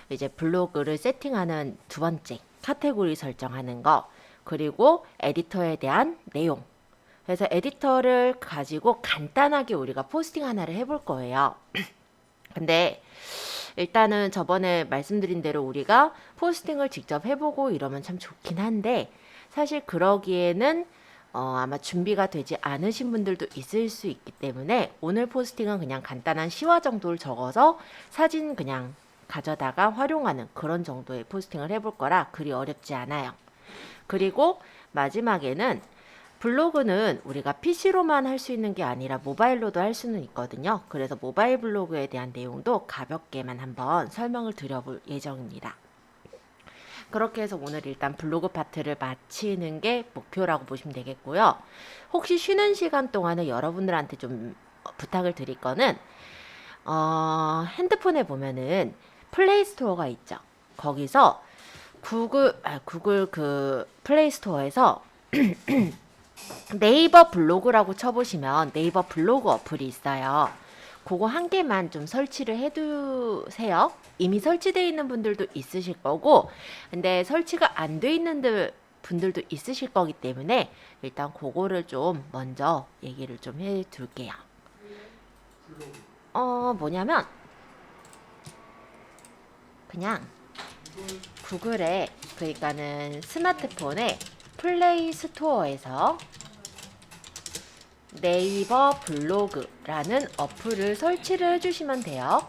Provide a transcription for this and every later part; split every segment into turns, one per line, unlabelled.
이제 블로그를 세팅하는 두 번째 카테고리 설정하는 거, 그리고 에디터에 대한 내용. 그래서 에디터를 가지고 간단하게 우리가 포스팅 하나를 해볼 거예요. 근데 일단은 저번에 말씀드린 대로 우리가 포스팅을 직접 해보고 이러면 참 좋긴 한데, 사실 그러기에는 아마 준비가 되지 않으신 분들도 있을 수 있기 때문에 오늘 포스팅은 그냥 간단한 시화 정도를 적어서 사진 그냥 가져다가 활용하는 그런 정도의 포스팅을 해볼 거라 그리 어렵지 않아요. 그리고 마지막에는 블로그는 우리가 PC로만 할 수 있는 게 아니라 모바일로도 할 수는 있거든요. 그래서 모바일 블로그에 대한 내용도 가볍게만 한번 설명을 드려볼 예정입니다. 그렇게 해서 오늘 일단 블로그 파트를 마치는 게 목표라고 보시면 되겠고요. 혹시 쉬는 시간 동안에 여러분들한테 좀 부탁을 드릴 거는 핸드폰에 보면은 플레이 스토어가 있죠. 거기서 구글 그 플레이 스토어에서 네이버 블로그라고 쳐보시면 네이버 블로그 어플이 있어요. 그거 한 개만 좀 설치를 해두세요. 이미 설치되어 있는 분들도 있으실 거고, 근데 설치가 안 돼 있는 분들도 있으실 거기 때문에 일단 그거를 좀 먼저 얘기를 좀 해둘게요. 뭐냐면 그냥 구글에, 그러니까는 스마트폰에 플레이 스토어에서 네이버 블로그라는 어플을 설치를 해주시면 돼요.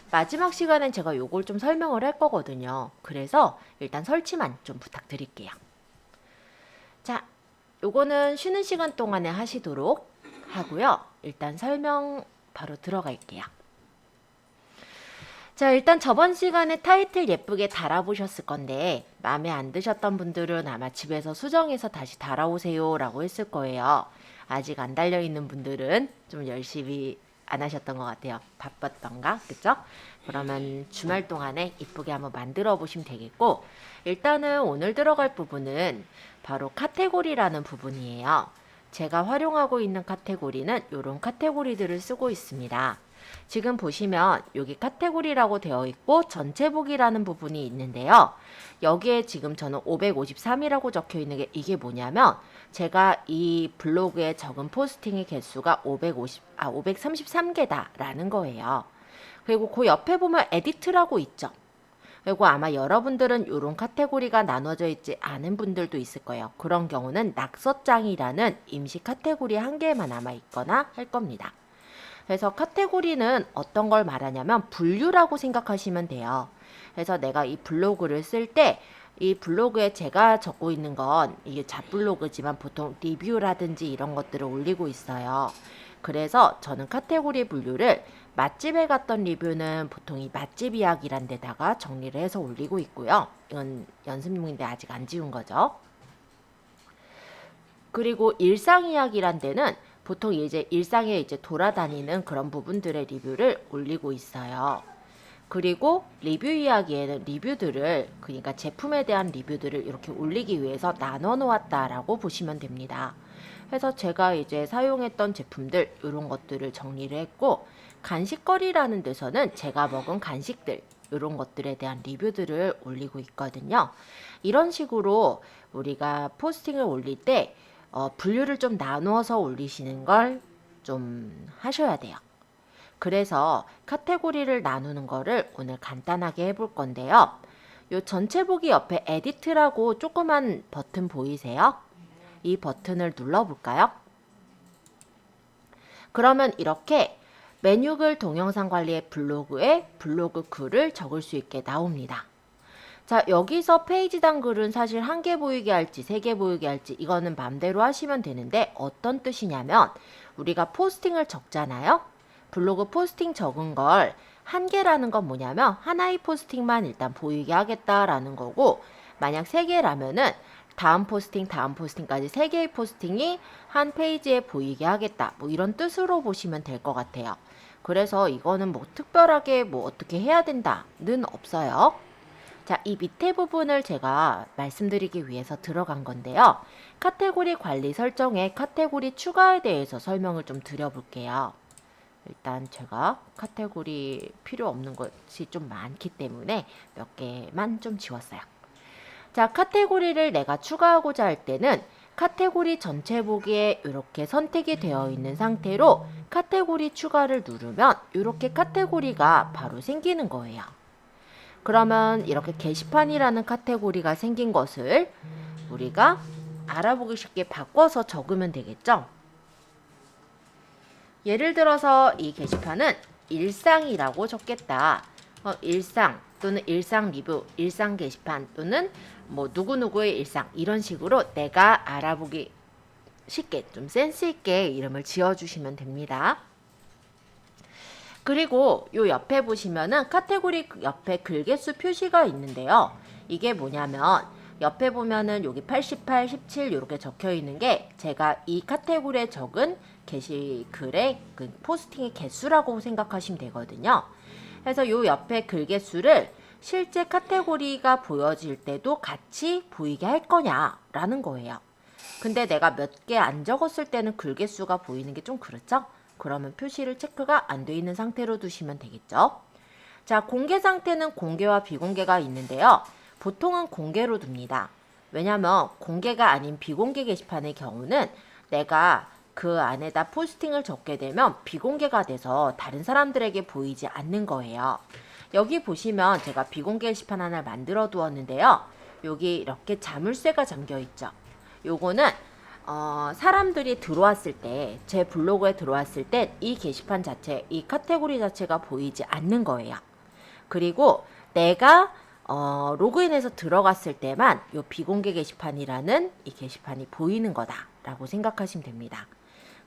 마지막 시간엔 제가 요걸 좀 설명을 할 거거든요. 그래서 일단 설치만 좀 부탁드릴게요. 자, 요거는 쉬는 시간 동안에 하시도록 하고요. 일단 설명 바로 들어갈게요. 자, 일단 저번 시간에 타이틀 예쁘게 달아보셨을 건데 마음에 안 드셨던 분들은 아마 집에서 수정해서 다시 달아오세요 라고 했을 거예요. 아직 안 달려있는 분들은 좀 열심히 안 하셨던 것 같아요. 바빴던가? 그쵸? 그러면 주말 동안에 이쁘게 한번 만들어 보시면 되겠고, 일단은 오늘 들어갈 부분은 바로 카테고리라는 부분이에요. 제가 활용하고 있는 카테고리는 이런 카테고리들을 쓰고 있습니다. 지금 보시면 여기 카테고리라고 되어 있고 전체 보기라는 부분이 있는데요. 여기에 지금 저는 553이라고 적혀 있는 게 이게 뭐냐면, 제가 이 블로그에 적은 포스팅의 개수가 533개다 라는 거예요. 그리고 그 옆에 보면 에디트라고 있죠. 그리고 아마 여러분들은 이런 카테고리가 나눠져 있지 않은 분들도 있을 거예요. 그런 경우는 낙서장이라는 임시 카테고리 한 개만 아마 있거나 할 겁니다. 그래서 카테고리는 어떤 걸 말하냐면 분류라고 생각하시면 돼요. 그래서 내가 이 블로그를 쓸 때 이 블로그에 제가 적고 있는 건 이게 잡블로그지만 보통 리뷰라든지 이런 것들을 올리고 있어요. 그래서 저는 카테고리 분류를 맛집에 갔던 리뷰는 보통 이 맛집 이야기란 데다가 정리를 해서 올리고 있고요. 이건 연습용인데 아직 안 지운 거죠. 그리고 일상 이야기란 데는 보통 이제 일상에 이제 돌아다니는 그런 부분들의 리뷰를 올리고 있어요. 그리고 리뷰 이야기에는 리뷰들을, 그러니까 제품에 대한 리뷰들을 이렇게 올리기 위해서 나눠 놓았다라고 보시면 됩니다. 그래서 제가 이제 사용했던 제품들 이런 것들을 정리를 했고, 간식거리라는 데서는 제가 먹은 간식들 이런 것들에 대한 리뷰들을 올리고 있거든요. 이런 식으로 우리가 포스팅을 올릴 때 분류를 좀 나누어서 올리시는 걸 좀 하셔야 돼요. 그래서 카테고리를 나누는 거를 오늘 간단하게 해볼 건데요. 요 전체 보기 옆에 에디트라고 조그만 버튼 보이세요? 이 버튼을 눌러볼까요? 그러면 이렇게 메뉴글 동영상 관리의 블로그에 블로그 글을 적을 수 있게 나옵니다. 자, 여기서 페이지당 글은 사실 한 개 보이게 할지 세 개 보이게 할지 이거는 맘대로 하시면 되는데, 어떤 뜻이냐면 우리가 포스팅을 적잖아요. 블로그 포스팅 적은 걸 한 개라는 건 뭐냐면 하나의 포스팅만 일단 보이게 하겠다라는 거고, 만약 세 개라면은 다음 포스팅까지 세 개의 포스팅이 한 페이지에 보이게 하겠다, 뭐 이런 뜻으로 보시면 될 것 같아요. 그래서 이거는 뭐 특별하게 뭐 어떻게 해야 된다는 없어요. 자, 이 밑에 부분을 제가 말씀드리기 위해서 들어간 건데요. 카테고리 관리 설정에 카테고리 추가에 대해서 설명을 좀 드려볼게요. 일단 제가 카테고리 필요 없는 것이 좀 많기 때문에 몇 개만 좀 지웠어요. 자, 카테고리를 내가 추가하고자 할 때는 카테고리 전체 보기에 이렇게 선택이 되어 있는 상태로 카테고리 추가를 누르면 이렇게 카테고리가 바로 생기는 거예요. 그러면 이렇게 게시판이라는 카테고리가 생긴 것을 우리가 알아보기 쉽게 바꿔서 적으면 되겠죠? 예를 들어서 이 게시판은 일상이라고 적겠다. 일상 또는 일상 리뷰, 일상 게시판 또는 뭐 누구누구의 일상 이런 식으로 내가 알아보기 쉽게 좀 센스 있게 이름을 지어주시면 됩니다. 그리고 요 옆에 보시면은 카테고리 옆에 글개수 표시가 있는데요. 이게 뭐냐면 옆에 보면은 여기 88, 17 이렇게 적혀 있는 게 제가 이 카테고리에 적은 게시글의 그 포스팅의 개수라고 생각하시면 되거든요. 그래서 요 옆에 글개수를 실제 카테고리가 보여질 때도 같이 보이게 할 거냐라는 거예요. 근데 내가 몇 개 안 적었을 때는 글개수가 보이는 게 좀 그렇죠? 그러면 표시를 체크가 안 돼 있는 상태로 두시면 되겠죠. 자, 공개 상태는 공개와 비공개가 있는데요. 보통은 공개로 둡니다. 왜냐면 공개가 아닌 비공개 게시판의 경우는 내가 그 안에다 포스팅을 적게 되면 비공개가 돼서 다른 사람들에게 보이지 않는 거예요. 여기 보시면 제가 비공개 게시판 하나 만들어 두었는데요. 여기 이렇게 자물쇠가 잠겨 있죠. 요거는 사람들이 들어왔을 때, 제 블로그에 들어왔을 때 이 게시판 자체, 이 카테고리 자체가 보이지 않는 거예요. 그리고 내가 로그인해서 들어갔을 때만 이 비공개 게시판이라는 이 게시판이 보이는 거다라고 생각하시면 됩니다.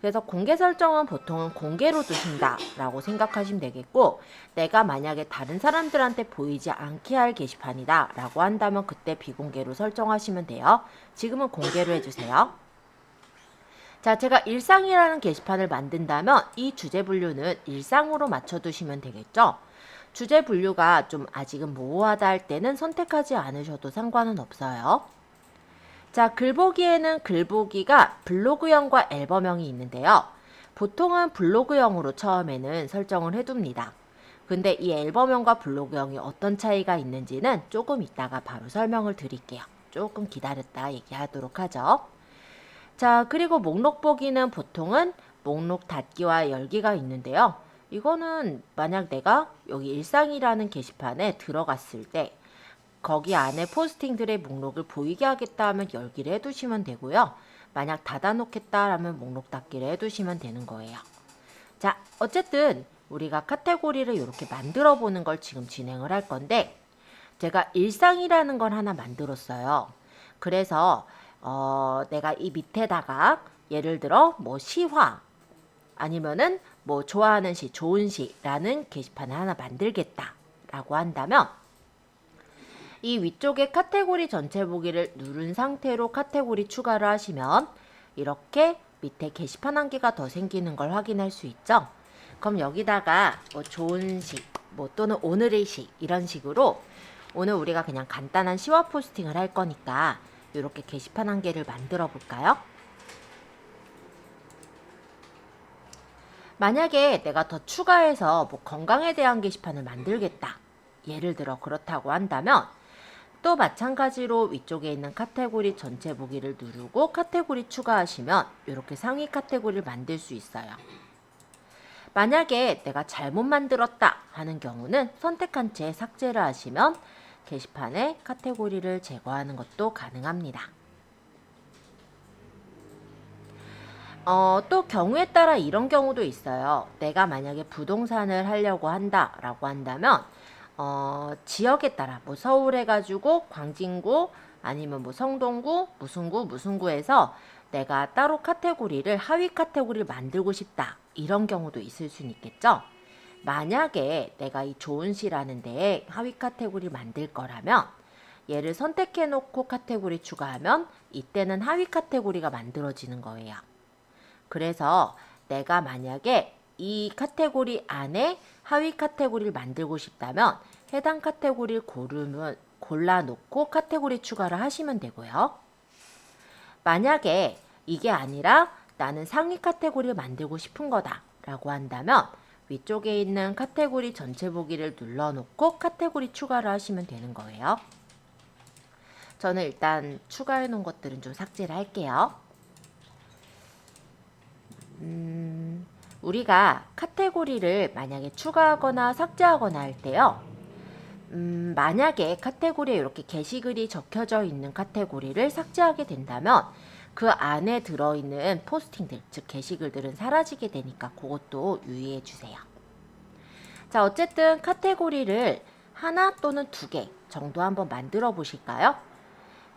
그래서 공개 설정은 보통은 공개로 두신다라고 생각하시면 되겠고, 내가 만약에 다른 사람들한테 보이지 않게 할 게시판이다라고 한다면 그때 비공개로 설정하시면 돼요. 지금은 공개로 해주세요. 자, 제가 일상이라는 게시판을 만든다면 이 주제 분류는 일상으로 맞춰두시면 되겠죠. 주제 분류가 좀 아직은 모호하다 할 때는 선택하지 않으셔도 상관은 없어요. 자, 글보기에는 글보기가 블로그형과 앨범형이 있는데요. 보통은 블로그형으로 처음에는 설정을 해둡니다. 근데 이 앨범형과 블로그형이 어떤 차이가 있는지는 조금 이따가 바로 설명을 드릴게요. 조금 기다렸다 얘기하도록 하죠. 자, 그리고 목록 보기는 보통은 목록 닫기와 열기가 있는데요. 이거는 만약 내가 여기 일상이라는 게시판에 들어갔을 때 거기 안에 포스팅들의 목록을 보이게 하겠다 하면 열기를 해두시면 되고요. 만약 닫아놓겠다 하면 목록 닫기를 해두시면 되는 거예요. 자, 어쨌든 우리가 카테고리를 이렇게 만들어 보는 걸 지금 진행을 할 건데 제가 일상이라는 걸 하나 만들었어요. 그래서 내가 이 밑에다가 예를 들어 뭐 시화 아니면은 뭐 좋아하는 시, 좋은 시라는 게시판을 하나 만들겠다라고 한다면 이 위쪽에 카테고리 전체 보기를 누른 상태로 카테고리 추가를 하시면 이렇게 밑에 게시판 한 개가 더 생기는 걸 확인할 수 있죠. 그럼 여기다가 뭐 좋은 시, 뭐 또는 오늘의 시 이런 식으로 오늘 우리가 그냥 간단한 시와 포스팅을 할 거니까 이렇게 게시판 한 개를 만들어 볼까요? 만약에 내가 더 추가해서 뭐 건강에 대한 게시판을 만들겠다. 예를 들어 그렇다고 한다면 또 마찬가지로 위쪽에 있는 카테고리 전체 보기를 누르고 카테고리 추가하시면 이렇게 상위 카테고리를 만들 수 있어요. 만약에 내가 잘못 만들었다 하는 경우는 선택한 채 삭제를 하시면 게시판의 카테고리를 제거하는 것도 가능합니다. 또 경우에 따라 이런 경우도 있어요. 내가 만약에 부동산을 하려고 한다라고 한다면 지역에 따라 뭐 서울 해가지고 광진구 아니면 뭐 성동구 무슨 구에서 내가 따로 카테고리를 하위 카테고리를 만들고 싶다 이런 경우도 있을 수는 있겠죠. 만약에 내가 이 좋은 시라는 데에 하위 카테고리를 만들 거라면 얘를 선택해 놓고 카테고리 추가하면 이때는 하위 카테고리가 만들어지는 거예요. 그래서 내가 만약에 이 카테고리 안에 하위 카테고리를 만들고 싶다면 해당 카테고리를 골라놓고 카테고리 추가를 하시면 되고요. 만약에 이게 아니라 나는 상위 카테고리를 만들고 싶은 거다 라고 한다면 위쪽에 있는 카테고리 전체 보기를 눌러놓고 카테고리 추가를 하시면 되는 거예요. 저는 일단 추가해 놓은 것들은 좀 삭제를 할게요. 우리가 카테고리를 만약에 추가하거나 삭제하거나 할 때요. 만약에 카테고리에 이렇게 게시글이 적혀져 있는 카테고리를 삭제하게 된다면 그 안에 들어있는 포스팅들, 즉 게시글들은 사라지게 되니까 그것도 유의해 주세요. 자, 어쨌든 카테고리를 하나 또는 두 개 정도 한번 만들어 보실까요?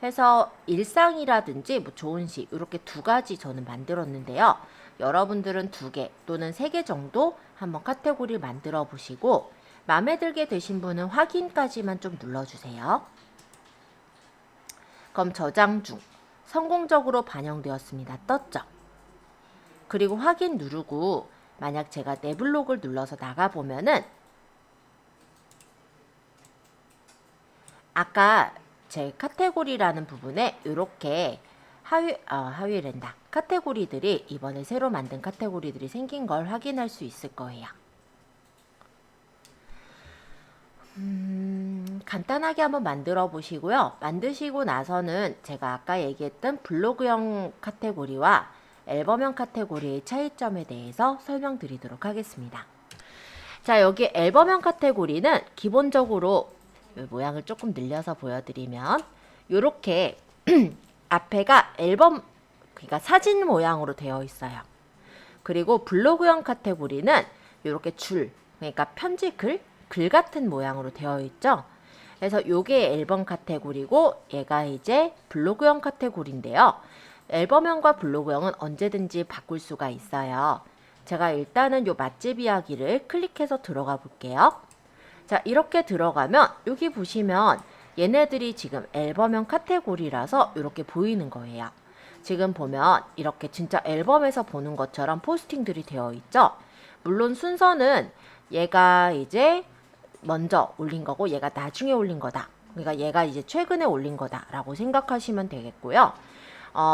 해서 일상이라든지 뭐 좋은 시 이렇게 두 가지 저는 만들었는데요. 여러분들은 두 개 또는 세 개 정도 한번 카테고리를 만들어 보시고 마음에 들게 되신 분은 확인까지만 좀 눌러주세요. 그럼 저장 중 성공적으로 반영되었습니다. 떴죠? 그리고 확인 누르고 만약 제가 내 블록을 눌러서 나가보면은 아까 제 카테고리라는 부분에 이렇게 하위랜다 카테고리들이 이번에 새로 만든 카테고리들이 생긴 걸 확인할 수 있을 거예요. 간단하게 한번 만들어 보시고요. 만드시고 나서는 제가 아까 얘기했던 블로그형 카테고리와 앨범형 카테고리의 차이점에 대해서 설명드리도록 하겠습니다. 자, 여기 앨범형 카테고리는 기본적으로 모양을 조금 늘려서 보여드리면 이렇게 앞에가 앨범, 그러니까 사진 모양으로 되어 있어요. 그리고 블로그형 카테고리는 이렇게 줄, 그러니까 편지 글 같은 모양으로 되어 있죠. 그래서 요게 앨범 카테고리고 얘가 이제 블로그형 카테고리인데요. 앨범형과 블로그형은 언제든지 바꿀 수가 있어요. 제가 일단은 요 맛집 이야기를 클릭해서 들어가 볼게요. 자, 이렇게 들어가면 여기 보시면 얘네들이 지금 앨범형 카테고리라서 이렇게 보이는 거예요. 지금 보면 이렇게 진짜 앨범에서 보는 것처럼 포스팅들이 되어 있죠. 물론 순서는 얘가 이제 먼저 올린 거고 얘가 나중에 올린 거다. 그러니까 얘가 이제 최근에 올린 거다 라고 생각하시면 되겠고요.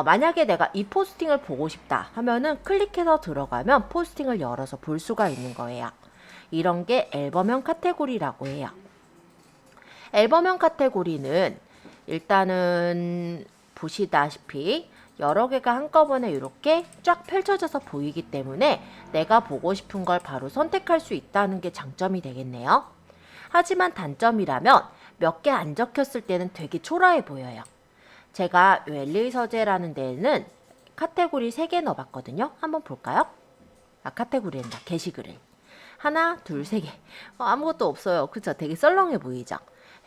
만약에 내가 이 포스팅을 보고 싶다 하면은 클릭해서 들어가면 포스팅을 열어서 볼 수가 있는 거예요. 이런 게 앨범형 카테고리라고 해요. 앨범형 카테고리는 일단은 보시다시피 여러 개가 한꺼번에 이렇게 쫙 펼쳐져서 보이기 때문에 내가 보고 싶은 걸 바로 선택할 수 있다는 게 장점이 되겠네요. 하지만 단점이라면 몇 개 안 적혔을 때는 되게 초라해 보여요. 제가 LA 서재라는 데는 카테고리 3개 넣어봤거든요. 한번 볼까요? 카테고리랜다. 게시글을. 하나, 둘, 세 개. 아무것도 없어요. 그쵸? 되게 썰렁해 보이죠?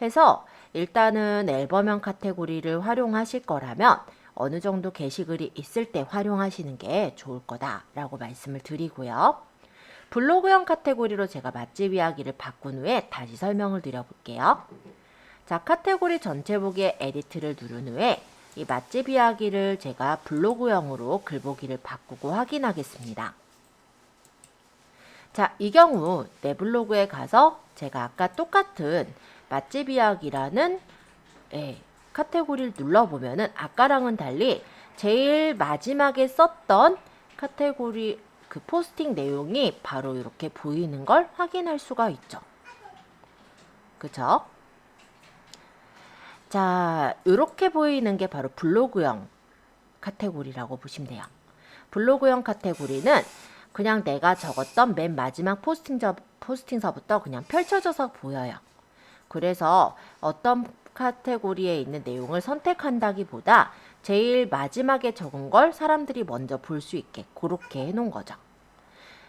해서 일단은 앨범형 카테고리를 활용하실 거라면 어느 정도 게시글이 있을 때 활용하시는 게 좋을 거다라고 말씀을 드리고요. 블로그형 카테고리로 제가 맛집 이야기를 바꾼 후에 다시 설명을 드려볼게요. 자, 카테고리 전체 보기에 에디트를 누른 후에 이 맛집 이야기를 제가 블로그형으로 글보기를 바꾸고 확인하겠습니다. 자, 이 경우 내 블로그에 가서 제가 아까 똑같은 맛집 이야기라는 카테고리를 눌러보면은 아까랑은 달리 제일 마지막에 썼던 카테고리 그 포스팅 내용이 바로 이렇게 보이는 걸 확인할 수가 있죠. 그쵸? 자, 이렇게 보이는 게 바로 블로그형 카테고리라고 보시면 돼요. 블로그형 카테고리는 그냥 내가 적었던 맨 마지막 포스팅서부터 그냥 펼쳐져서 보여요. 그래서 어떤 카테고리에 있는 내용을 선택한다기보다 제일 마지막에 적은 걸 사람들이 먼저 볼 수 있게 그렇게 해놓은 거죠.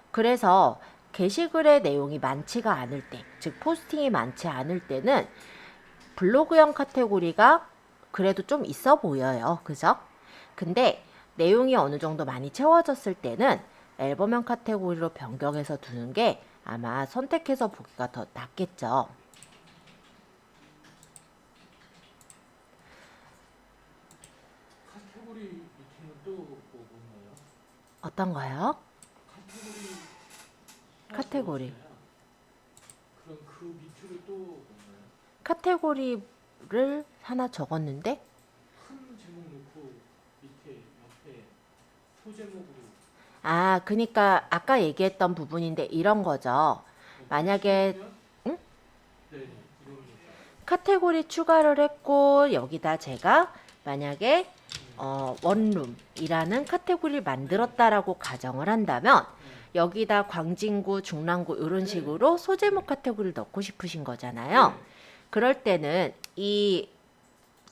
그래서 게시글의 내용이 많지가 않을 때, 즉 포스팅이 많지 않을 때는 블로그형 카테고리가 그래도 좀 있어 보여요. 그죠? 근데 내용이 어느 정도 많이 채워졌을 때는 앨범형 카테고리로 변경해서 두는 게 아마 선택해서 보기가 더 낫겠죠.
카테고리 밑에는 또 뭐 있나요?
어떤 거요?
카테고리.
카테고리.
그럼 그 밑으로 또 있나요?
카테고리를 하나 적었는데
큰 제목 놓고 밑에 옆에 소제목으로
아, 그니까 아까 얘기했던 부분인데 이런 거죠. 만약에 응?
네, 이런 거.
카테고리 추가를 했고 여기다 제가 만약에 원룸이라는 카테고리를 만들었다라고 가정을 한다면 여기다 광진구, 중랑구 이런 식으로 소제목 카테고리를 넣고 싶으신 거잖아요. 그럴 때는 이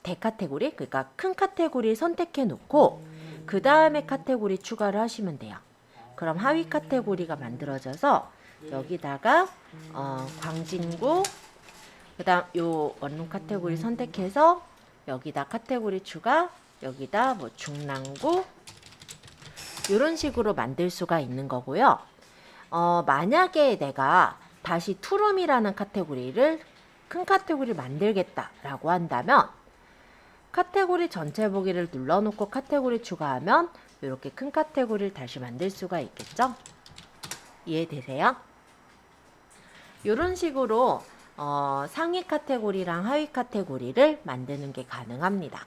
대카테고리, 그러니까 큰 카테고리 선택해 놓고 그 다음에 카테고리 추가를 하시면 돼요. 그럼 하위 카테고리가 만들어져서 여기다가 광진구, 그 다음 요 원룸 카테고리 선택해서 여기다 카테고리 추가, 여기다 뭐 중랑구 이런 식으로 만들 수가 있는 거고요. 만약에 내가 다시 투룸이라는 카테고리를 큰 카테고리를 만들겠다라고 한다면 카테고리 전체 보기를 눌러놓고 카테고리 추가하면 이렇게 큰 카테고리를 다시 만들 수가 있겠죠? 이해되세요? 이런 식으로 상위 카테고리랑 하위 카테고리를 만드는 게 가능합니다.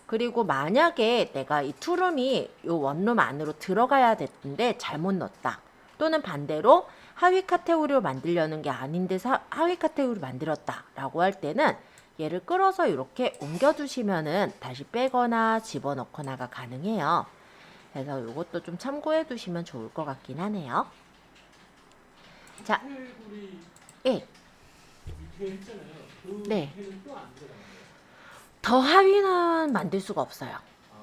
그리고 만약에 내가 이 투룸이 이 원룸 안으로 들어가야 됐는데 잘못 넣었다. 또는 반대로 하위 카테고리로 만들려는 게 아닌데 하위 카테고리로 만들었다 라고 할 때는 얘를 끌어서 이렇게 옮겨두시면은 다시 빼거나 집어넣거나가 가능해요. 그래서 이것도 좀 참고해 두시면 좋을 것 같긴 하네요. 자,
카테고리
예,
밑에 했잖아요. 그
네.
밑에는 또 안 들어가는 거예요.
더 하위는 만들 수가 없어요.
아,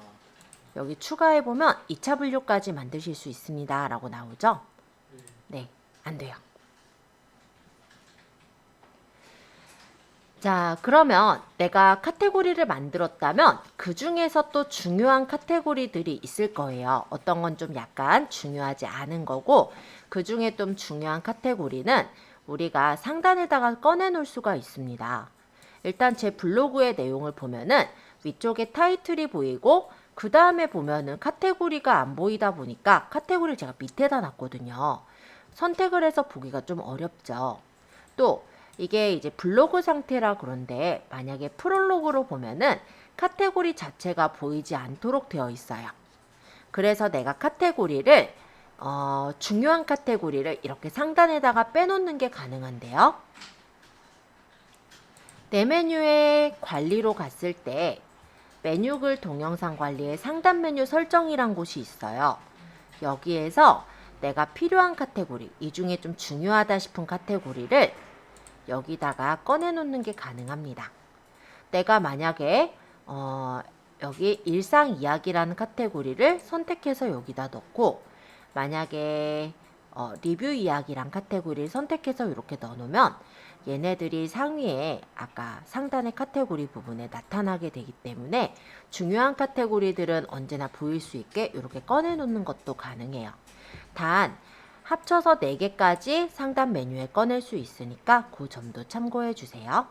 여기 추가해보면 2차 분류까지 만드실 수 있습니다 라고 나오죠?
네.
네, 안 돼요. 자, 그러면 내가 카테고리를 만들었다면 그 중에서 또 중요한 카테고리들이 있을 거예요. 어떤 건 좀 약간 중요하지 않은 거고 그 중에 좀 중요한 카테고리는 우리가 상단에다가 꺼내 놓을 수가 있습니다. 일단 제 블로그의 내용을 보면은 위쪽에 타이틀이 보이고 그 다음에 보면은 카테고리가 안 보이다 보니까 카테고리를 제가 밑에다 놨거든요. 선택을 해서 보기가 좀 어렵죠. 또 이게 이제 블로그 상태라 그런데 만약에 프롤로그로 보면은 카테고리 자체가 보이지 않도록 되어 있어요. 그래서 내가 카테고리를 중요한 카테고리를 이렇게 상단에다가 빼놓는 게 가능한데요. 내 메뉴의 관리로 갔을 때 메뉴글 동영상 관리의 상단 메뉴 설정이란 곳이 있어요. 여기에서 내가 필요한 카테고리, 이 중에 좀 중요하다 싶은 카테고리를 여기다가 꺼내 놓는 게 가능합니다. 내가 만약에 여기 일상 이야기라는 카테고리를 선택해서 여기다 넣고 만약에 리뷰 이야기란 카테고리를 선택해서 이렇게 넣어놓으면 얘네들이 상위에 아까 상단의 카테고리 부분에 나타나게 되기 때문에 중요한 카테고리들은 언제나 보일 수 있게 이렇게 꺼내 놓는 것도 가능해요. 단 합쳐서 4개까지 상단 메뉴에 꺼낼 수 있으니까 그 점도 참고해 주세요.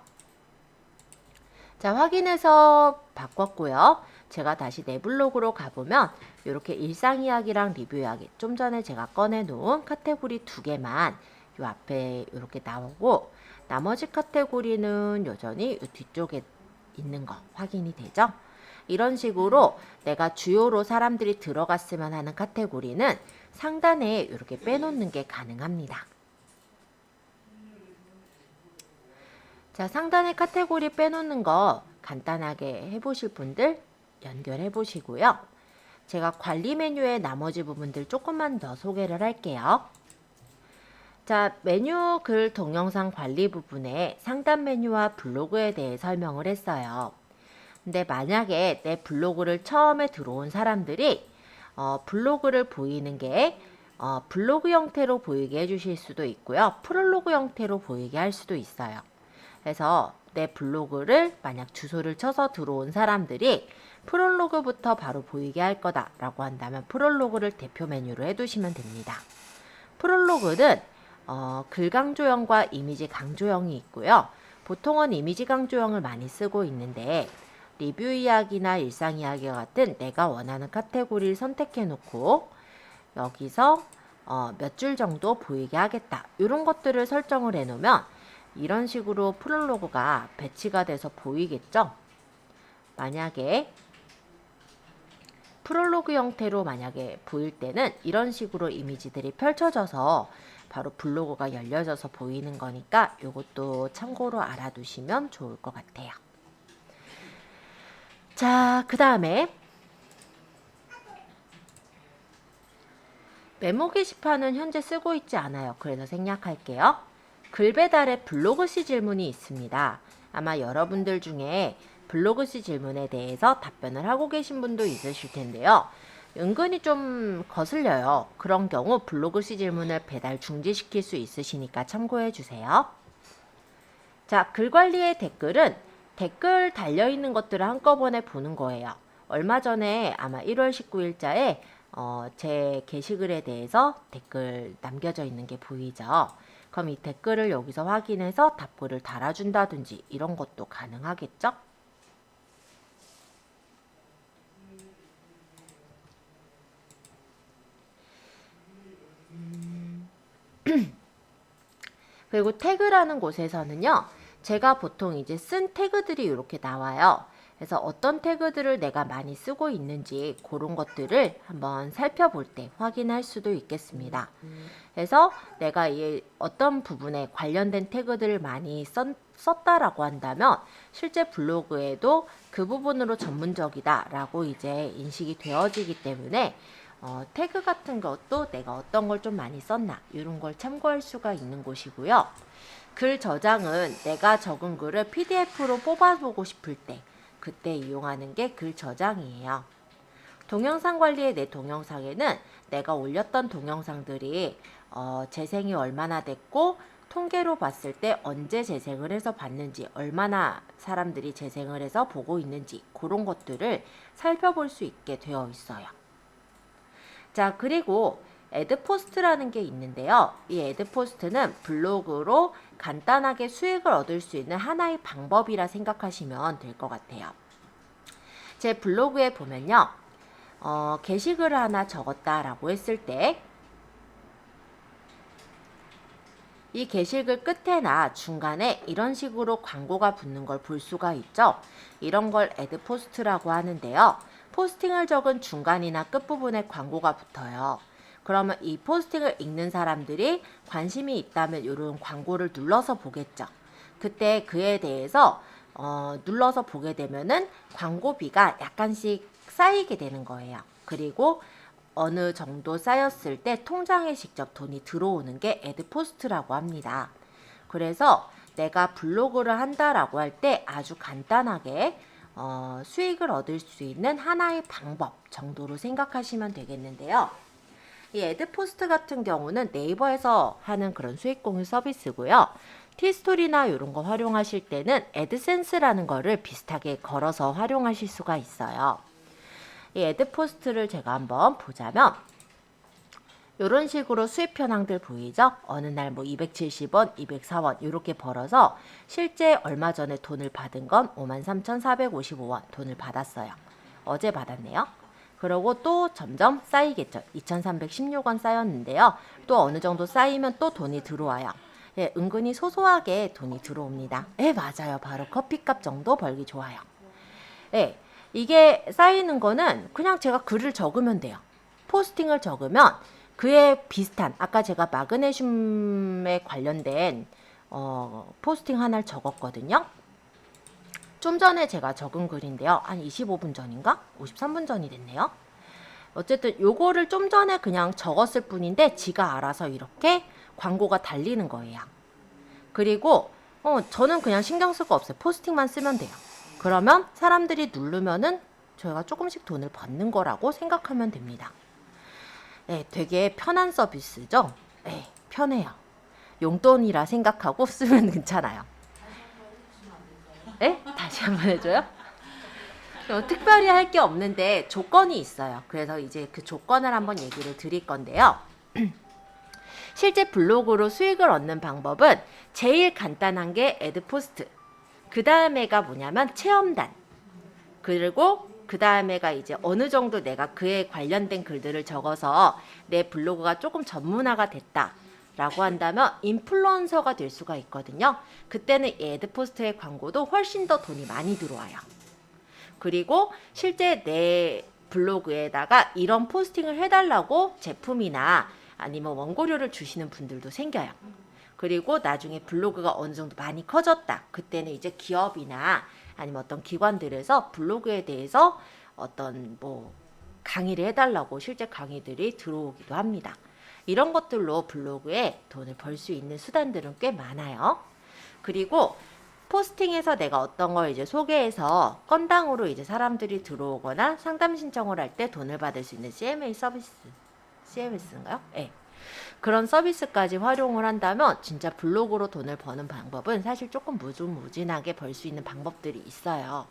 자, 확인해서 바꿨고요. 제가 다시 내 블로그로 가보면 이렇게 일상 이야기랑 리뷰 이야기 좀 전에 제가 꺼내 놓은 카테고리 2개만 요 앞에 이렇게 나오고 나머지 카테고리는 여전히 요 뒤쪽에 있는 거 확인이 되죠? 이런 식으로 내가 주요로 사람들이 들어갔으면 하는 카테고리는 상단에 이렇게 빼놓는 게 가능합니다. 자, 상단에 카테고리 빼놓는 거 간단하게 해보실 분들 연결해 보시고요. 제가 관리 메뉴의 나머지 부분들 조금만 더 소개를 할게요. 자, 메뉴 글 동영상 관리 부분에 상단 메뉴와 블로그에 대해 설명을 했어요. 근데 만약에 내 블로그를 처음에 들어온 사람들이 블로그를 보이는 게 블로그 형태로 보이게 해주실 수도 있고요. 프롤로그 형태로 보이게 할 수도 있어요. 그래서 내 블로그를 만약 주소를 쳐서 들어온 사람들이 프롤로그부터 바로 보이게 할 거다라고 한다면 프롤로그를 대표 메뉴로 해두시면 됩니다. 프롤로그는 글 강조형과 이미지 강조형이 있고요. 보통은 이미지 강조형을 많이 쓰고 있는데 리뷰 이야기나 일상 이야기와 같은 내가 원하는 카테고리를 선택해 놓고 여기서 몇 줄 정도 보이게 하겠다. 이런 것들을 설정을 해 놓으면 이런 식으로 프롤로그가 배치가 돼서 보이겠죠? 만약에 프롤로그 형태로 만약에 보일 때는 이런 식으로 이미지들이 펼쳐져서 바로 블로그가 열려져서 보이는 거니까 이것도 참고로 알아두시면 좋을 것 같아요. 자, 그 다음에 메모 게시판은 현재 쓰고 있지 않아요. 그래서 생략할게요. 글 배달에 블로그시 질문이 있습니다. 아마 여러분들 중에 블로그시 질문에 대해서 답변을 하고 계신 분도 있으실 텐데요. 은근히 좀 거슬려요. 그런 경우 블로그시 질문을 배달 중지시킬 수 있으시니까 참고해 주세요. 자, 글 관리의 댓글은 댓글 달려있는 것들을 한꺼번에 보는 거예요. 얼마 전에 아마 1월 19일자에 제 게시글에 대해서 댓글 남겨져 있는 게 보이죠? 그럼 이 댓글을 여기서 확인해서 답글을 달아준다든지 이런 것도 가능하겠죠? 그리고 태그라는 곳에서는요, 제가 보통 이제 쓴 태그들이 이렇게 나와요. 그래서 어떤 태그들을 내가 많이 쓰고 있는지 그런 것들을 한번 살펴볼 때 확인할 수도 있겠습니다. 그래서 내가 이 어떤 부분에 관련된 태그들을 많이 썼다라고 한다면 실제 블로그에도 그 부분으로 전문적이다라고 이제 인식이 되어지기 때문에 태그 같은 것도 내가 어떤 걸 좀 많이 썼나 이런 걸 참고할 수가 있는 곳이고요. 글 저장은 내가 적은 글을 PDF로 뽑아보고 싶을 때 그때 이용하는 게 글 저장이에요. 동영상 관리의 내 동영상에는 내가 올렸던 동영상들이 재생이 얼마나 됐고 통계로 봤을 때 언제 재생을 해서 봤는지 얼마나 사람들이 재생을 해서 보고 있는지 그런 것들을 살펴볼 수 있게 되어 있어요. 자, 그리고 애드포스트라는 게 있는데요. 이 애드포스트는 블로그로 간단하게 수익을 얻을 수 있는 하나의 방법이라 생각하시면 될 것 같아요. 제 블로그에 보면요. 게시글을 하나 적었다라고 했을 때 이 게시글 끝에나 중간에 이런 식으로 광고가 붙는 걸 볼 수가 있죠. 이런 걸 애드포스트라고 하는데요. 포스팅을 적은 중간이나 끝부분에 광고가 붙어요. 그러면 이 포스팅을 읽는 사람들이 관심이 있다면 이런 광고를 눌러서 보겠죠. 그때 그에 대해서 눌러서 보게 되면은 광고비가 약간씩 쌓이게 되는 거예요. 그리고 어느 정도 쌓였을 때 통장에 직접 돈이 들어오는 게 애드포스트라고 합니다. 그래서 내가 블로그를 한다라고 할 때 아주 간단하게 수익을 얻을 수 있는 하나의 방법 정도로 생각하시면 되겠는데요. 이 애드포스트 같은 경우는 네이버에서 하는 그런 수익 공유 서비스고요. 티스토리나 이런 거 활용하실 때는 애드센스라는 거를 비슷하게 걸어서 활용하실 수가 있어요. 이 애드포스트를 제가 한번 보자면 이런 식으로 수입 현황들 보이죠? 어느 날 뭐 270원, 204원 이렇게 벌어서 실제 얼마 전에 돈을 받은 건 53,455원 돈을 받았어요. 어제 받았네요. 그러고 또 점점 쌓이겠죠. 2,316원 쌓였는데요. 또 어느 정도 쌓이면 또 돈이 들어와요. 예, 은근히 소소하게 돈이 들어옵니다. 예, 맞아요. 바로 커피값 정도 벌기 좋아요. 예, 이게 쌓이는 거는 그냥 제가 글을 적으면 돼요. 포스팅을 적으면 그에 비슷한 아까 제가 마그네슘에 관련된 포스팅 하나를 적었거든요. 좀 전에 제가 적은 글인데요. 한 25분 전인가? 53분 전이 됐네요. 어쨌든 요거를 좀 전에 그냥 적었을 뿐인데 지가 알아서 이렇게 광고가 달리는 거예요. 그리고 저는 그냥 신경 쓸 거 없어요. 포스팅만 쓰면 돼요. 그러면 사람들이 누르면은 저희가 조금씩 돈을 받는 거라고 생각하면 됩니다. 네, 되게 편한 서비스죠? 네, 편해요. 용돈이라 생각하고 쓰면 괜찮아요. 네? 다시 한번 해줘요? 특별히 할 게 없는데 조건이 있어요. 그래서 이제 그 조건을 한번 얘기를 드릴 건데요. 실제 블로그로 수익을 얻는 방법은 제일 간단한 게 애드포스트. 그 다음에가 뭐냐면 체험단. 그리고 그 다음에가 이제 어느 정도 내가 그에 관련된 글들을 적어서 내 블로그가 조금 전문화가 됐다. 라고 한다면 인플루언서가 될 수가 있거든요. 그때는 이 애드포스트의 광고도 훨씬 더 돈이 많이 들어와요. 그리고 실제 내 블로그에다가 이런 포스팅을 해달라고 제품이나 아니면 원고료를 주시는 분들도 생겨요. 그리고 나중에 블로그가 어느 정도 많이 커졌다. 그때는 이제 기업이나 아니면 어떤 기관들에서 블로그에 대해서 어떤 뭐 강의를 해달라고 실제 강의들이 들어오기도 합니다. 이런 것들로 블로그에 돈을 벌 수 있는 수단들은 꽤 많아요. 그리고 포스팅에서 내가 어떤 걸 이제 소개해서 건당으로 이제 사람들이 들어오거나 상담 신청을 할 때 돈을 받을 수 있는 CMA 서비스, CMS인가요? 네. 그런 서비스까지 활용을 한다면 진짜 블로그로 돈을 버는 방법은 사실 조금 무궁무진하게 벌 수 있는 방법들이 있어요.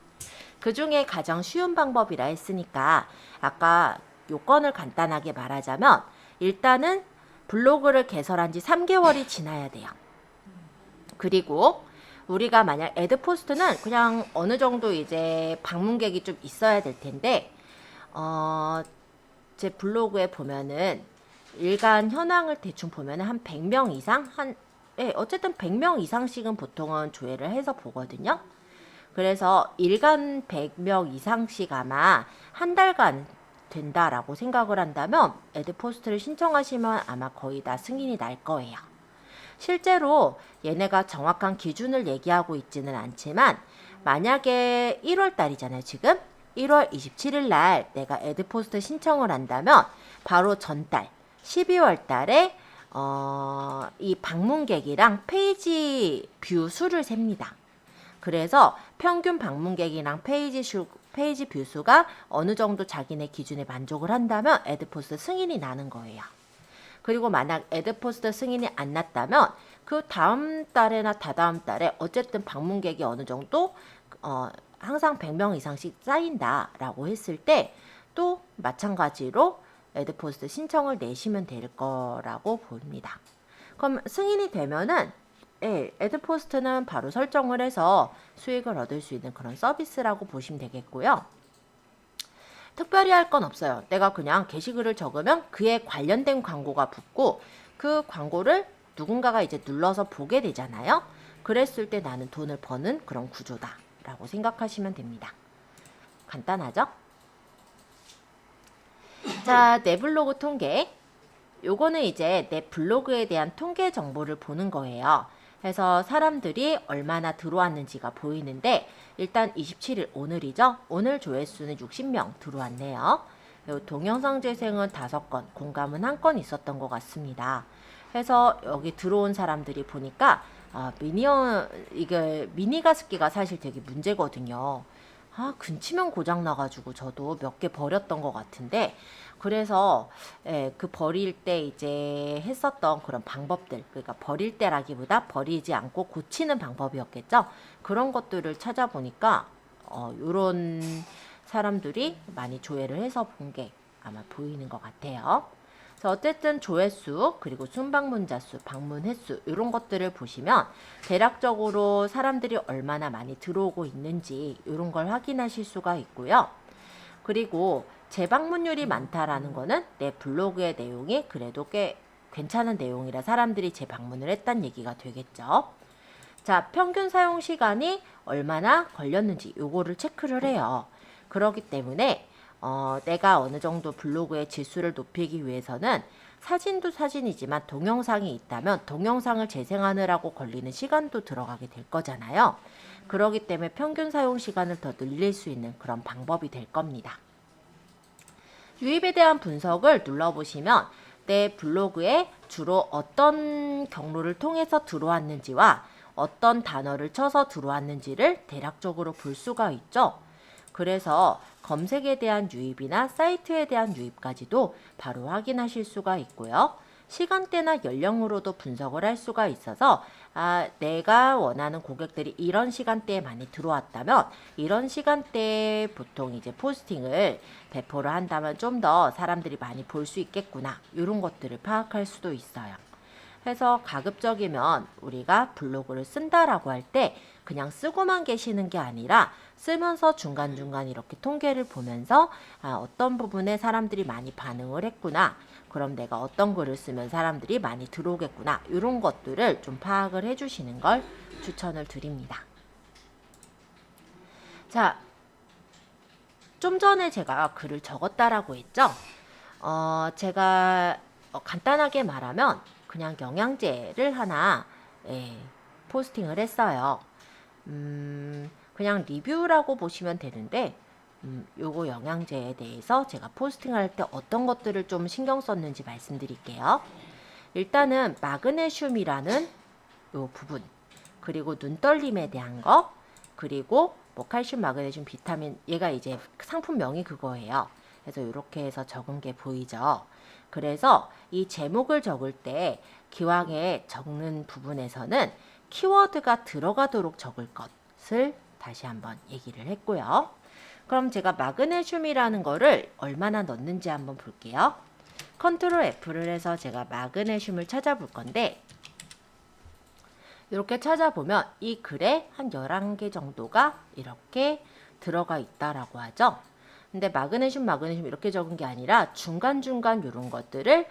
그 중에 가장 쉬운 방법이라 했으니까 아까 요건을 간단하게 말하자면 일단은 블로그를 개설한 지 3개월이 지나야 돼요. 그리고 우리가 만약 애드포스트는 그냥 어느 정도 이제 방문객이 좀 있어야 될 텐데 제 블로그에 보면은 일간 현황을 대충 보면은 한 100명 이상 어쨌든 100명 이상씩은 보통은 조회를 해서 보거든요. 그래서 일간 100명 이상씩 아마 한 달간 된다라고 생각을 한다면 애드포스트를 신청하시면 아마 거의 다 승인이 날 거예요. 실제로 얘네가 정확한 기준을 얘기하고 있지는 않지만 만약에 1월 달이잖아요. 지금 1월 27일 날 내가 애드포스트 신청을 한다면 바로 전달 12월 달에 이 방문객이랑 페이지 뷰 수를 셉니다. 그래서 평균 방문객이랑 페이지 뷰 수가 어느 정도 자기네 기준에 만족을 한다면 애드포스트 승인이 나는 거예요. 그리고 만약 애드포스트 승인이 안 났다면 그 다음 달에나 다다음 달에 어쨌든 방문객이 어느 정도 항상 100명 이상씩 쌓인다라고 했을 때 또 마찬가지로 애드포스트 신청을 내시면 될 거라고 봅니다. 그럼 승인이 되면은 애드포스트는 바로 설정을 해서 수익을 얻을 수 있는 그런 서비스라고 보시면 되겠고요. 특별히 할 건 없어요. 내가 그냥 게시글을 적으면 그에 관련된 광고가 붙고 그 광고를 누군가가 이제 눌러서 보게 되잖아요. 그랬을 때 나는 돈을 버는 그런 구조다라고 생각하시면 됩니다. 간단하죠? 자, 내 블로그 통계. 요거는 이제 내 블로그에 대한 통계 정보를 보는 거예요. 그래서 사람들이 얼마나 들어왔는지가 보이는데 일단 27일 오늘이죠. 오늘 조회수는 60명 들어왔네요. 동영상 재생은 5건, 공감은 1건 있었던 것 같습니다. 그래서 여기 들어온 사람들이 보니까 이게 미니가습기가 사실 되게 문제거든요. 근치면 고장 나가지고 저도 몇 개 버렸던 것 같은데 그래서 그 버릴 때 이제 했었던 그런 방법들, 그러니까 버릴 때라기보다 버리지 않고 고치는 방법이었겠죠. 그런 것들을 찾아보니까 요런 사람들이 많이 조회를 해서 본 게 아마 보이는 것 같아요. 그래서 어쨌든 조회수 그리고 순방문자 수, 방문 횟수 이런 것들을 보시면 대략적으로 사람들이 얼마나 많이 들어오고 있는지 이런 걸 확인하실 수가 있고요. 그리고 재방문율이 많다라는 거는 내 블로그의 내용이 그래도 꽤 괜찮은 내용이라 사람들이 재방문을 했다는 얘기가 되겠죠. 자, 평균 사용 시간이 얼마나 걸렸는지 요거를 체크를 해요. 그렇기 때문에 내가 어느 정도 블로그의 질수를 높이기 위해서는 사진도 사진이지만 동영상이 있다면 동영상을 재생하느라고 걸리는 시간도 들어가게 될 거잖아요. 그렇기 때문에 평균 사용 시간을 더 늘릴 수 있는 그런 방법이 될 겁니다. 유입에 대한 분석을 눌러보시면 내 블로그에 주로 어떤 경로를 통해서 들어왔는지와 어떤 단어를 쳐서 들어왔는지를 대략적으로 볼 수가 있죠. 그래서 검색에 대한 유입이나 사이트에 대한 유입까지도 바로 확인하실 수가 있고요. 시간대나 연령으로도 분석을 할 수가 있어서 내가 원하는 고객들이 이런 시간대에 많이 들어왔다면 이런 시간대에 보통 이제 포스팅을 배포를 한다면 좀 더 사람들이 많이 볼 수 있겠구나 이런 것들을 파악할 수도 있어요. 그래서 가급적이면 우리가 블로그를 쓴다라고 할 때 그냥 쓰고만 계시는 게 아니라 쓰면서 중간중간 이렇게 통계를 보면서 어떤 부분에 사람들이 많이 반응을 했구나. 그럼 내가 어떤 글을 쓰면 사람들이 많이 들어오겠구나. 이런 것들을 좀 파악을 해주시는 걸 추천을 드립니다. 자, 좀 전에 제가 글을 적었다라고 했죠. 제가 간단하게 말하면 그냥 영양제를 하나 포스팅을 했어요. 그냥 리뷰라고 보시면 되는데 요거 영양제에 대해서 제가 포스팅할 때 어떤 것들을 좀 신경 썼는지 말씀드릴게요. 일단은 마그네슘이라는 요 부분, 그리고 눈떨림에 대한 거, 그리고 뭐 칼슘, 마그네슘, 비타민, 얘가 이제 상품명이 그거예요. 그래서 이렇게 해서 적은 게 보이죠. 그래서 이 제목을 적을 때 기왕에 적는 부분에서는 키워드가 들어가도록 적을 것을 다시 한번 얘기를 했고요. 그럼 제가 마그네슘이라는 거를 얼마나 넣는지 한번 볼게요. 컨트롤 F를 해서 제가 마그네슘을 찾아볼 건데, 이렇게 찾아보면 이 글에 한 11개 정도가 이렇게 들어가 있다라고 하죠. 근데 마그네슘 이렇게 적은 게 아니라 중간중간 이런 것들을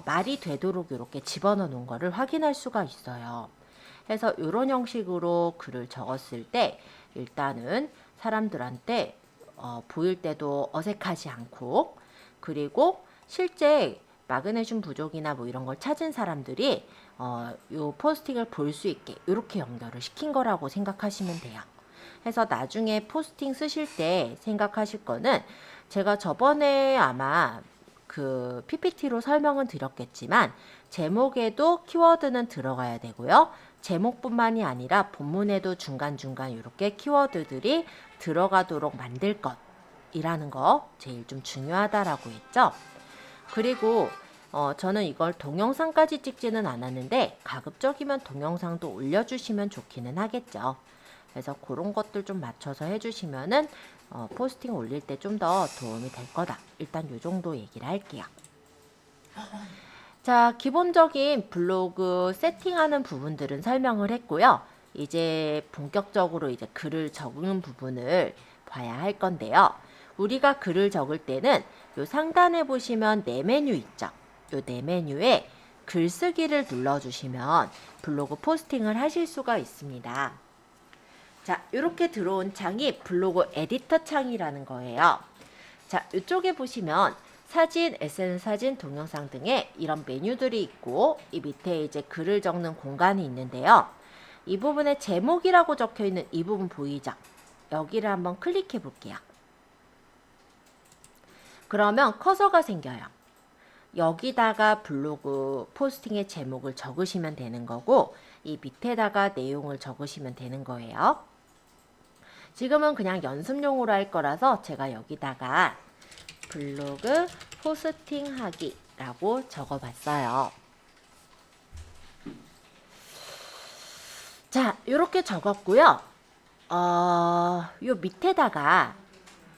말이 되도록 이렇게 집어넣어 놓은 거를 확인할 수가 있어요. 그래서 이런 형식으로 글을 적었을 때 일단은 사람들한테 보일 때도 어색하지 않고, 그리고 실제 마그네슘 부족이나 뭐 이런 걸 찾은 사람들이 요 포스팅을 볼 수 있게 이렇게 연결을 시킨 거라고 생각하시면 돼요. 그래서 나중에 포스팅 쓰실 때 생각하실 거는, 제가 저번에 아마 그 PPT로 설명은 드렸겠지만 제목에도 키워드는 들어가야 되고요. 제목뿐만이 아니라 본문에도 중간중간 이렇게 키워드들이 들어가도록 만들 것이라는 거 제일 좀 중요하다라고 했죠. 그리고 저는 이걸 동영상까지 찍지는 않았는데 가급적이면 동영상도 올려주시면 좋기는 하겠죠. 그래서 그런 것들 좀 맞춰서 해주시면은 포스팅 올릴 때 좀 더 도움이 될 거다. 일단 요 정도 얘기를 할게요. 자, 기본적인 블로그 세팅하는 부분들은 설명을 했고요. 이제 본격적으로 이제 글을 적는 부분을 봐야 할 건데요. 우리가 글을 적을 때는 요 상단에 보시면 네 메뉴 있죠. 요 네 메뉴에 글쓰기를 눌러주시면 블로그 포스팅을 하실 수가 있습니다. 자, 이렇게 들어온 창이 블로그 에디터 창이라는 거예요. 자, 이쪽에 보시면 사진, SNS 사진, 동영상 등의 이런 메뉴들이 있고, 이 밑에 이제 글을 적는 공간이 있는데요. 이 부분에 제목이라고 적혀 있는 이 부분 보이죠? 여기를 한번 클릭해 볼게요. 그러면 커서가 생겨요. 여기다가 블로그 포스팅의 제목을 적으시면 되는 거고, 이 밑에다가 내용을 적으시면 되는 거예요. 지금은 그냥 연습용으로 할 거라서 제가 여기다가 블로그 포스팅 하기라고 적어봤어요. 자, 이렇게 적었고요. 요 밑에다가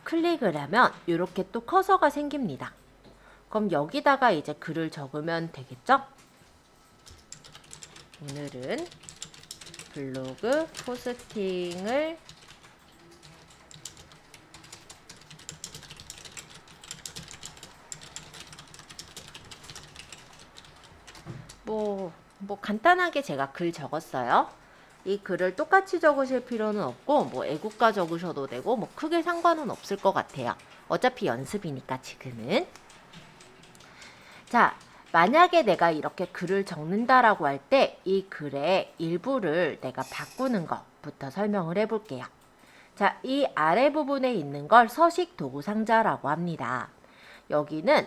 클릭을 하면 이렇게 또 커서가 생깁니다. 그럼 여기다가 이제 글을 적으면 되겠죠? 오늘은 블로그 포스팅을 뭐 간단하게 제가 글 적었어요. 이 글을 똑같이 적으실 필요는 없고 뭐 애국가 적으셔도 되고 뭐 크게 상관은 없을 것 같아요. 어차피 연습이니까 지금은. 자, 만약에 내가 이렇게 글을 적는다라고 할 때 이 글의 일부를 내가 바꾸는 것부터 설명을 해볼게요. 자, 이 아래 부분에 있는 걸 서식 도구 상자라고 합니다. 여기는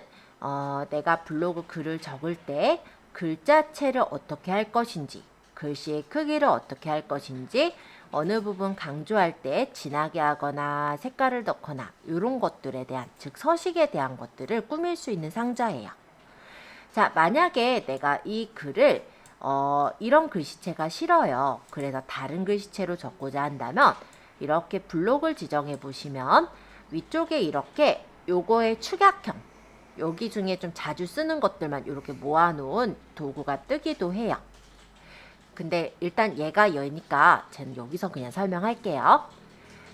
내가 블로그 글을 적을 때 글자체를 어떻게 할 것인지, 글씨의 크기를 어떻게 할 것인지, 어느 부분 강조할 때 진하게 하거나 색깔을 넣거나 이런 것들에 대한, 즉 서식에 대한 것들을 꾸밀 수 있는 상자예요. 자, 만약에 내가 이 글을 이런 글씨체가 싫어요. 그래서 다른 글씨체로 적고자 한다면 이렇게 블록을 지정해 보시면 위쪽에 이렇게 요거의 축약형, 여기 중에 좀 자주 쓰는 것들만 이렇게 모아놓은 도구가 뜨기도 해요. 근데 일단 얘가 얘니까 저는 여기서 그냥 설명할게요.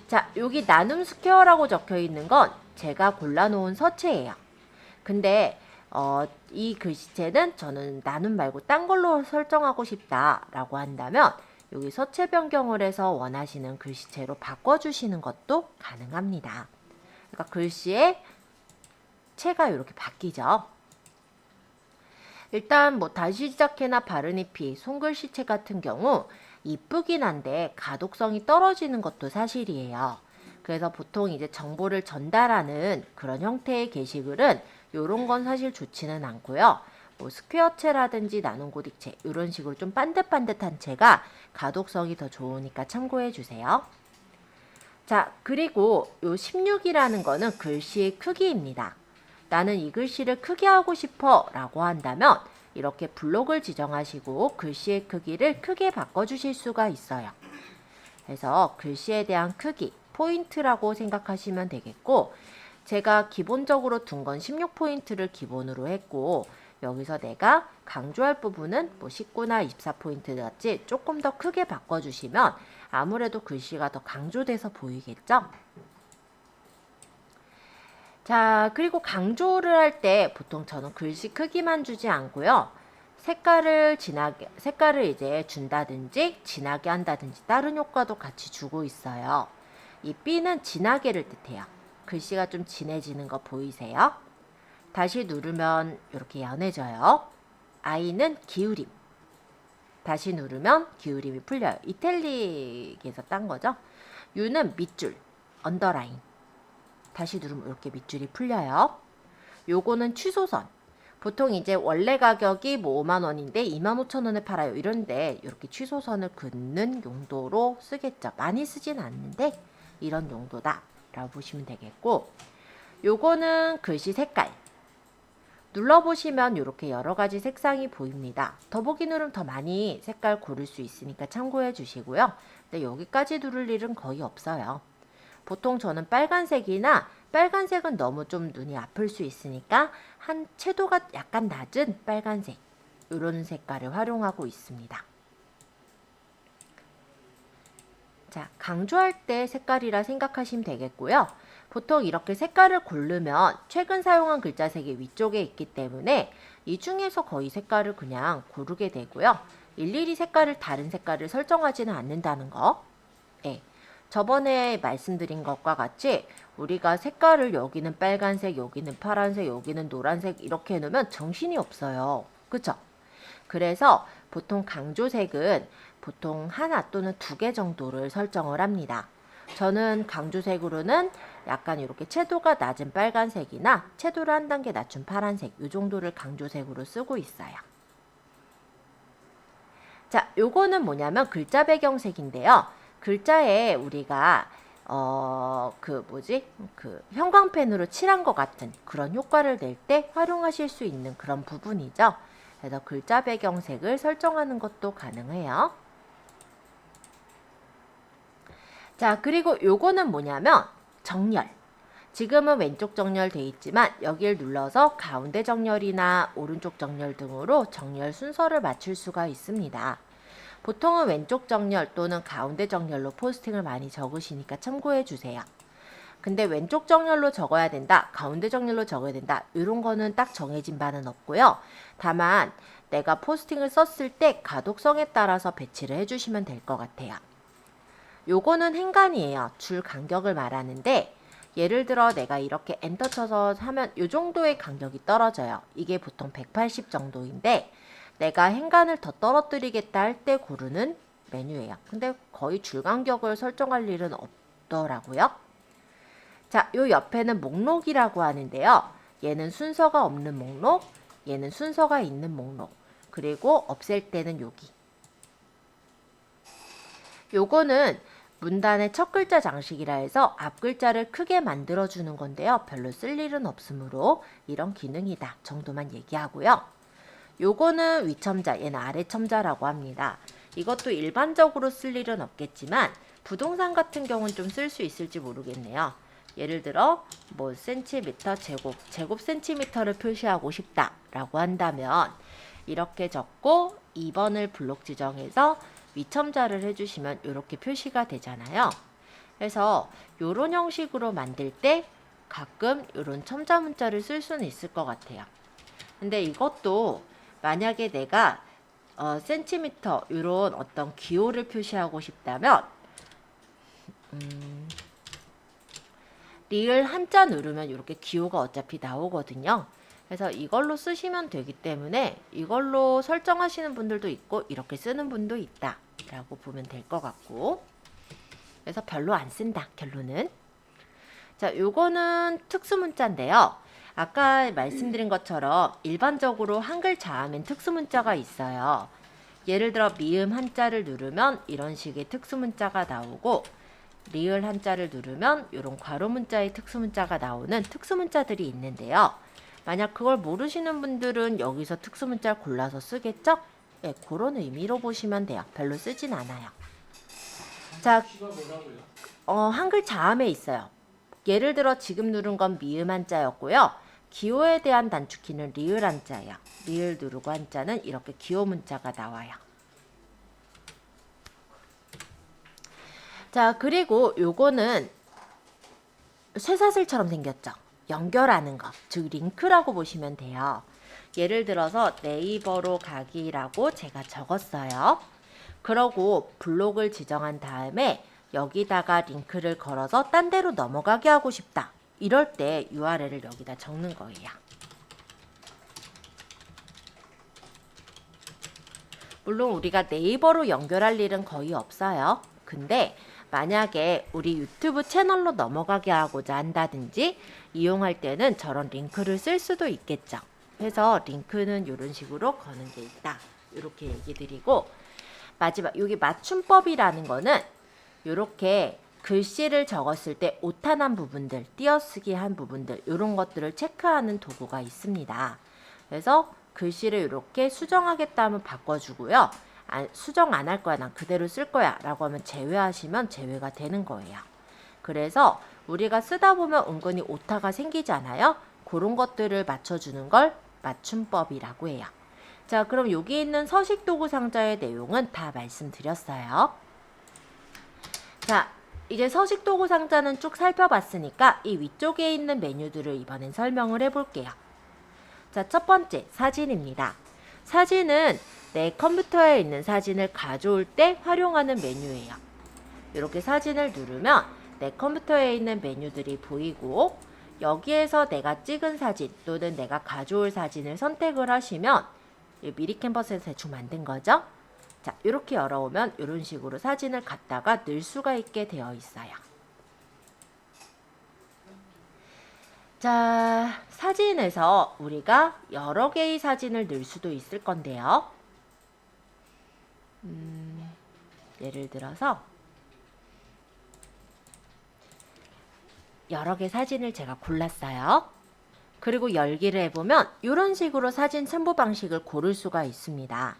자, 여기 나눔 스퀘어라고 적혀 있는 건 제가 골라놓은 서체예요. 근데 이 글씨체는 저는 나눔 말고 딴 걸로 설정하고 싶다라고 한다면 여기 서체 변경을 해서 원하시는 글씨체로 바꿔주시는 것도 가능합니다. 그러니까 글씨의 체가 이렇게 바뀌죠. 일단 뭐 다시 시작해나 바르니피, 손글씨체 같은 경우 이쁘긴 한데 가독성이 떨어지는 것도 사실이에요. 그래서 보통 이제 정보를 전달하는 그런 형태의 게시글은 요런 건 사실 좋지는 않고요. 뭐 스퀘어체라든지 나눔고딕체 이런 식으로 좀 반듯반듯한 체가 가독성이 더 좋으니까 참고해 주세요. 자, 그리고 요 16이라는 거는 글씨의 크기입니다. 나는 이 글씨를 크게 하고 싶어 라고 한다면 이렇게 블록을 지정하시고 글씨의 크기를 크게 바꿔주실 수가 있어요. 그래서 글씨에 대한 크기, 포인트라고 생각하시면 되겠고, 제가 기본적으로 둔 건 16포인트를 기본으로 했고, 여기서 내가 강조할 부분은 뭐 19나 24포인트 같이 조금 더 크게 바꿔주시면 아무래도 글씨가 더 강조돼서 보이겠죠? 자, 그리고 강조를 할 때 보통 저는 글씨 크기만 주지 않고요. 색깔을 이제 준다든지 진하게 한다든지 다른 효과도 같이 주고 있어요. 이 B는 진하게를 뜻해요. 글씨가 좀 진해지는 거 보이세요? 다시 누르면 이렇게 연해져요. I는 기울임. 다시 누르면 기울임이 풀려요. 이탈릭에서 딴 거죠. U는 밑줄, 언더라인. 다시 누르면 이렇게 밑줄이 풀려요. 요거는 취소선. 보통 이제 원래 가격이 뭐 5만 원인데 2만 5천 원에 팔아요. 이런데 이렇게 취소선을 긋는 용도로 쓰겠죠. 많이 쓰진 않는데 이런 용도다 라고 보시면 되겠고, 요거는 글씨 색깔. 눌러보시면 이렇게 여러 가지 색상이 보입니다. 더보기 누르면 더 많이 색깔 고를 수 있으니까 참고해 주시고요. 근데 여기까지 누를 일은 거의 없어요. 보통 저는 빨간색은 너무 좀 눈이 아플 수 있으니까 한 채도가 약간 낮은 빨간색 이런 색깔을 활용하고 있습니다. 자, 강조할 때 색깔이라 생각하시면 되겠고요. 보통 이렇게 색깔을 고르면 최근 사용한 글자색이 위쪽에 있기 때문에 이 중에서 거의 색깔을 그냥 고르게 되고요. 일일이 다른 색깔을 설정하지는 않는다는 거. 네. 저번에 말씀드린 것과 같이 우리가 색깔을 여기는 빨간색, 여기는 파란색, 여기는 노란색 이렇게 해놓으면 정신이 없어요. 그쵸? 그래서 보통 강조색은 보통 하나 또는 2개 정도를 설정을 합니다. 저는 강조색으로는 약간 이렇게 채도가 낮은 빨간색이나 채도를 한 단계 낮춘 파란색 이 정도를 강조색으로 쓰고 있어요. 자, 요거는 뭐냐면 글자 배경색인데요. 글자에 우리가 형광펜으로 칠한 것 같은 그런 효과를 낼 때 활용하실 수 있는 그런 부분이죠. 그래서 글자 배경색을 설정하는 것도 가능해요. 자, 그리고 요거는 뭐냐면 정렬. 지금은 왼쪽 정렬 돼 있지만 여기를 눌러서 가운데 정렬이나 오른쪽 정렬 등으로 정렬 순서를 맞출 수가 있습니다. 보통은 왼쪽 정렬 또는 가운데 정렬로 포스팅을 많이 적으시니까 참고해 주세요. 근데 왼쪽 정렬로 적어야 된다, 가운데 정렬로 적어야 된다 이런 거는 딱 정해진 바는 없고요. 다만 내가 포스팅을 썼을 때 가독성에 따라서 배치를 해주시면 될 것 같아요. 요거는 행간이에요. 줄 간격을 말하는데 예를 들어 내가 이렇게 엔터 쳐서 하면 요 정도의 간격이 떨어져요. 이게 보통 180 정도인데 내가 행간을 더 떨어뜨리겠다 할 때 고르는 메뉴예요. 근데 거의 줄 간격을 설정할 일은 없더라고요. 자, 요 옆에는 목록이라고 하는데요. 얘는 순서가 없는 목록, 얘는 순서가 있는 목록, 그리고 없앨 때는 여기. 요거는 문단의 첫 글자 장식이라 해서 앞 글자를 크게 만들어주는 건데요. 별로 쓸 일은 없으므로 이런 기능이다 정도만 얘기하고요. 요거는 위첨자, 얘는 아래첨자라고 합니다. 이것도 일반적으로 쓸 일은 없겠지만 부동산 같은 경우는 좀 쓸 수 있을지 모르겠네요. 예를 들어 뭐 센티미터 제곱 센티미터를 표시하고 싶다라고 한다면 이렇게 적고 2번을 블록 지정해서 위첨자를 해주시면 이렇게 표시가 되잖아요. 그래서 이런 형식으로 만들 때 가끔 이런 첨자 문자를 쓸 수는 있을 것 같아요. 근데 이것도 만약에 내가 센티미터 이런 어떤 기호를 표시하고 싶다면 리을 한자 누르면 이렇게 기호가 어차피 나오거든요. 그래서 이걸로 쓰시면 되기 때문에 이걸로 설정하시는 분들도 있고 이렇게 쓰는 분도 있다 라고 보면 될 것 같고, 그래서 별로 안 쓴다 결론은. 자, 요거는 특수문자인데요. 아까 말씀드린 것처럼 일반적으로 한글 자음엔 특수문자가 있어요. 예를 들어 미음 한자를 누르면 이런 식의 특수문자가 나오고, 리을 한자를 누르면 이런 괄호 문자의 특수문자가 나오는 특수문자들이 있는데요. 만약 그걸 모르시는 분들은 여기서 특수문자를 골라서 쓰겠죠? 네, 그런 의미로 보시면 돼요. 별로 쓰진 않아요. 자,
키가 뭐라고요?
한글 자음에 있어요. 예를 들어 지금 누른 건 미음 한자였고요. 기호에 대한 단축키는 리을 한자예요. 리을 누르고 한자는 이렇게 기호 문자가 나와요. 자, 그리고 요거는 쇠사슬처럼 생겼죠. 연결하는 거, 즉 링크라고 보시면 돼요. 예를 들어서 네이버로 가기라고 제가 적었어요. 그러고 블록을 지정한 다음에 여기다가 링크를 걸어서 딴 데로 넘어가게 하고 싶다. 이럴 때 URL을 여기다 적는 거예요. 물론 우리가 네이버로 연결할 일은 거의 없어요. 근데 만약에 우리 유튜브 채널로 넘어가게 하고자 한다든지 이용할 때는 저런 링크를 쓸 수도 있겠죠. 그래서 링크는 이런 식으로 거는 게 있다. 이렇게 얘기 드리고, 마지막 여기 맞춤법이라는 거는 이렇게 글씨를 적었을 때 오타난 부분들, 띄어쓰기 한 부분들 이런 것들을 체크하는 도구가 있습니다. 그래서 글씨를 이렇게 수정하겠다 하면 바꿔주고요. 수정 안 할 거야, 난 그대로 쓸 거야 라고 하면 제외하시면 제외가 되는 거예요. 그래서 우리가 쓰다 보면 은근히 오타가 생기잖아요. 그런 것들을 맞춰주는 걸 맞춤법이라고 해요. 자, 그럼 여기 있는 서식 도구 상자의 내용은 다 말씀드렸어요. 자, 이제 서식 도구 상자는 쭉 살펴봤으니까 이 위쪽에 있는 메뉴들을 이번엔 설명을 해볼게요. 자, 첫 번째 사진입니다. 사진은 내 컴퓨터에 있는 사진을 가져올 때 활용하는 메뉴예요. 이렇게 사진을 누르면 내 컴퓨터에 있는 메뉴들이 보이고, 여기에서 내가 찍은 사진 또는 내가 가져올 사진을 선택을 하시면 미리 캔버스에서 대충 만든 거죠. 자, 이렇게 열어오면 이런 식으로 사진을 갖다가 넣을 수가 있게 되어 있어요. 자, 사진에서 우리가 여러 개의 사진을 넣을 수도 있을 건데요. 예를 들어서 여러 개 사진을 제가 골랐어요. 그리고 열기를 해보면 이런 식으로 사진 첨부 방식을 고를 수가 있습니다.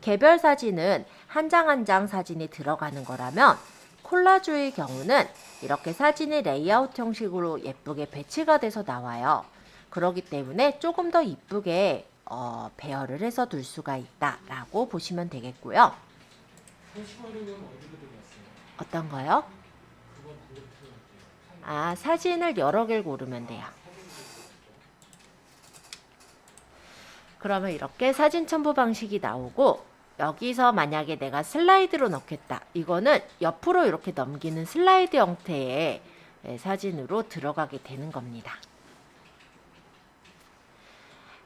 개별 사진은 한 장 한 장 사진이 들어가는 거라면, 콜라주의 경우는 이렇게 사진이 레이아웃 형식으로 예쁘게 배치가 돼서 나와요. 그렇기 때문에 조금 더 이쁘게 배열을 해서 둘 수가 있다라고 보시면 되겠고요.
표시하려면 어디로 들어갔어요?
어떤 거요?
그건 그대로 들어갈게요.
아, 사진을 여러 개를 고르면 돼요. 그러면 이렇게 사진 첨부 방식이 나오고, 여기서 만약에 내가 슬라이드로 넣겠다. 이거는 옆으로 이렇게 넘기는 슬라이드 형태의 사진으로 들어가게 되는 겁니다.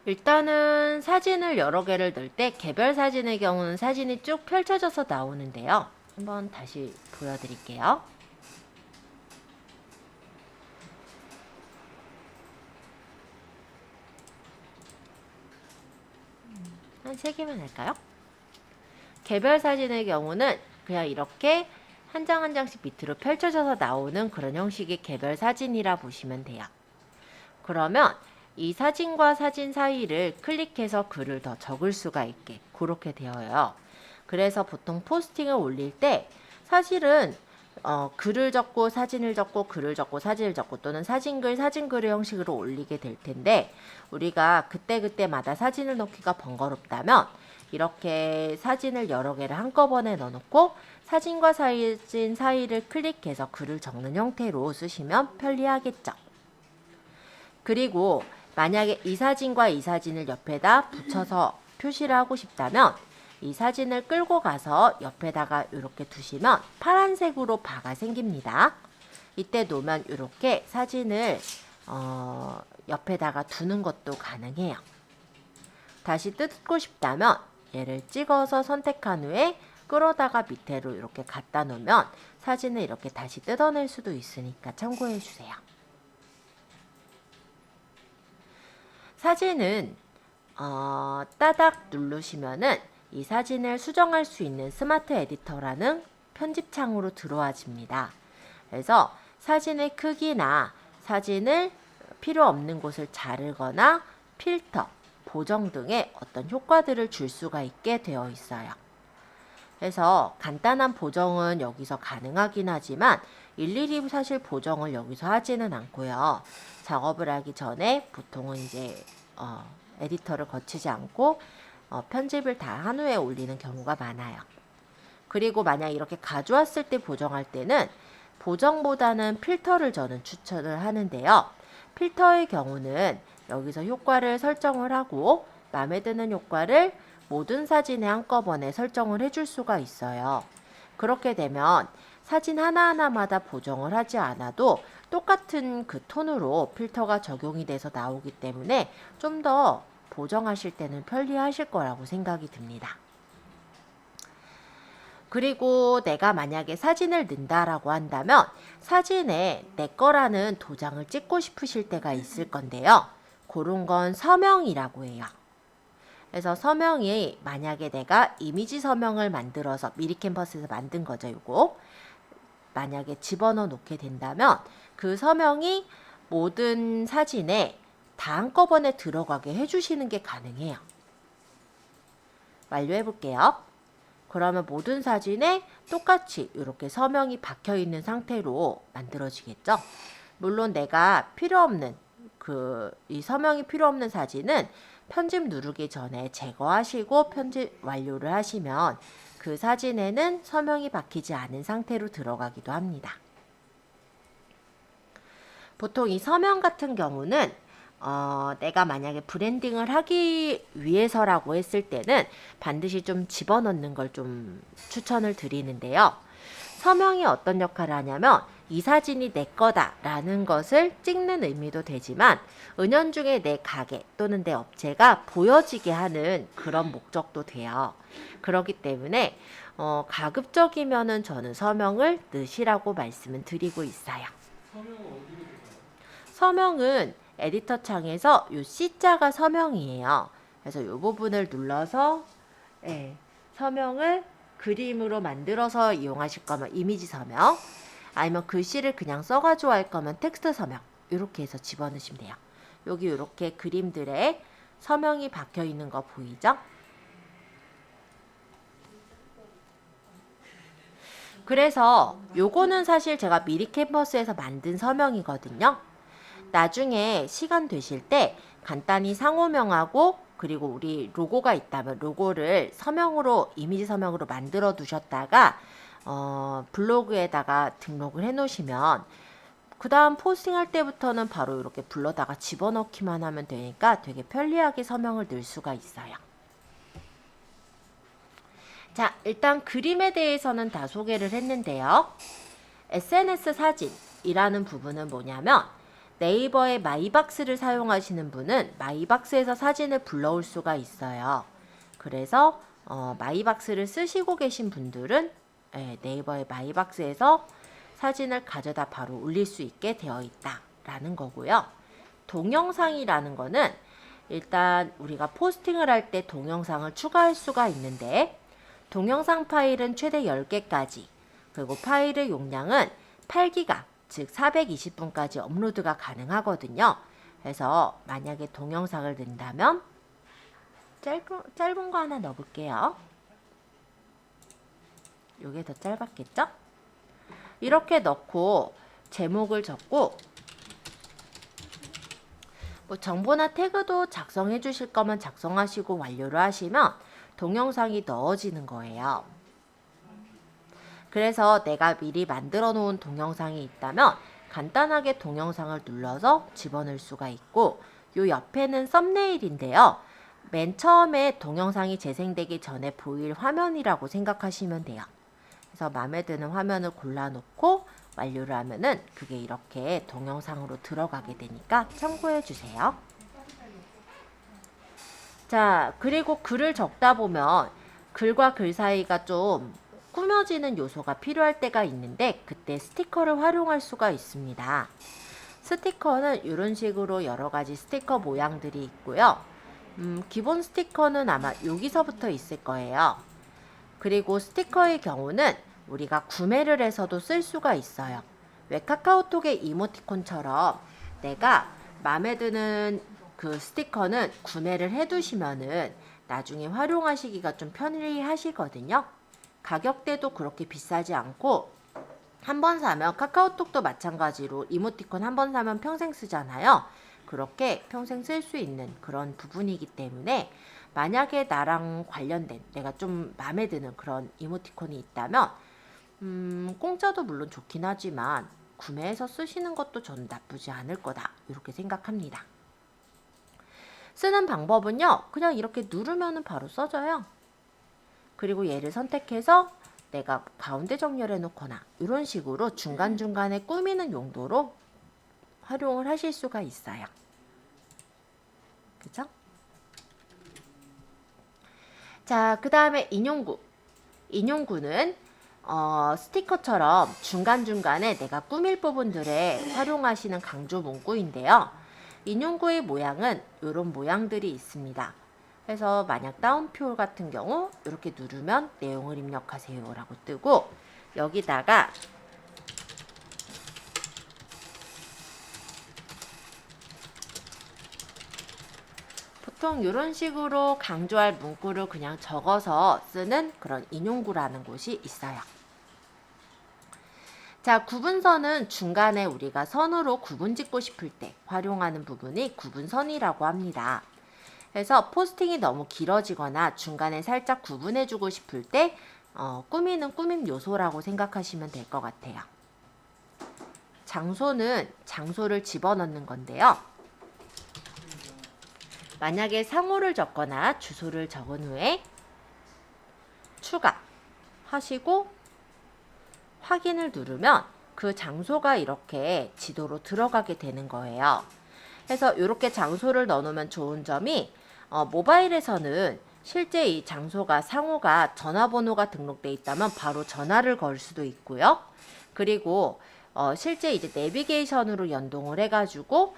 일단은 사진을 여러 개를 넣을 때 개별 사진의 경우는 사진이 쭉 펼쳐져서 나오는데요. 한번 다시 보여드릴게요. 한 3개만 할까요? 개별 사진의 경우는 그냥 이렇게 한 장 한 장씩 밑으로 펼쳐져서 나오는 그런 형식의 개별 사진이라 보시면 돼요. 그러면 이 사진과 사진 사이를 클릭해서 글을 더 적을 수가 있게 그렇게 되어요. 그래서 보통 포스팅을 올릴 때 사실은 글을 적고 사진을 적고 글을 적고 사진을 적고 또는 사진글 사진글의 형식으로 올리게 될 텐데, 우리가 그때그때마다 사진을 넣기가 번거롭다면 이렇게 사진을 여러 개를 한꺼번에 넣어놓고 사진과 사진 사이를 클릭해서 글을 적는 형태로 쓰시면 편리하겠죠. 그리고 만약에 이 사진과 이 사진을 옆에다 붙여서 표시를 하고 싶다면 이 사진을 끌고 가서 옆에다가 이렇게 두시면 파란색으로 바가 생깁니다. 이때 놓으면 이렇게 사진을 옆에다가 두는 것도 가능해요. 다시 뜯고 싶다면 얘를 찍어서 선택한 후에 끌어다가 밑으로 이렇게 갖다 놓으면 사진을 이렇게 다시 뜯어낼 수도 있으니까 참고해 주세요. 사진은 따닥 누르시면은 이 사진을 수정할 수 있는 스마트 에디터라는 편집창으로 들어와집니다. 그래서 사진의 크기나 사진을 필요 없는 곳을 자르거나 필터, 보정 등의 어떤 효과들을 줄 수가 있게 되어 있어요. 그래서 간단한 보정은 여기서 가능하긴 하지만 일일이 사실 보정을 여기서 하지는 않고요. 작업을 하기 전에 보통은 이제 에디터를 거치지 않고 편집을 다 한 후에 올리는 경우가 많아요. 그리고 만약 이렇게 가져왔을 때 보정할 때는 보정보다는 필터를 저는 추천을 하는데요. 필터의 경우는 여기서 효과를 설정을 하고 마음에 드는 효과를 모든 사진에 한꺼번에 설정을 해줄 수가 있어요. 그렇게 되면 사진 하나하나마다 보정을 하지 않아도 똑같은 그 톤으로 필터가 적용이 돼서 나오기 때문에 좀 더 보정하실 때는 편리하실 거라고 생각이 듭니다. 그리고 내가 만약에 사진을 넣는다라고 한다면 사진에 내 거라는 도장을 찍고 싶으실 때가 있을 건데요. 그런 건 서명이라고 해요. 그래서 서명이 만약에 내가 이미지 서명을 만들어서 미리캔버스에서 만든 거죠. 이거 만약에 집어넣어 놓게 된다면 그 서명이 모든 사진에 다 한꺼번에 들어가게 해주시는 게 가능해요. 완료해 볼게요. 그러면 모든 사진에 똑같이 이렇게 서명이 박혀 있는 상태로 만들어지겠죠. 물론 내가 필요 없는 이 서명이 필요 없는 사진은 편집 누르기 전에 제거하시고 편집 완료를 하시면 그 사진에는 서명이 박히지 않은 상태로 들어가기도 합니다. 보통 이 서명 같은 경우는 내가 만약에 브랜딩을 하기 위해서라고 했을 때는 반드시 좀 집어넣는 걸 좀 추천을 드리는데요. 서명이 어떤 역할을 하냐면 이 사진이 내 거다라는 것을 찍는 의미도 되지만 은연중에 내 가게 또는 내 업체가 보여지게 하는 그런 목적도 돼요. 그렇기 때문에 가급적이면은 저는 서명을 넣으시라고 말씀을 드리고 있어요.
서명은 어디로 들어가요?
서명은 에디터 창에서 요 C자가 서명이에요. 그래서 이 부분을 눌러서 서명을 그림으로 만들어서 이용하실 거면 이미지 서명, 아니면 글씨를 그냥 써가지고 할 거면 텍스트 서명, 이렇게 해서 집어넣으시면 돼요. 여기 이렇게 그림들에 서명이 박혀 있는 거 보이죠? 그래서 요거는 사실 제가 미리 캔버스에서 만든 서명이거든요. 나중에 시간 되실 때 간단히 상호명하고 그리고 우리 로고가 있다면 로고를 서명으로 이미지 서명으로 만들어 두셨다가 블로그에다가 등록을 해 놓으시면 그 다음 포스팅할 때부터는 바로 이렇게 불러다가 집어넣기만 하면 되니까 되게 편리하게 서명을 넣을 수가 있어요. 자, 일단 그림에 대해서는 다 소개를 했는데요. SNS 사진이라는 부분은 뭐냐면 네이버의 마이박스를 사용하시는 분은 마이박스에서 사진을 불러올 수가 있어요. 그래서 마이박스를 쓰시고 계신 분들은 네이버의 마이박스에서 사진을 가져다 바로 올릴 수 있게 되어 있다라는 거고요. 동영상이라는 거는 일단 우리가 포스팅을 할 때 동영상을 추가할 수가 있는데 동영상 파일은 최대 10개까지 그리고 파일의 용량은 8기가 즉 420분까지 업로드가 가능하거든요. 그래서 만약에 동영상을 넣는다면 짧은 거 하나 넣어볼게요. 요게 더 짧았겠죠? 이렇게 넣고 제목을 적고 뭐 정보나 태그도 작성해 주실 거면 작성하시고 완료를 하시면 동영상이 넣어지는 거예요. 그래서 내가 미리 만들어 놓은 동영상이 있다면 간단하게 동영상을 눌러서 집어넣을 수가 있고 요 옆에는 썸네일인데요. 맨 처음에 동영상이 재생되기 전에 보일 화면이라고 생각하시면 돼요. 그래서 마음에 드는 화면을 골라놓고 완료를 하면은 그게 이렇게 동영상으로 들어가게 되니까 참고해 주세요. 자, 그리고 글을 적다 보면 글과 글 사이가 좀 꾸며지는 요소가 필요할 때가 있는데 그때 스티커를 활용할 수가 있습니다. 스티커는 이런 식으로 여러 가지 스티커 모양들이 있고요. 기본 스티커는 아마 여기서부터 있을 거예요. 그리고 스티커의 경우는 우리가 구매를 해서도 쓸 수가 있어요. 왜 카카오톡의 이모티콘처럼 내가 마음에 드는 그 스티커는 구매를 해두시면은 나중에 활용하시기가 좀 편리하시거든요. 가격대도 그렇게 비싸지 않고 한 번 사면 카카오톡도 마찬가지로 이모티콘 한 번 사면 평생 쓰잖아요. 그렇게 평생 쓸 수 있는 그런 부분이기 때문에 만약에 나랑 관련된 내가 좀 마음에 드는 그런 이모티콘이 있다면 공짜도 물론 좋긴 하지만 구매해서 쓰시는 것도 전 나쁘지 않을 거다 이렇게 생각합니다. 쓰는 방법은요. 그냥 이렇게 누르면 바로 써져요. 그리고 얘를 선택해서 내가 가운데 정렬해 놓거나 이런 식으로 중간중간에 꾸미는 용도로 활용을 하실 수가 있어요. 그죠? 자, 그 다음에 인용구. 인용구는 스티커처럼 중간중간에 내가 꾸밀 부분들에 활용하시는 강조 문구인데요. 인용구의 모양은 이런 모양들이 있습니다. 그래서 만약 따옴표 같은 경우 이렇게 누르면 내용을 입력하세요 라고 뜨고 여기다가 보통 이런 식으로 강조할 문구를 그냥 적어서 쓰는 그런 인용구라는 곳이 있어요. 자, 구분선은 중간에 우리가 선으로 구분 짓고 싶을 때 활용하는 부분이 구분선이라고 합니다. 그래서 포스팅이 너무 길어지거나 중간에 살짝 구분해주고 싶을 때 꾸미는 꾸밈 요소라고 생각하시면 될 것 같아요. 장소는 장소를 집어넣는 건데요. 만약에 상호를 적거나 주소를 적은 후에 추가하시고 확인을 누르면 그 장소가 이렇게 지도로 들어가게 되는 거예요. 그래서 이렇게 장소를 넣어놓으면 좋은 점이 모바일에서는 실제 이 장소가 상호가 전화번호가 등록돼 있다면 바로 전화를 걸 수도 있고요. 그리고 실제 이제 내비게이션으로 연동을 해가지고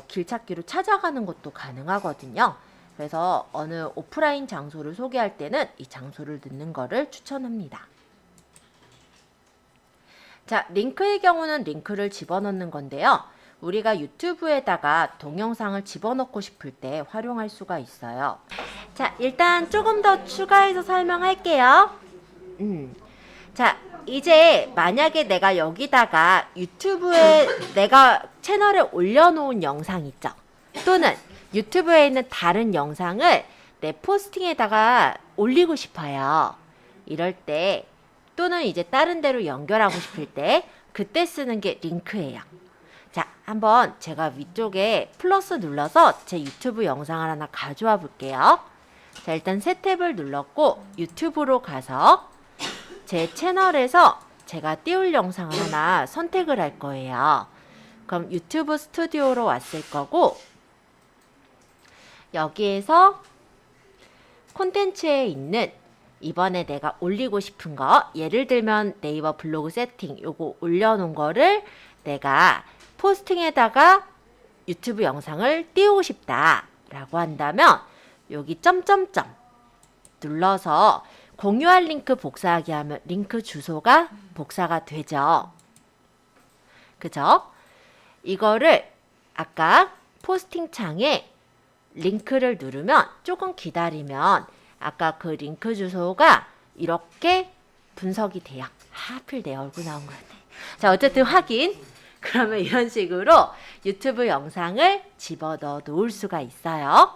길찾기로 찾아가는 것도 가능하거든요. 그래서 어느 오프라인 장소를 소개할 때는 이 장소를 넣는 거를 추천합니다. 자, 링크의 경우는 링크를 집어넣는 건데요. 우리가 유튜브에다가 동영상을 집어넣고 싶을 때 활용할 수가 있어요. 자, 일단 조금 더 추가해서 설명할게요. 자, 이제 만약에 내가 여기다가 유튜브에 내가 채널에 올려놓은 영상 있죠? 또는 유튜브에 있는 다른 영상을 내 포스팅에다가 올리고 싶어요. 이럴 때 또는 이제 다른 데로 연결하고 싶을 때 그때 쓰는 게 링크예요. 자, 한번 제가 위쪽에 플러스 눌러서 제 유튜브 영상을 하나 가져와 볼게요. 자, 일단 새 탭을 눌렀고 유튜브로 가서 제 채널에서 제가 띄울 영상을 하나 선택을 할 거예요. 그럼 유튜브 스튜디오로 왔을 거고 여기에서 콘텐츠에 있는 이번에 내가 올리고 싶은 거 예를 들면 네이버 블로그 세팅 요거 올려놓은 거를 내가 포스팅에다가 유튜브 영상을 띄우고 싶다 라고 한다면 여기 점점점 눌러서 공유할 링크 복사하기 하면 링크 주소가 복사가 되죠. 그죠? 이거를 아까 포스팅 창에 링크를 누르면 조금 기다리면 아까 그 링크 주소가 이렇게 분석이 돼요. 하필 내 얼굴 나온 것 같네. 자, 어쨌든 확인. 그러면 이런 식으로 유튜브 영상을 집어넣어 놓을 수가 있어요.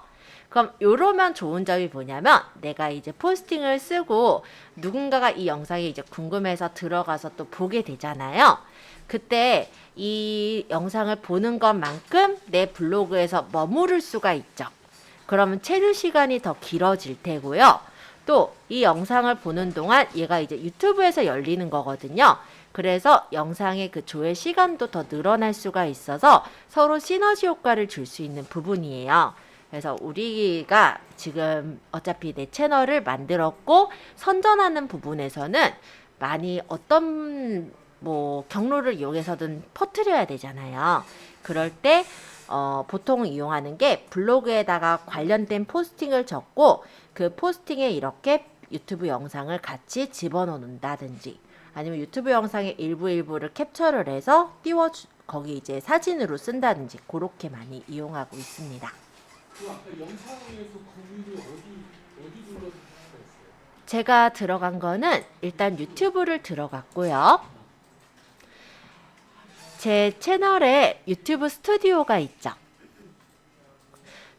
그럼 이러면 좋은 점이 뭐냐면 내가 이제 포스팅을 쓰고 누군가가 이 영상이 이제 궁금해서 들어가서 또 보게 되잖아요. 그때 이 영상을 보는 것만큼 내 블로그에서 머무를 수가 있죠. 그러면 체류 시간이 더 길어질 테고요. 또 이 영상을 보는 동안 얘가 이제 유튜브에서 열리는 거거든요. 그래서 영상의 그 조회 시간도 더 늘어날 수가 있어서 서로 시너지 효과를 줄 수 있는 부분이에요. 그래서 우리가 지금 어차피 내 채널을 만들었고 선전하는 부분에서는 많이 어떤 뭐 경로를 이용해서든 퍼뜨려야 되잖아요. 그럴 때 보통 이용하는 게 블로그에다가 관련된 포스팅을 적고 그 포스팅에 이렇게 유튜브 영상을 같이 집어넣는다든지 아니면 유튜브 영상의 일부를 캡처를 해서 거기 이제 사진으로 쓴다든지 그렇게 많이 이용하고 있습니다.
그 아까 영상에서 공유를 어디 눌러서 하는 거 있어요?
제가 들어간 거는 일단 유튜브를 들어갔고요. 제 채널에 유튜브 스튜디오가 있죠.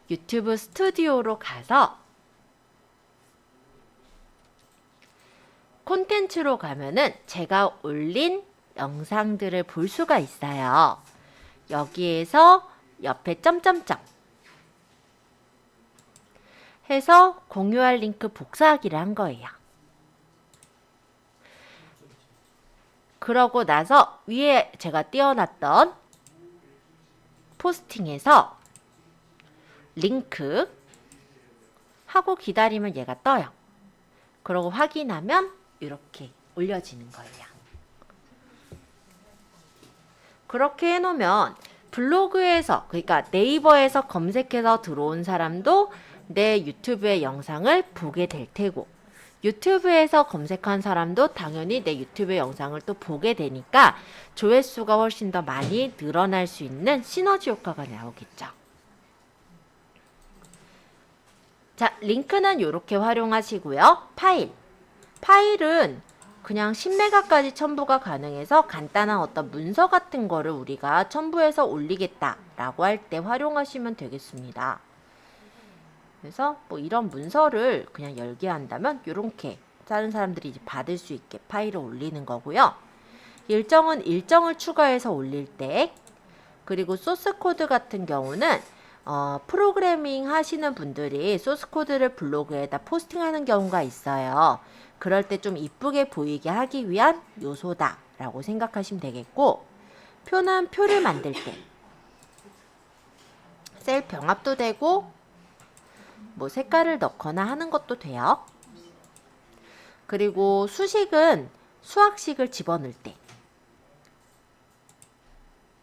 유튜브 스튜디오로 가서 콘텐츠로 가면은 제가 올린 영상들을 볼 수가 있어요. 여기에서 옆에 점점점 해서 공유할 링크 복사하기를 한 거예요. 그러고 나서 위에 제가 띄워놨던 포스팅에서 링크 하고 기다리면 얘가 떠요. 그러고 확인하면 이렇게 올려지는 거예요. 그렇게 해놓으면 블로그에서 그러니까 네이버에서 검색해서 들어온 사람도 내 유튜브의 영상을 보게 될 테고 유튜브에서 검색한 사람도 당연히 내 유튜브 영상을 또 보게 되니까 조회수가 훨씬 더 많이 늘어날 수 있는 시너지 효과가 나오겠죠. 자, 링크는 이렇게 활용하시고요. 파일은 그냥 10메가까지 첨부가 가능해서 간단한 어떤 문서 같은 거를 우리가 첨부해서 올리겠다라고 할 때 활용하시면 되겠습니다. 그래서 뭐 이런 문서를 그냥 열게 한다면 이렇게 다른 사람들이 이제 받을 수 있게 파일을 올리는 거고요. 일정을 추가해서 올릴 때 그리고 소스 코드 같은 경우는 프로그래밍 하시는 분들이 소스 코드를 블로그에다 포스팅하는 경우가 있어요. 그럴 때 좀 이쁘게 보이게 하기 위한 요소다 라고 생각하시면 되겠고 표는 표를 만들 때 셀 병합도 되고 뭐 색깔을 넣거나 하는 것도 돼요. 그리고 수식은 수학식을 집어넣을 때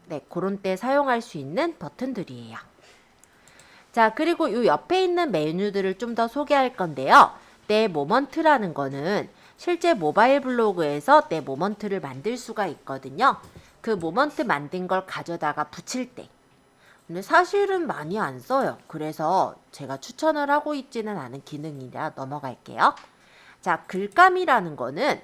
네, 그런 때 사용할 수 있는 버튼들이에요. 자, 그리고 이 옆에 있는 메뉴들을 좀 더 소개할 건데요. 내 모먼트라는 거는 실제 모바일 블로그에서 내 모먼트를 만들 수가 있거든요. 그 모먼트 만든 걸 가져다가 붙일 때 근데 사실은 많이 안 써요. 그래서 제가 추천을 하고 있지는 않은 기능이라 넘어갈게요. 자, 글감이라는 거는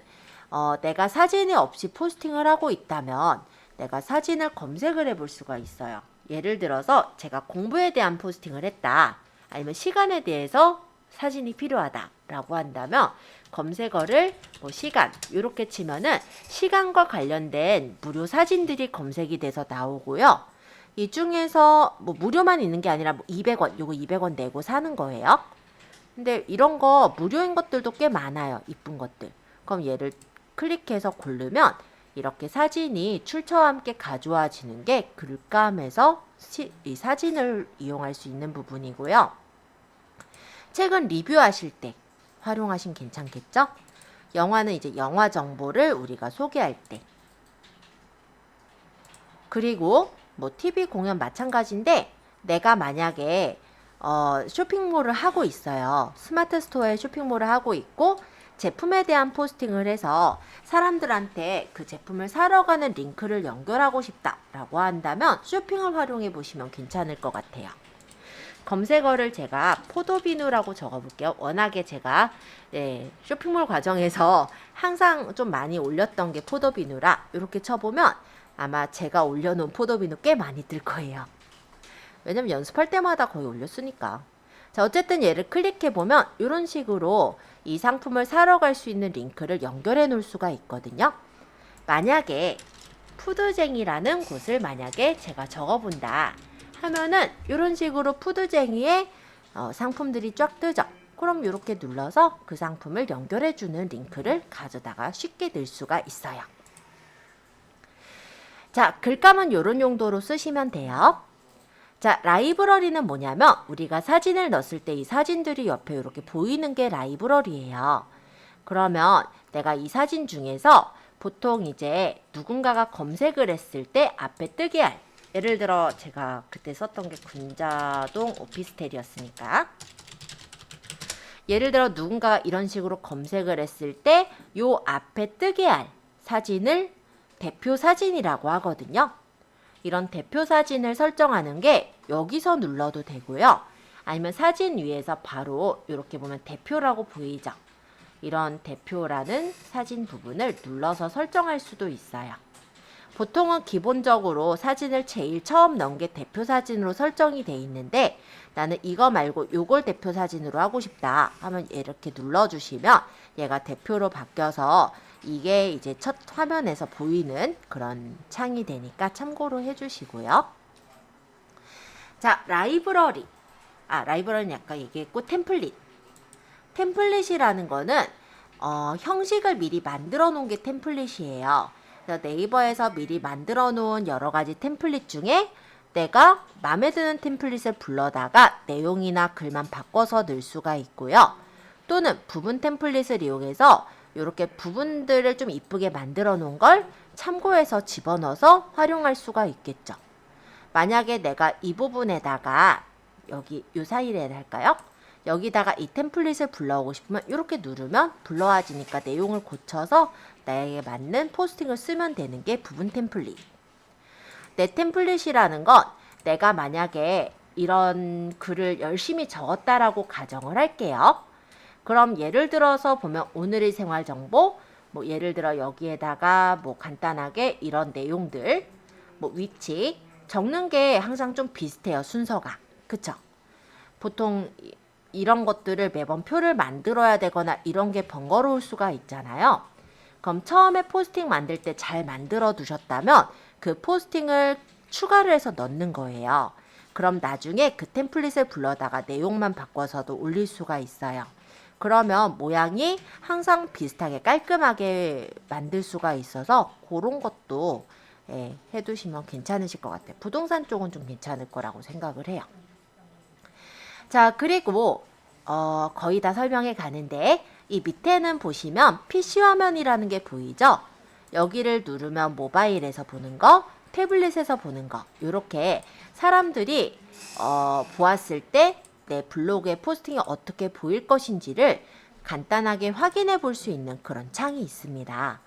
내가 사진이 없이 포스팅을 하고 있다면 내가 사진을 검색을 해볼 수가 있어요. 예를 들어서 제가 공부에 대한 포스팅을 했다. 아니면 시간에 대해서 사진이 필요하다 라고 한다면 검색어를 뭐 시간 이렇게 치면은 시간과 관련된 무료 사진들이 검색이 돼서 나오고요. 이 중에서 뭐 무료만 있는 게 아니라 뭐 200원, 요거 200원 내고 사는 거예요. 근데 이런 거 무료인 것들도 꽤 많아요. 이쁜 것들. 그럼 얘를 클릭해서 고르면 이렇게 사진이 출처와 함께 가져와지는 게 글감에서 이 사진을 이용할 수 있는 부분이고요. 책은 리뷰하실 때 활용하시면 괜찮겠죠? 영화는 이제 영화 정보를 우리가 소개할 때. 그리고 뭐 TV 공연 마찬가지인데 내가 만약에 쇼핑몰을 하고 있어요. 스마트 스토어에 쇼핑몰을 하고 있고 제품에 대한 포스팅을 해서 사람들한테 그 제품을 사러 가는 링크를 연결하고 싶다라고 한다면 쇼핑을 활용해 보시면 괜찮을 것 같아요. 검색어를 제가 포도비누라고 적어볼게요. 워낙에 제가 쇼핑몰 과정에서 항상 좀 많이 올렸던 게 포도비누라 이렇게 쳐보면 아마 제가 올려놓은 포도비누 꽤 많이 뜰 거예요. 왜냐면 연습할 때마다 거의 올렸으니까. 자, 어쨌든 얘를 클릭해보면 이런 식으로 이 상품을 사러 갈 수 있는 링크를 연결해 놓을 수가 있거든요. 만약에 푸드쟁이라는 곳을 만약에 제가 적어본다 하면은 이런 식으로 푸드쟁이에 상품들이 쫙 뜨죠. 그럼 이렇게 눌러서 그 상품을 연결해주는 링크를 가져다가 쉽게 넣을 수가 있어요. 자, 글감은 이런 용도로 쓰시면 돼요. 자, 라이브러리는 뭐냐면 우리가 사진을 넣었을 때 이 사진들이 옆에 이렇게 보이는 게 라이브러리예요. 그러면 내가 이 사진 중에서 보통 이제 누군가가 검색을 했을 때 앞에 뜨게 할, 예를 들어 제가 그때 썼던 게 군자동 오피스텔이었으니까, 예를 들어 누군가가 이런 식으로 검색을 했을 때 요 앞에 뜨게 할 사진을 대표 사진이라고 하거든요. 이런 대표 사진을 설정하는 게 여기서 눌러도 되고요. 아니면 사진 위에서 바로 이렇게 보면 대표라고 보이죠. 이런 대표라는 사진 부분을 눌러서 설정할 수도 있어요. 보통은 기본적으로 사진을 제일 처음 넣은 게 대표 사진으로 설정이 돼 있는데 나는 이거 말고 요걸 대표 사진으로 하고 싶다 하면 이렇게 눌러주시면 얘가 대표로 바뀌어서 이게 이제 첫 화면에서 보이는 그런 창이 되니까 참고로 해주시고요. 자, 라이브러리. 라이브러리는 약간 얘기했고, 템플릿. 템플릿이라는 거는 형식을 미리 만들어 놓은 게 템플릿이에요. 그래서 네이버에서 미리 만들어 놓은 여러 가지 템플릿 중에 내가 마음에 드는 템플릿을 불러다가 내용이나 글만 바꿔서 넣을 수가 있고요. 또는 부분 템플릿을 이용해서 이렇게 부분들을 좀 이쁘게 만들어 놓은 걸 참고해서 집어넣어서 활용할 수가 있겠죠. 만약에 내가 이 부분에다가 여기 요 사이에 할까요? 여기다가 이 템플릿을 불러오고 싶으면 이렇게 누르면 불러와지니까 내용을 고쳐서 나에게 맞는 포스팅을 쓰면 되는 게 부분 템플릿. 내 템플릿이라는 건 내가 만약에 이런 글을 열심히 적었다라고 가정을 할게요. 그럼 예를 들어서 보면 오늘의 생활 정보, 뭐 예를 들어 여기에다가 뭐 간단하게 이런 내용들, 뭐 위치 적는 게 항상 좀 비슷해요, 순서가. 그쵸? 보통 이런 것들을 매번 표를 만들어야 되거나 이런 게 번거로울 수가 있잖아요. 그럼 처음에 포스팅 만들 때 잘 만들어 두셨다면 그 포스팅을 추가를 해서 넣는 거예요. 그럼 나중에 그 템플릿을 불러다가 내용만 바꿔서도 올릴 수가 있어요. 그러면 모양이 항상 비슷하게 깔끔하게 만들 수가 있어서 그런 것도 해두시면 괜찮으실 것 같아요. 부동산 쪽은 좀 괜찮을 거라고 생각을 해요. 자, 그리고 거의 다 설명해 가는데 이 밑에는 보시면 PC 화면이라는 게 보이죠? 여기를 누르면 모바일에서 보는 거, 태블릿에서 보는 거, 이렇게 사람들이 보았을 때 내 블로그의 포스팅이 어떻게 보일 것인지를 간단하게 확인해 볼 수 있는 그런 창이 있습니다.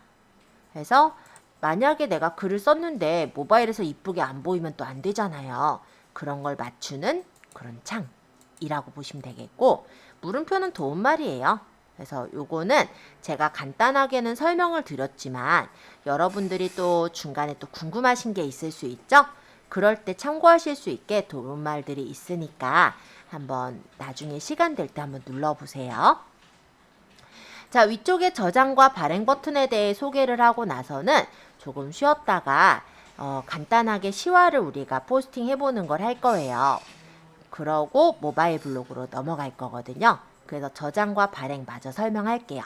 그래서 만약에 내가 글을 썼는데 모바일에서 이쁘게 안 보이면 또 안 되잖아요. 그런 걸 맞추는 그런 창이라고 보시면 되겠고, 물음표는 도움말이에요. 그래서 요거는 제가 간단하게는 설명을 드렸지만 여러분들이 또 중간에 또 궁금하신 게 있을 수 있죠? 그럴 때 참고하실 수 있게 도움말들이 있으니까 한번 나중에 시간 될 때 한번 눌러보세요. 자, 위쪽에 저장과 발행 버튼에 대해 소개를 하고 나서는 조금 쉬었다가 간단하게 시화를 우리가 포스팅 해보는 걸 할 거예요. 그러고 모바일 블로그로 넘어갈 거거든요. 그래서 저장과 발행 마저 설명할게요.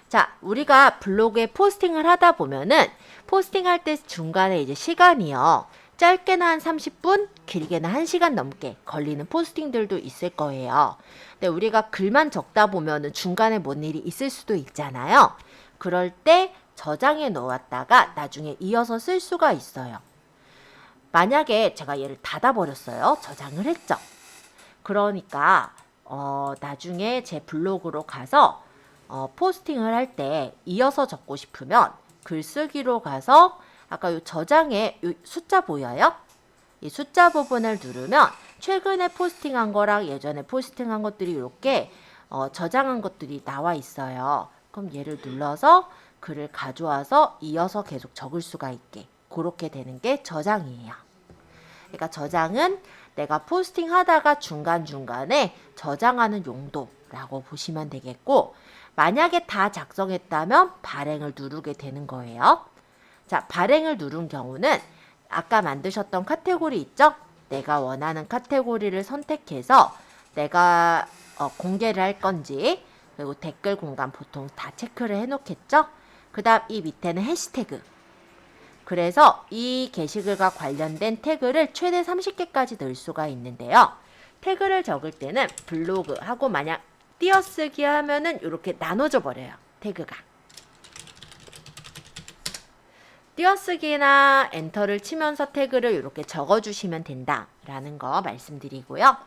자, 우리가 블로그에 포스팅을 하다 보면은 포스팅할 때 중간에 이제 시간이요. 짧게는 한 30분, 길게는 1시간 넘게 걸리는 포스팅들도 있을 거예요. 근데 우리가 글만 적다 보면은 중간에 뭔 일이 있을 수도 있잖아요. 그럴 때 저장해 놓았다가 나중에 이어서 쓸 수가 있어요. 만약에 제가 얘를 닫아버렸어요. 저장을 했죠. 그러니까 나중에 제 블로그로 가서 포스팅을 할 때 이어서 적고 싶으면 글쓰기로 가서 아까 요 저장에 요 숫자 보여요? 이 숫자 부분을 누르면 최근에 포스팅한 거랑 예전에 포스팅한 것들이 이렇게 저장한 것들이 나와 있어요. 그럼 얘를 눌러서 글을 가져와서 이어서 계속 적을 수가 있게 그렇게 되는 게 저장이에요. 그러니까 저장은 내가 포스팅 하다가 중간중간에 저장하는 용도라고 보시면 되겠고, 만약에 다 작성했다면 발행을 누르게 되는 거예요. 자, 발행을 누른 경우는 아까 만드셨던 카테고리 있죠? 내가 원하는 카테고리를 선택해서 내가 공개를 할 건지, 그리고 댓글 공간 보통 다 체크를 해놓겠죠? 그 다음 이 밑에는 해시태그. 그래서 이 게시글과 관련된 태그를 최대 30개까지 넣을 수가 있는데요. 태그를 적을 때는 블로그 하고 만약 띄어쓰기 하면은 이렇게 나눠져 버려요. 태그가. 띄어쓰기나 엔터를 치면서 태그를 이렇게 적어주시면 된다라는 거 말씀드리고요.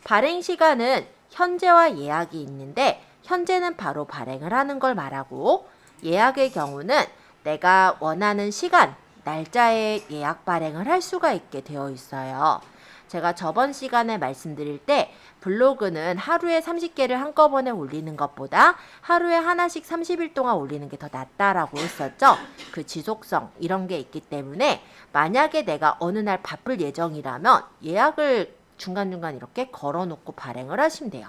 발행 시간은 현재와 예약이 있는데 현재는 바로 발행을 하는 걸 말하고 예약의 경우는 내가 원하는 시간, 날짜에 예약 발행을 할 수가 있게 되어 있어요. 제가 저번 시간에 말씀드릴 때 블로그는 하루에 30개를 한꺼번에 올리는 것보다 하루에 하나씩 30일 동안 올리는 게 더 낫다라고 했었죠. 그 지속성 이런 게 있기 때문에 만약에 내가 어느 날 바쁠 예정이라면 예약을 중간중간 이렇게 걸어놓고 발행을 하시면 돼요.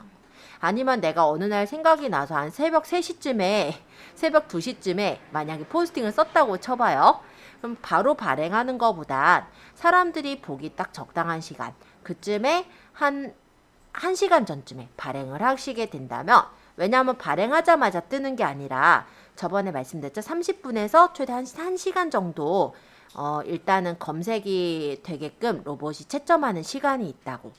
아니면 내가 어느 날 생각이 나서 한 새벽 3시쯤에 새벽 2시쯤에 만약에 포스팅을 썼다고 쳐봐요. 그럼 바로 발행하는 것보단 사람들이 보기 딱 적당한 시간 그쯤에 한 1시간 전쯤에 발행을 하시게 된다면 왜냐하면 발행하자마자 뜨는 게 아니라 저번에 말씀드렸죠. 30분에서 최대 1시간 정도 일단은 검색이 되게끔 로봇이 채점하는 시간이 있다고.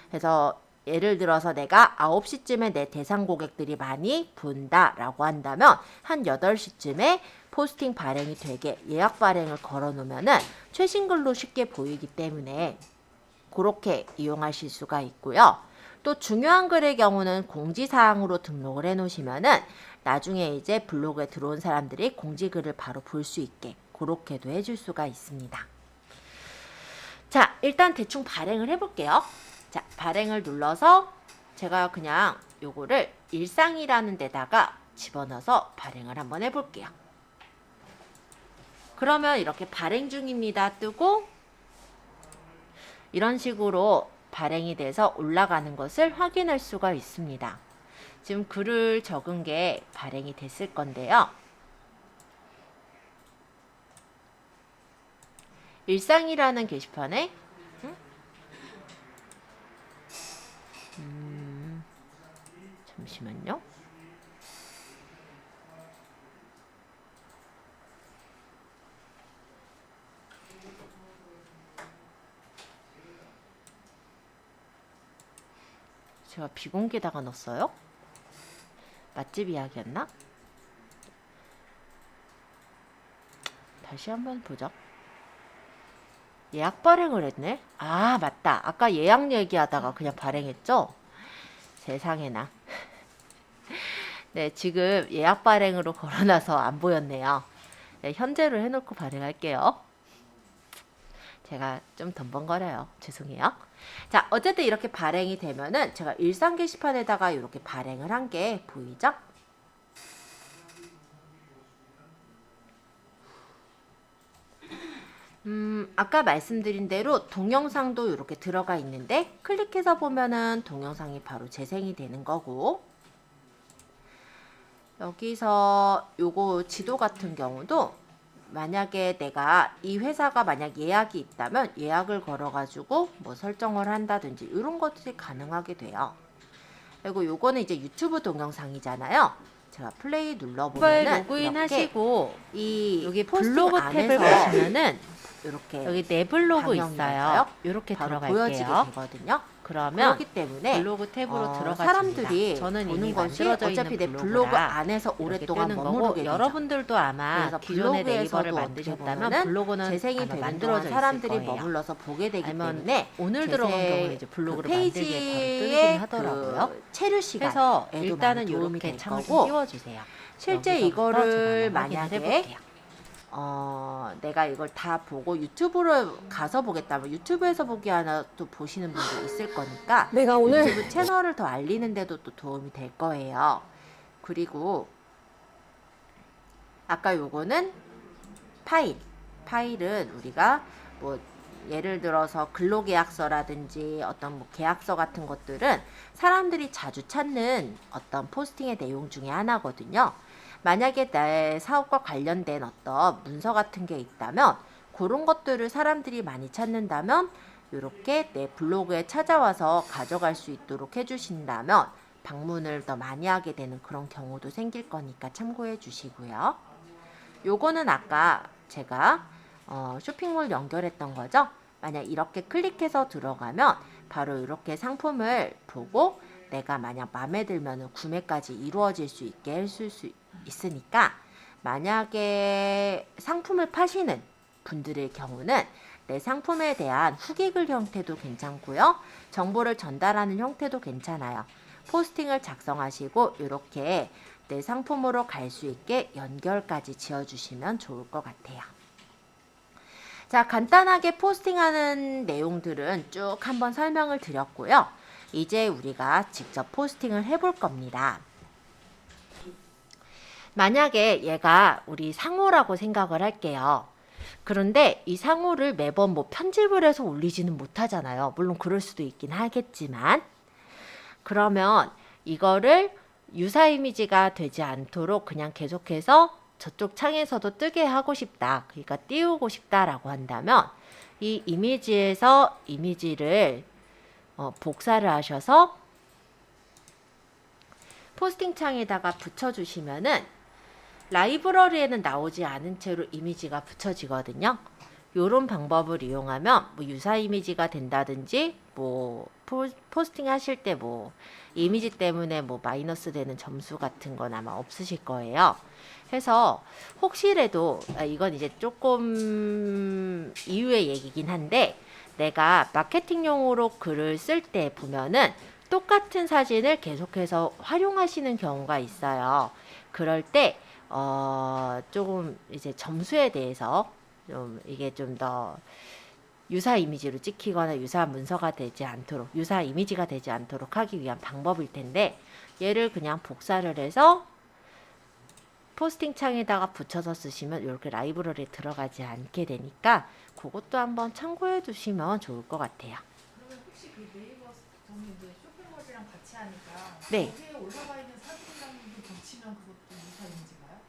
그래서 예를 들어서 내가 9시쯤에 내 대상 고객들이 많이 본다라고 한다면 한 8시쯤에 포스팅 발행이 되게 예약 발행을 걸어 놓으면은 최신 글로 쉽게 보이기 때문에 그렇게 이용하실 수가 있고요. 또 중요한 글의 경우는 공지사항으로 등록을 해 놓으시면은 나중에 이제 블로그에 들어온 사람들이 공지글을 바로 볼 수 있게 그렇게도 해줄 수가 있습니다. 자, 일단 대충 발행을 해볼게요. 자, 발행을 눌러서 제가 그냥 요거를 일상이라는 데다가 집어넣어서 발행을 한번 해볼게요. 그러면 이렇게 발행 중입니다 뜨고 이런 식으로 발행이 돼서 올라가는 것을 확인할 수가 있습니다. 지금 글을 적은 게 발행이 됐을 건데요. 일상이라는 게시판에 잠시만요. 제가 비공개다가 넣었어요? 맛집 이야기였나? 다시 한번 보죠. 예약 발행을 했네? 아, 맞다. 아까 예약 얘기하다가 그냥 발행했죠? 세상에나. 네, 지금 예약 발행으로 걸어놔서 안 보였네요. 네, 현재로 해놓고 발행할게요. 제가 좀 덤벙거려요. 죄송해요. 자, 어쨌든 이렇게 발행이 되면은 제가 일상 게시판에다가 이렇게 발행을 한 게 보이죠? 아까 말씀드린 대로 동영상도 이렇게 들어가 있는데 클릭해서 보면은 동영상이 바로 재생이 되는 거고 여기서 요거 지도 같은 경우도 만약에 내가 이 회사가 만약 예약이 있다면 예약을 걸어가지고 뭐 설정을 한다든지 이런 것들이 가능하게 돼요. 그리고 요거는 이제 유튜브 동영상이잖아요. 제가 플레이 눌러보면은
로그인
이렇게
하시고
이
여기
포스팅
블로그 탭을
안에서
보시면은
이렇게
여기 내 블로그
방영이
있어요.
나와요.
이렇게
바로
들어갈게요.
보여지게 되거든요.
그러면
그렇기 때문에
블로그 탭으로 들어가집니다.
사람들이
저는
보는
이미
것이
만들어져
어차피
있는
내 블로그
블로그라
안에서
이렇게
오랫동안
뜨는 거고
머무르게 되죠.
여러분들도 아마
그래서
기존의 네이버를
블로그에서도
만드셨다면
어떻게
블로그는
재생이
아마
되는
만들어져
동안
있을
사람들이
거예요.
머물러서 보게 되기
아니면
때문에
오늘
재생
들어간 경우는 이제 블로그를
그
만들기에 바로
페이지의
뜨긴 하더라고요.
그 체류 시간
그래서
에도
일단은
많이 도움이
이렇게
될
참을
거고
띄워주세요.
실제
여기서부터
이거를
제가 한번 확인을
만약에
해볼게요.
내가 이걸 다 보고 유튜브를 가서 보겠다면 유튜브에서 보기 하나 또 보시는 분도 있을 거니까
내가 오늘
유튜브 채널을 더 알리는 데도 또 도움이 될 거예요. 그리고 아까 요거는 파일은 우리가 뭐 예를 들어서 근로계약서라든지 어떤 뭐 계약서 같은 것들은 사람들이 자주 찾는 어떤 포스팅의 내용 중에 하나거든요. 만약에 내 사업과 관련된 어떤 문서 같은 게 있다면 그런 것들을 사람들이 많이 찾는다면 이렇게 내 블로그에 찾아와서 가져갈 수 있도록 해주신다면 방문을 더 많이 하게 되는 그런 경우도 생길 거니까 참고해 주시고요. 요거는 아까 제가 쇼핑몰 연결했던 거죠. 만약 이렇게 클릭해서 들어가면 바로 이렇게 상품을 보고 내가 만약 마음에 들면 구매까지 이루어질 수 있게 해줄 수 있으니까, 만약에 상품을 파시는 분들의 경우는 내 상품에 대한 후기글 형태도 괜찮고요. 정보를 전달하는 형태도 괜찮아요. 포스팅을 작성하시고 이렇게 내 상품으로 갈 수 있게 연결까지 지어주시면 좋을 것 같아요. 자, 간단하게 포스팅하는 내용들은 쭉 한번 설명을 드렸고요. 이제 우리가 직접 포스팅을 해볼 겁니다. 만약에 얘가 우리 상호라고 생각을 할게요. 그런데 이 상호를 매번 뭐 편집을 해서 올리지는 못하잖아요. 물론 그럴 수도 있긴 하겠지만, 그러면 이거를 유사 이미지가 되지 않도록 그냥 계속해서 저쪽 창에서도 뜨게 하고 싶다, 그러니까 띄우고 싶다라고 한다면 이 이미지에서 이미지를 복사를 하셔서 포스팅 창에다가 붙여주시면은 라이브러리에는 나오지 않은 채로 이미지가 붙여지거든요. 요런 방법을 이용하면 뭐 유사 이미지가 된다든지, 뭐 포스팅 하실 때 뭐 이미지 때문에 뭐 마이너스 되는 점수 같은 건 아마 없으실 거예요. 해서 혹시라도, 이건 이제 조금 이후의 얘기긴 한데, 내가 마케팅용으로 글을 쓸 때 보면은 똑같은 사진을 계속해서 활용하시는 경우가 있어요. 그럴 때 조금 이제 점수에 대해서 좀 이게 좀 더 유사 이미지로 찍히거나 유사 문서가 되지 않도록, 유사 이미지가 되지 않도록 하기 위한 방법일 텐데, 얘를 그냥 복사를 해서 포스팅 창에다가 붙여서 쓰시면 이렇게 라이브러리에 들어가지 않게 되니까 그것도 한번 참고해 두시면 좋을 것 같아요.
그러면 혹시 그 네이버 저는 이제 쇼핑몰이랑 같이 하니까
네.
거기에 올라가 있는 사진이랑도 겹치면 그것도 유사 이미지인가요?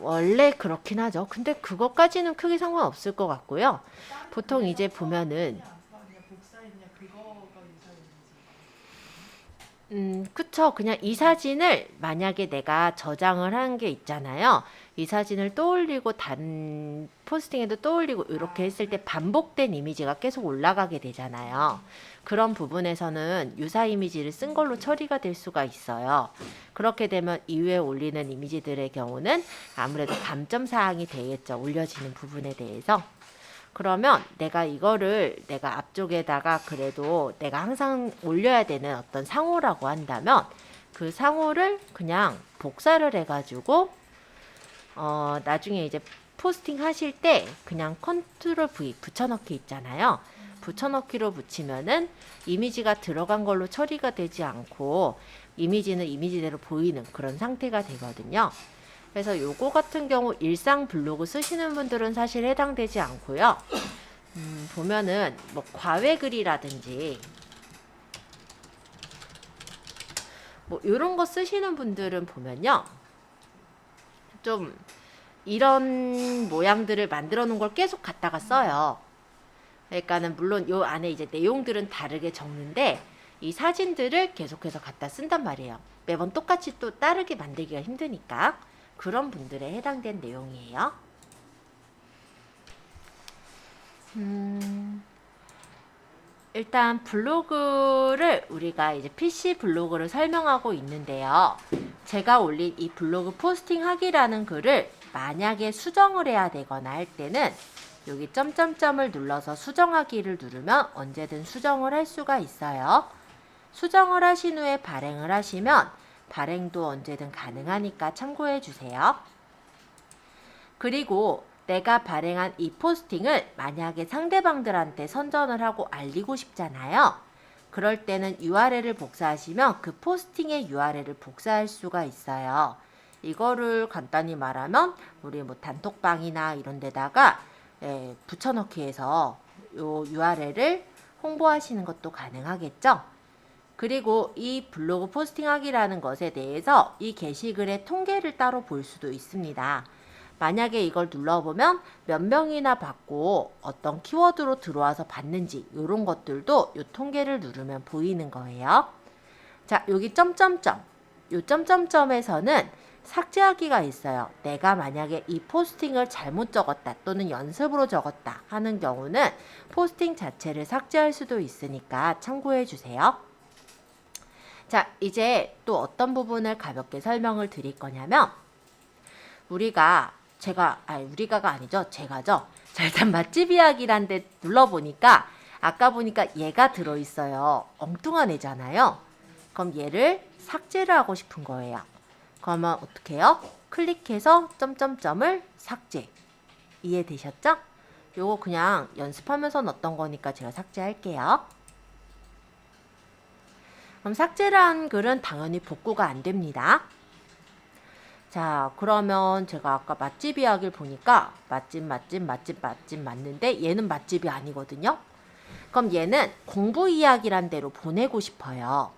원래 그렇긴 하죠. 근데 그것까지는 크게 상관없을 것 같고요.
다른
보통
데가
이제 보면은
그냥 복사했냐 그거가 유사 이미지인가요?
그쵸. 그냥 이 사진을 만약에 내가 저장을 한 게 있잖아요. 이 사진을 떠올리고 다른 포스팅에도 떠올리고 이렇게 했을 때 반복된 이미지가 계속 올라가게 되잖아요. 그런 부분에서는 유사 이미지를 쓴 걸로 처리가 될 수가 있어요. 그렇게 되면 이후에 올리는 이미지들의 경우는 아무래도 감점 사항이 되겠죠. 올려지는 부분에 대해서. 그러면 내가 이거를 내가 앞쪽에다가 그래도 내가 항상 올려야 되는 어떤 상호라고 한다면 그 상호를 그냥 복사를 해가지고 나중에 이제 포스팅 하실 때 그냥 컨트롤 V 붙여넣기 있잖아요. 붙여넣기로 붙이면은 이미지가 들어간 걸로 처리가 되지 않고 이미지는 이미지대로 보이는 그런 상태가 되거든요. 그래서 요거 같은 경우 일상 블로그 쓰시는 분들은 사실 해당되지 않고요. 보면은 뭐 과외글이라든지 뭐 요런 거 쓰시는 분들은 보면요, 좀 이런 모양들을 만들어 놓은 걸 계속 갖다가 써요. 그러니까는 물론 요 안에 이제 내용들은 다르게 적는데 이 사진들을 계속해서 갖다 쓴단 말이에요. 매번 똑같이 또 따르게 만들기가 힘드니까. 그런 분들에 해당된 내용이에요. 일단 블로그를 우리가 이제 PC 블로그를 설명하고 있는데요. 제가 올린 이 블로그 포스팅 하기라는 글을 만약에 수정을 해야 되거나 할 때는 여기 점점점을 눌러서 수정하기를 누르면 언제든 수정을 할 수가 있어요. 수정을 하신 후에 발행을 하시면 발행도 언제든 가능하니까 참고해 주세요. 그리고 내가 발행한 이 포스팅을 만약에 상대방들한테 선전을 하고 알리고 싶잖아요. 그럴 때는 URL을 복사하시면 그 포스팅의 URL을 복사할 수가 있어요. 이거를 간단히 말하면 우리 뭐 단톡방이나 이런 데다가 붙여넣기 해서 요 URL을 홍보하시는 것도 가능하겠죠. 그리고 이 블로그 포스팅하기라는 것에 대해서 이 게시글의 통계를 따로 볼 수도 있습니다. 만약에 이걸 눌러보면 몇 명이나 받고 어떤 키워드로 들어와서 봤는지 이런 것들도 이 통계를 누르면 보이는 거예요. 자, 여기 점점점, 이 점점점에서는 삭제하기가 있어요. 내가 만약에 이 포스팅을 잘못 적었다 또는 연습으로 적었다 하는 경우는 포스팅 자체를 삭제할 수도 있으니까 참고해 주세요. 자, 이제 또 어떤 부분을 가볍게 설명을 드릴 거냐면 우리가가 아니죠. 제가죠. 자, 일단 맛집 이야기란 데 눌러보니까 아까 보니까 얘가 들어있어요. 엉뚱한 애잖아요. 그럼 얘를 삭제를 하고 싶은 거예요. 그러면 어떻게 해요? 클릭해서 점점점을 삭제. 이해되셨죠? 요거 그냥 연습하면서 넣었던 거니까 제가 삭제할게요. 그럼 삭제란 글은 당연히 복구가 안 됩니다. 자, 그러면 제가 아까 맛집 이야기를 보니까 맛집 맞는데 얘는 맛집이 아니거든요. 그럼 얘는 공부 이야기란 대로 보내고 싶어요.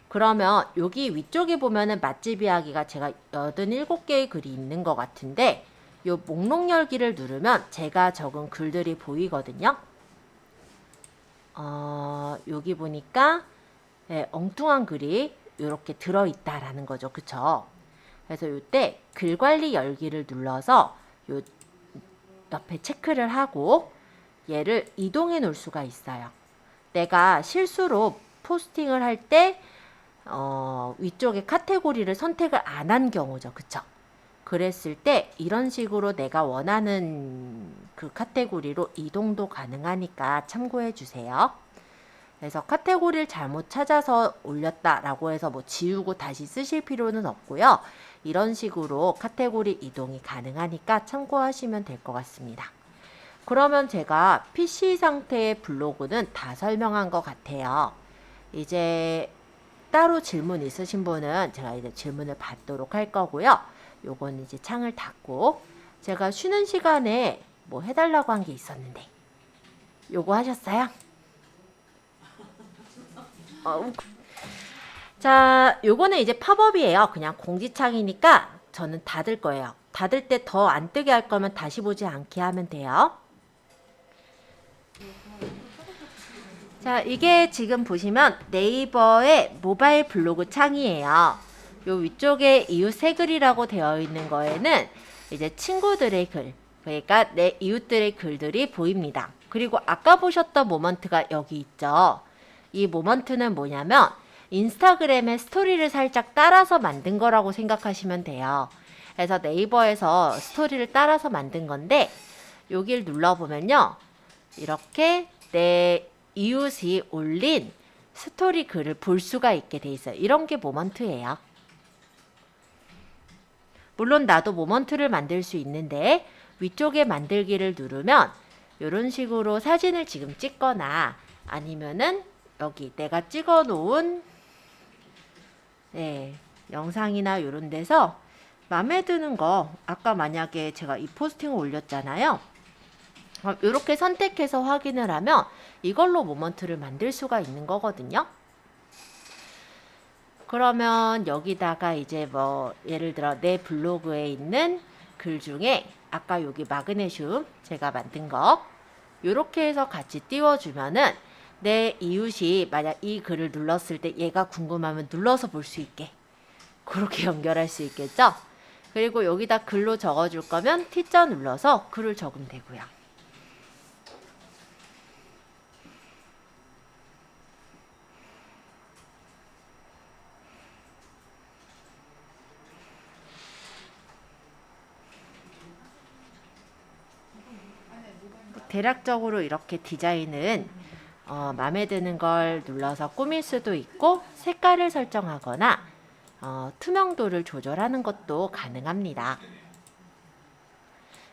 그러면 여기 위쪽에 보면은 맛집 이야기가 제가 87개의 글이 있는 것 같은데 요 목록 열기를 누르면 제가 적은 글들이 보이거든요. 여기 보니까 엉뚱한 글이 이렇게 들어있다라는 거죠. 그쵸? 그래서 이때 글 관리 열기를 눌러서 요 옆에 체크를 하고 얘를 이동해 놓을 수가 있어요. 내가 실수로 포스팅을 할 때 위쪽에 카테고리를 선택을 안 한 경우죠. 그쵸? 그랬을 때 이런 식으로 내가 원하는 그 카테고리로 이동도 가능하니까 참고해 주세요. 그래서 카테고리를 잘못 찾아서 올렸다라고 해서 뭐 지우고 다시 쓰실 필요는 없고요. 이런 식으로 카테고리 이동이 가능하니까 참고하시면 될 것 같습니다. 그러면 제가 PC 상태의 블로그는 다 설명한 것 같아요. 이제 따로 질문 있으신 분은 제가 이제 질문을 받도록 할 거고요. 요건 이제 창을 닫고 제가 쉬는 시간에 뭐 해달라고 한 게 있었는데 요거 하셨어요? 자, 요거는 이제 팝업이에요. 그냥 공지창이니까 저는 닫을 거예요. 닫을 때 더 안 뜨게 할 거면 다시 보지 않게 하면 돼요. 자, 이게 지금 보시면 네이버의 모바일 블로그 창이에요. 요 위쪽에 이웃 새 글이라고 되어 있는 거에는 이제 친구들의 글, 그러니까 내 이웃들의 글들이 보입니다. 그리고 아까 보셨던 모먼트가 여기 있죠. 이 모먼트는 뭐냐면 인스타그램의 스토리를 살짝 따라서 만든 거라고 생각하시면 돼요. 그래서 네이버에서 스토리를 따라서 만든 건데 여기를 눌러보면요. 이렇게 내 이웃이 올린 스토리 글을 볼 수가 있게 돼 있어요. 이런 게 모먼트예요. 물론 나도 모먼트를 만들 수 있는데 위쪽에 만들기를 누르면 이런 식으로 사진을 지금 찍거나 아니면은 여기 내가 찍어 놓은 영상이나 이런 데서 마음에 드는 거 아까 만약에 제가 이 포스팅을 올렸잖아요. 이렇게 선택해서 확인을 하면 이걸로 모먼트를 만들 수가 있는 거거든요. 그러면 여기다가 이제 뭐 예를 들어 내 블로그에 있는 글 중에 아까 여기 마그네슘 제가 만든 거 요렇게 해서 같이 띄워주면은 내 이웃이 만약 이 글을 눌렀을 때 얘가 궁금하면 눌러서 볼 수 있게 그렇게 연결할 수 있겠죠? 그리고 여기다 글로 적어줄 거면 T자 눌러서 글을 적으면 되고요. 대략적으로 이렇게 디자인은 마음에 드는 걸 눌러서 꾸밀 수도 있고 색깔을 설정하거나 투명도를 조절하는 것도 가능합니다.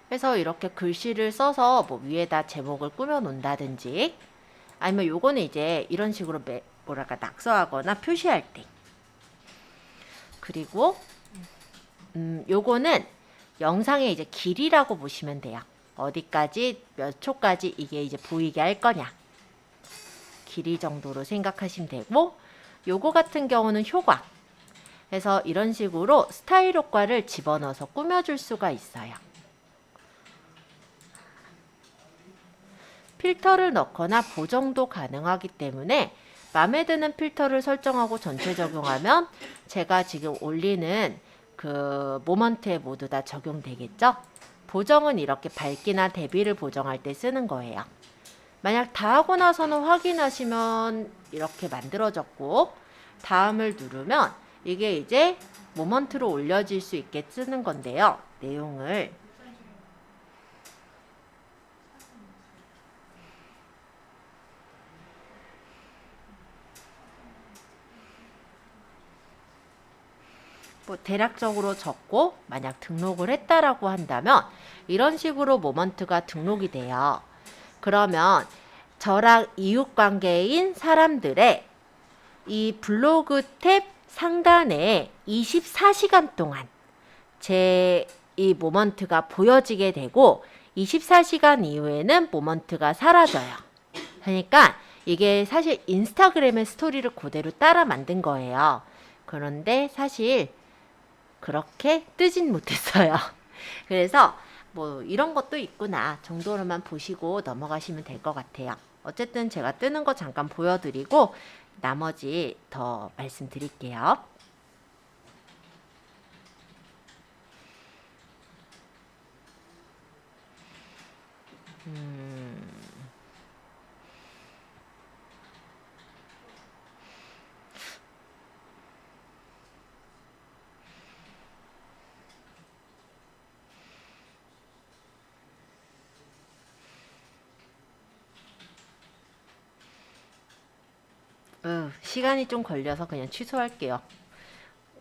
그래서 이렇게 글씨를 써서 뭐 위에다 제목을 꾸며 놓는다든지 아니면 요거는 이제 이런 식으로 뭐랄까 낙서하거나 표시할 때 그리고 요거는 영상의 이제 길이라고 보시면 돼요. 어디까지 몇 초까지 이게 이제 보이게 할 거냐 길이 정도로 생각하시면 되고 요거 같은 경우는 효과 그래서 이런 식으로 스타일 효과를 집어넣어서 꾸며줄 수가 있어요. 필터를 넣거나 보정도 가능하기 때문에 마음에 드는 필터를 설정하고 전체 적용하면 제가 지금 올리는 그 모먼트에 모두 다 적용되겠죠? 보정은 이렇게 밝기나 대비를 보정할 때 쓰는 거예요. 만약 다 하고 나서는 확인하시면 이렇게 만들어졌고 다음을 누르면 이게 이제 모먼트로 올려질 수 있게 쓰는 건데요. 내용을 뭐 대략적으로 적고 만약 등록을 했다라고 한다면 이런 식으로 모먼트가 등록이 돼요. 그러면 저랑 이웃관계인 사람들의 이 블로그 탭 상단에 24시간 동안 제 이 모먼트가 보여지게 되고 24시간 이후에는 모먼트가 사라져요. 그러니까 이게 사실 인스타그램의 스토리를 그대로 따라 만든 거예요. 그런데 사실 그렇게 뜨진 못했어요. 그래서 뭐 이런 것도 있구나 정도로만 보시고 넘어가시면 될 것 같아요. 어쨌든 제가 뜨는 거 잠깐 보여드리고 나머지 더 말씀드릴게요. 시간이 좀 걸려서 그냥 취소할게요.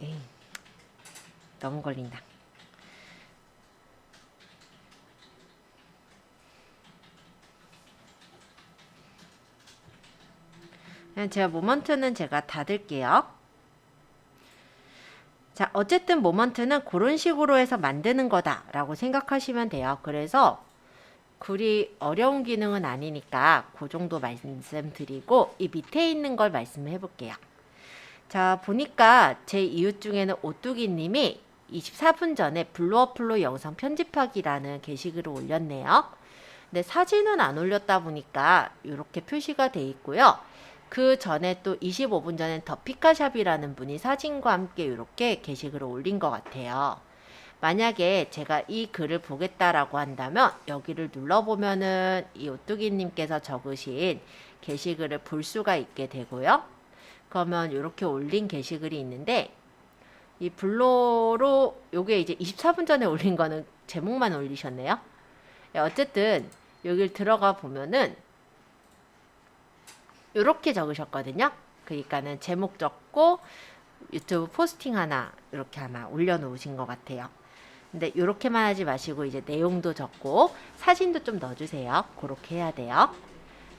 에이, 너무 걸린다. 그냥 제가 모먼트는 제가 닫을게요. 자, 어쨌든 모먼트는 그런 식으로 해서 만드는 거다라고 생각하시면 돼요. 그래서 그리 어려운 기능은 아니니까 그 정도 말씀드리고 이 밑에 있는 걸 말씀해 볼게요. 자, 보니까 제 이웃 중에는 오뚜기 님이 24분 전에 블루어플로 영상 편집하기라는 게시글을 올렸네요. 근데 사진은 안 올렸다 보니까 이렇게 표시가 돼 있고요. 그 전에 또 25분 전엔 더 피카샵이라는 분이 사진과 함께 이렇게 게시글을 올린 것 같아요. 만약에 제가 이 글을 보겠다라고 한다면 여기를 눌러보면은 이 오뚜기님께서 적으신 게시글을 볼 수가 있게 되고요. 그러면 이렇게 올린 게시글이 있는데 이 블로로 요게 이제 24분 전에 올린 거는 제목만 올리셨네요. 어쨌든 여길 들어가 보면은 이렇게 적으셨거든요. 그러니까는 제목 적고 유튜브 포스팅 하나 이렇게 아마 올려놓으신 것 같아요. 근데 이렇게만 하지 마시고 이제 내용도 적고 사진도 좀 넣어주세요. 그렇게 해야 돼요.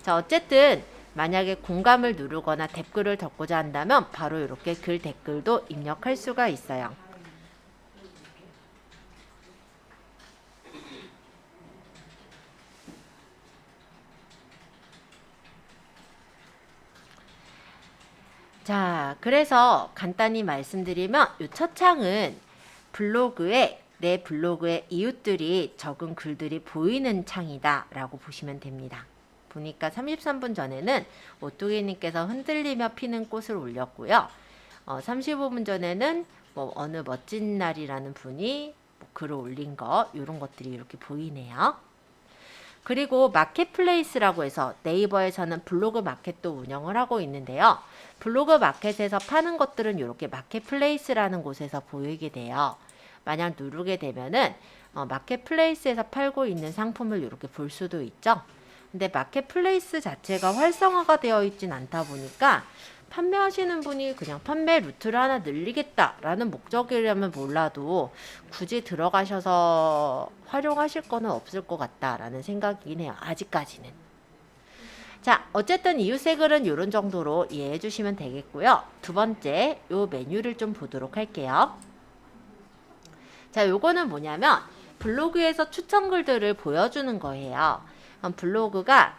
자, 어쨌든 만약에 공감을 누르거나 댓글을 적고자 한다면 바로 이렇게 글 댓글도 입력할 수가 있어요. 자, 그래서 간단히 말씀드리면 이 첫 창은 내 블로그에 이웃들이 적은 글들이 보이는 창이다 라고 보시면 됩니다. 보니까 33분 전에는 오뚜기님께서 흔들리며 피는 꽃을 올렸고요. 35분 전에는 뭐 어느 멋진 날이라는 분이 뭐 글을 올린 거 이런 것들이 이렇게 보이네요. 그리고 마켓플레이스라고 해서 네이버에서는 블로그 마켓도 운영을 하고 있는데요. 블로그 마켓에서 파는 것들은 이렇게 마켓플레이스라는 곳에서 보이게 돼요. 만약 누르게 되면은 마켓플레이스에서 팔고 있는 상품을 이렇게 볼 수도 있죠. 근데 마켓플레이스 자체가 활성화가 되어 있진 않다 보니까 판매하시는 분이 그냥 판매 루트를 하나 늘리겠다라는 목적이라면 몰라도 굳이 들어가셔서 활용하실 거는 없을 것 같다라는 생각이긴 해요. 아직까지는. 자, 어쨌든 이웃의 글은 이런 정도로 이해해 주시면 되겠고요. 두 번째, 요 메뉴를 좀 보도록 할게요. 자, 요거는 뭐냐면 블로그에서 추천 글들을 보여주는 거예요. 블로그가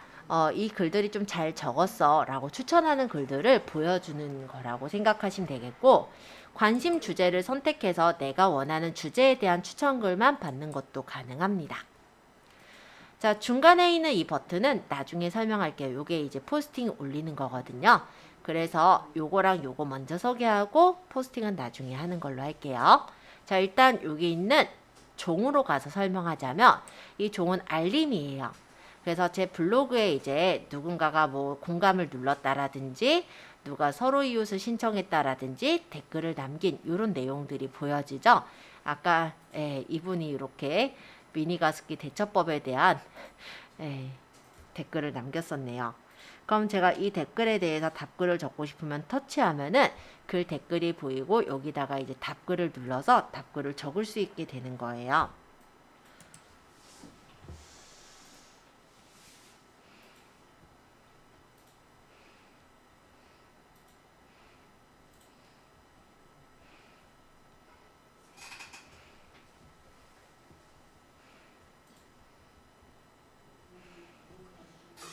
이 글들이 좀 잘 적었어 라고 추천하는 글들을 보여주는 거라고 생각하시면 되겠고, 관심 주제를 선택해서 내가 원하는 주제에 대한 추천글만 받는 것도 가능합니다. 자, 중간에 있는 이 버튼은 나중에 설명할게요. 요게 이제 포스팅 올리는 거거든요. 그래서 요거랑 요거 먼저 소개하고 포스팅은 나중에 하는 걸로 할게요. 자, 일단 여기 있는 종으로 가서 설명하자면 이 종은 알림이에요. 그래서 제 블로그에 이제 누군가가 뭐 공감을 눌렀다라든지 누가 서로 이웃을 신청했다라든지 댓글을 남긴 이런 내용들이 보여지죠. 아까 이분이 이렇게 미니가습기 대처법에 대한 댓글을 남겼었네요. 그럼 제가 이 댓글에 대해서 답글을 적고 싶으면 터치하면은 그 댓글이 보이고 여기다가 이제 답글을 눌러서 답글을 적을 수 있게 되는 거예요.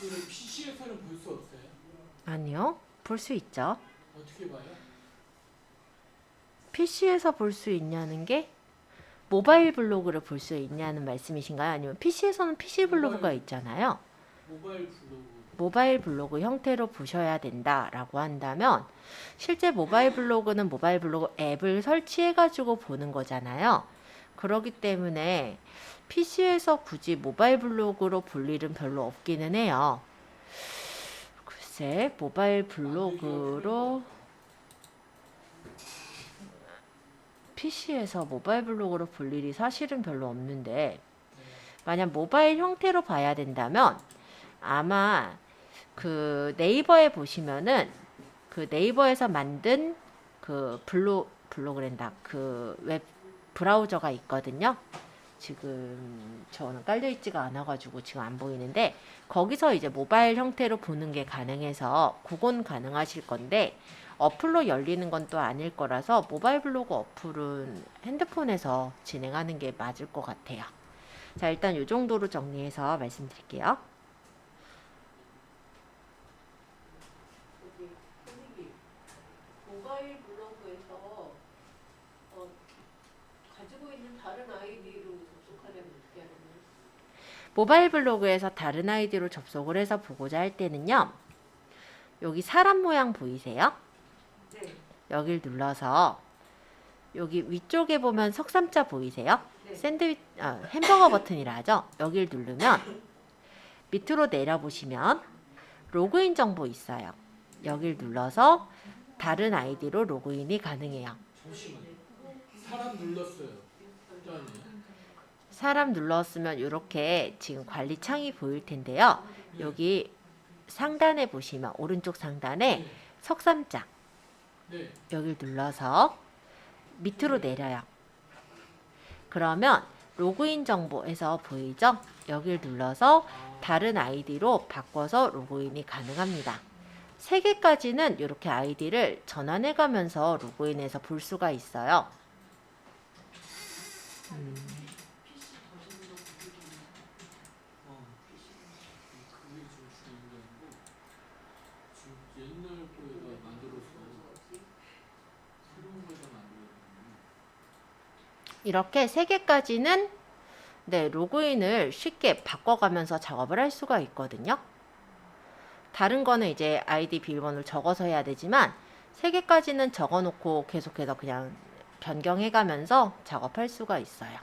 그 PC에서는 볼 수 없어요?
아니요. 볼 수 있죠.
어떻게 봐요?
PC에서 볼 수 있냐는 게 모바일 블로그를 볼 수 있냐는 말씀이신가요? 아니면 PC에서는 PC 블로그가 있잖아요.
모바일 블로그.
모바일 블로그 형태로 보셔야 된다라고 한다면 실제 모바일 블로그는 모바일 블로그 앱을 설치해가지고 보는 거잖아요. 그렇기 때문에 PC에서 굳이 모바일 블로그로 볼 일은 별로 없기는 해요. 글쎄, 모바일 블로그로 PC에서 모바일 블로그로 볼 일이 사실은 별로 없는데 만약 모바일 형태로 봐야 된다면 아마 그 네이버에 보시면은 그 네이버에서 만든 그 블로그랜다 그 웹 브라우저가 있거든요. 지금 저는 깔려 있지가 않아가지고 지금 안 보이는데 거기서 이제 모바일 형태로 보는 게 가능해서 그건 가능하실 건데 어플로 열리는 건 또 아닐 거라서 모바일 블로그 어플은 핸드폰에서 진행하는 게 맞을 것 같아요. 자, 일단 이 정도로 정리해서 말씀드릴게요. 모바일 블로그에서 가지고 있는 다른 아이디로 접속하려면 어떻게 하나요? 모바일 블로그에서 다른 아이디로 접속을 해서 보고자 할 때는요. 여기 사람 모양 보이세요?
네.
여길 눌러서 여기 위쪽에 보면 석삼자 보이세요?
네.
햄버거 버튼이라 하죠? 여길 누르면 밑으로 내려보시면 로그인 정보 있어요. 여길 눌러서 다른 아이디로 로그인이 가능해요.
잠시만요. 사람 눌렀어요. 짠이에요.
사람 눌렀으면 이렇게 지금 관리 창이 보일 텐데요. 여기 상단에 보시면 오른쪽 상단에
네.
석삼자
네.
여길 눌러서 밑으로 내려요. 그러면 로그인 정보에서 보이죠? 여길 눌러서 다른 아이디로 바꿔서 로그인이 가능합니다. 3개까지는 이렇게 아이디를 전환해 가면서 로그인해서 볼 수가 있어요.
그게 좀 중요한 거고 지금 옛날 거에다 만들어서 새로운 거에다 만들어야
이렇게 3개까지는 네, 로그인을 쉽게 바꿔가면서 작업을 할 수가 있거든요. 다른 거는 이제 아이디 비밀번호를 적어서 해야 되지만 3개까지는 적어놓고 계속해서 그냥 변경해가면서 작업할 수가 있어요.